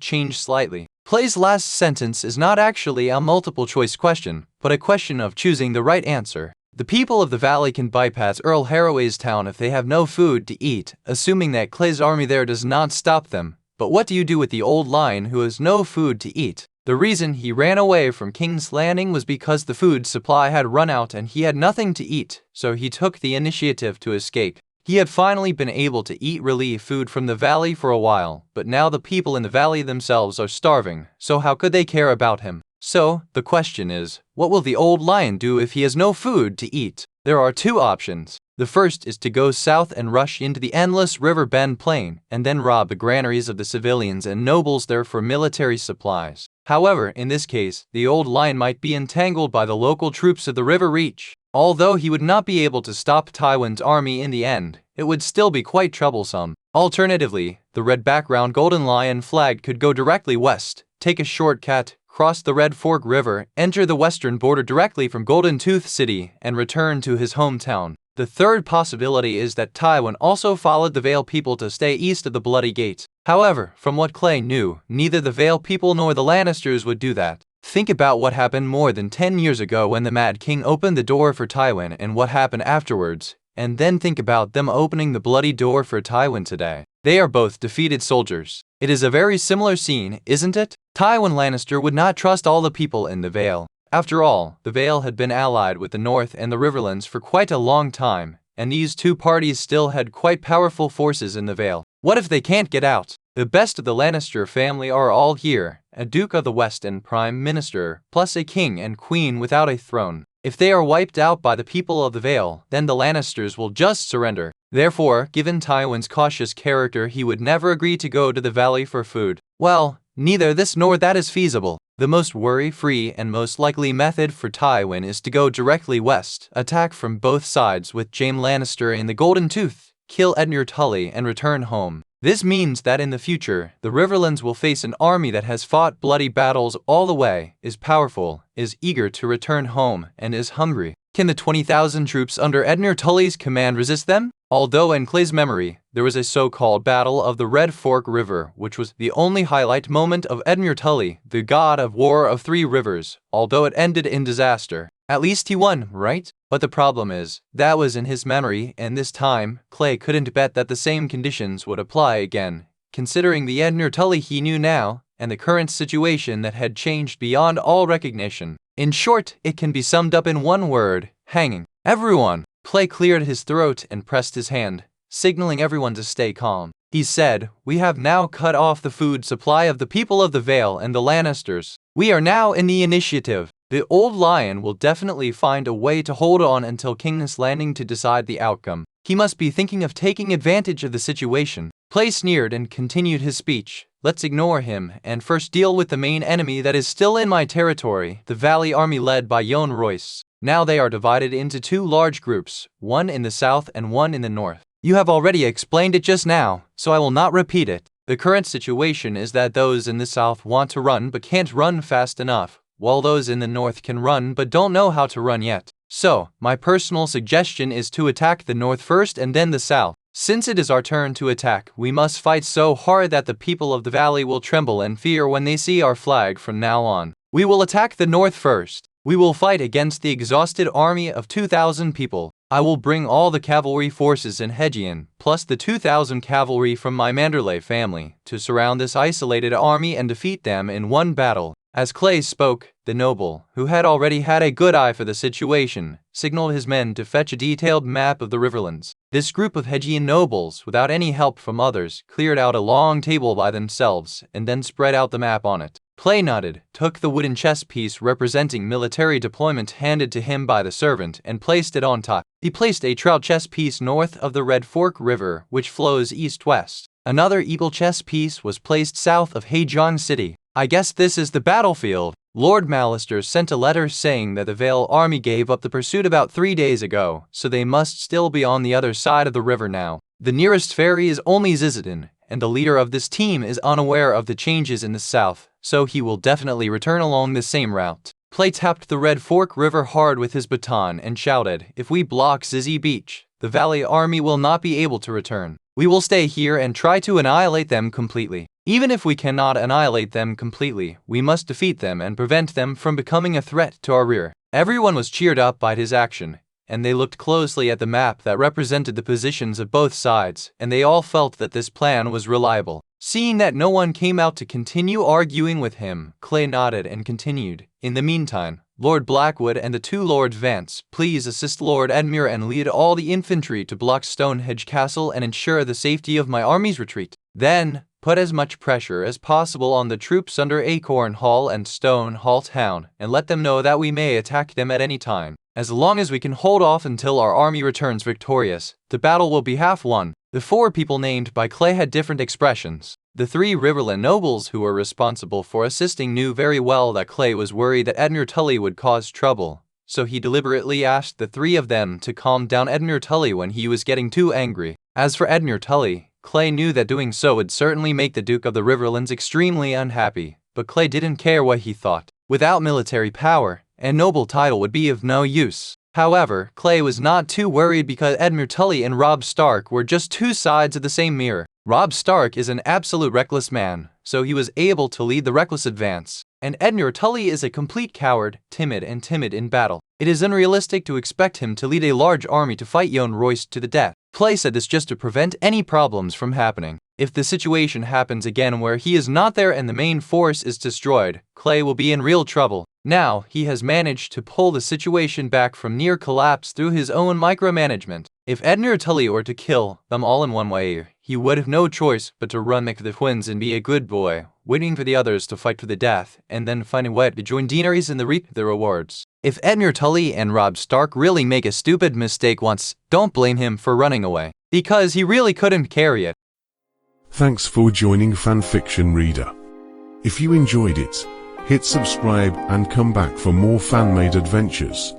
B: change slightly. Clay's last sentence is not actually a multiple-choice question, but a question of choosing the right answer. The people of the valley can bypass Earl Harroway's town if they have no food to eat, assuming that Clay's army there does not stop them. But what do you do with the old lion who has no food to eat? The reason he ran away from King's Landing was because the food supply had run out and he had nothing to eat, so he took the initiative to escape. He had finally been able to eat relief food from the valley for a while, but now the people in the valley themselves are starving, so how could they care about him? So, the question is, what will the old lion do if he has no food to eat? There are two options. The first is to go south and rush into the endless River Bend Plain, and then rob the granaries of the civilians and nobles there for military supplies. However, in this case, the old lion might be entangled by the local troops of the River Reach. Although he would not be able to stop Tywin's army in the end, it would still be quite troublesome. Alternatively, the red background golden lion flag could go directly west, take a shortcut, cross the Red Fork River, enter the western border directly from Golden Tooth City, and return to his hometown. The third possibility is that Tywin also followed the Vale people to stay east of the Bloody Gate. However, from what Clay knew, neither the Vale people nor the Lannisters would do that. Think about what happened more than 10 years ago when the Mad King opened the door for Tywin and what happened afterwards, and then think about them opening the bloody door for Tywin today. They are both defeated soldiers. It is a very similar scene, isn't it? Tywin Lannister would not trust all the people in the Vale. After all, the Vale had been allied with the North and the Riverlands for quite a long time, and these two parties still had quite powerful forces in the Vale. What if they can't get out? The best of the Lannister family are all here, a Duke of the West and Prime Minister, plus a king and queen without a throne. If they are wiped out by the people of the Vale, then the Lannisters will just surrender. Therefore, given Tywin's cautious character, he would never agree to go to the valley for food. Well, neither this nor that is feasible. The most worry-free and most likely method for Tywin is to go directly west, attack from both sides with Jaime Lannister in the Golden Tooth, kill Edmure Tully, and return home. This means that in the future, the Riverlands will face an army that has fought bloody battles all the way, is powerful, is eager to return home, and is hungry. Can the 20,000 troops under Edmure Tully's command resist them? Although in Clay's memory, there was a so-called Battle of the Red Fork River, which was the only highlight moment of Edmure Tully, the god of War of Three Rivers, although it ended in disaster. At least he won, right? But the problem is, that was in his memory, and this time, Clay couldn't bet that the same conditions would apply again, considering the Edmure Tully he knew now, and the current situation that had changed beyond all recognition. In short, it can be summed up in one word: hanging. Everyone! Clay cleared his throat and pressed his hand, signaling everyone to stay calm. He said, "We have now cut off the food supply of the people of the Vale and the Lannisters. We are now in the initiative. The old lion will definitely find a way to hold on until King's Landing to decide the outcome. He must be thinking of taking advantage of the situation." Clay sneered and continued his speech. "Let's ignore him and first deal with the main enemy that is still in my territory, the Valley Army led by Yohn Royce. Now they are divided into two large groups, one in the south and one in the north. You have already explained it just now, so I will not repeat it. The current situation is that those in the south want to run but can't run fast enough, while those in the north can run but don't know how to run yet. So, my personal suggestion is to attack the north first and then the south. Since it is our turn to attack, we must fight so hard that the people of the valley will tremble in fear when they see our flag from now on. We will attack the north first. We will fight against the exhausted army of 2,000 people. I will bring all the cavalry forces in Hegian, plus the 2,000 cavalry from my Manderly family, to surround this isolated army and defeat them in one battle." As Clay spoke, the noble, who had already had a good eye for the situation, signaled his men to fetch a detailed map of the Riverlands. This group of Hegian nobles, without any help from others, cleared out a long table by themselves and then spread out the map on it. Clay nodded, took the wooden chess piece representing military deployment handed to him by the servant, and placed it on top. He placed a trout chess piece north of the Red Fork River, which flows east-west. Another eagle chess piece was placed south of Heijong City. "I guess this is the battlefield." Lord Mallister sent a letter saying that the Vale army gave up the pursuit about 3 days ago, so they must still be on the other side of the river now. The nearest ferry is only Zizadin, and the leader of this team is unaware of the changes in the south, so he will definitely return along the same route. Clay tapped the Red Fork River hard with his baton and shouted, "If we block Zizzy Beach, the Valley army will not be able to return. We will stay here and try to annihilate them completely. Even if we cannot annihilate them completely, we must defeat them and prevent them from becoming a threat to our rear." Everyone was cheered up by his action, and they looked closely at the map that represented the positions of both sides, and they all felt that this plan was reliable. Seeing that no one came out to continue arguing with him, Clay nodded and continued, "In the meantime, Lord Blackwood and the two Lord Vance, please assist Lord Edmure and lead all the infantry to block Stonehenge Castle and ensure the safety of my army's retreat. Then, put as much pressure as possible on the troops under Acorn Hall and Stone Hall Town, and let them know that we may attack them at any time. As long as we can hold off until our army returns victorious, the battle will be half won." The four people named by Clay had different expressions. The three Riverland nobles who were responsible for assisting knew very well that Clay was worried that Edmure Tully would cause trouble, so he deliberately asked the three of them to calm down Edmure Tully when he was getting too angry. As for Edmure Tully, Clay knew that doing so would certainly make the Duke of the Riverlands extremely unhappy, but Clay didn't care what he thought. Without military power, a noble title would be of no use. However, Clay was not too worried because Edmure Tully and Robb Stark were just two sides of the same mirror. Robb Stark is an absolute reckless man, so he was able to lead the reckless advance, and Edmure Tully is a complete coward, timid in battle. It is unrealistic to expect him to lead a large army to fight young Royce to the death. Clay said this just to prevent any problems from happening. If the situation happens again where he is not there and the main force is destroyed, Clay will be in real trouble. Now, he has managed to pull the situation back from near collapse through his own micromanagement. If Edmure Tully were to kill them all in one way, he would have no choice but to run back to the twins and be a good boy, waiting for the others to fight to the death, and then finding a way to join Daenerys and reap the rewards. If Edmure Tully and Robb Stark really make a stupid mistake once, don't blame him for running away, because he really couldn't carry it.
C: Thanks for joining Fanfiction Reader. If you enjoyed it, hit subscribe and come back for more fan-made adventures.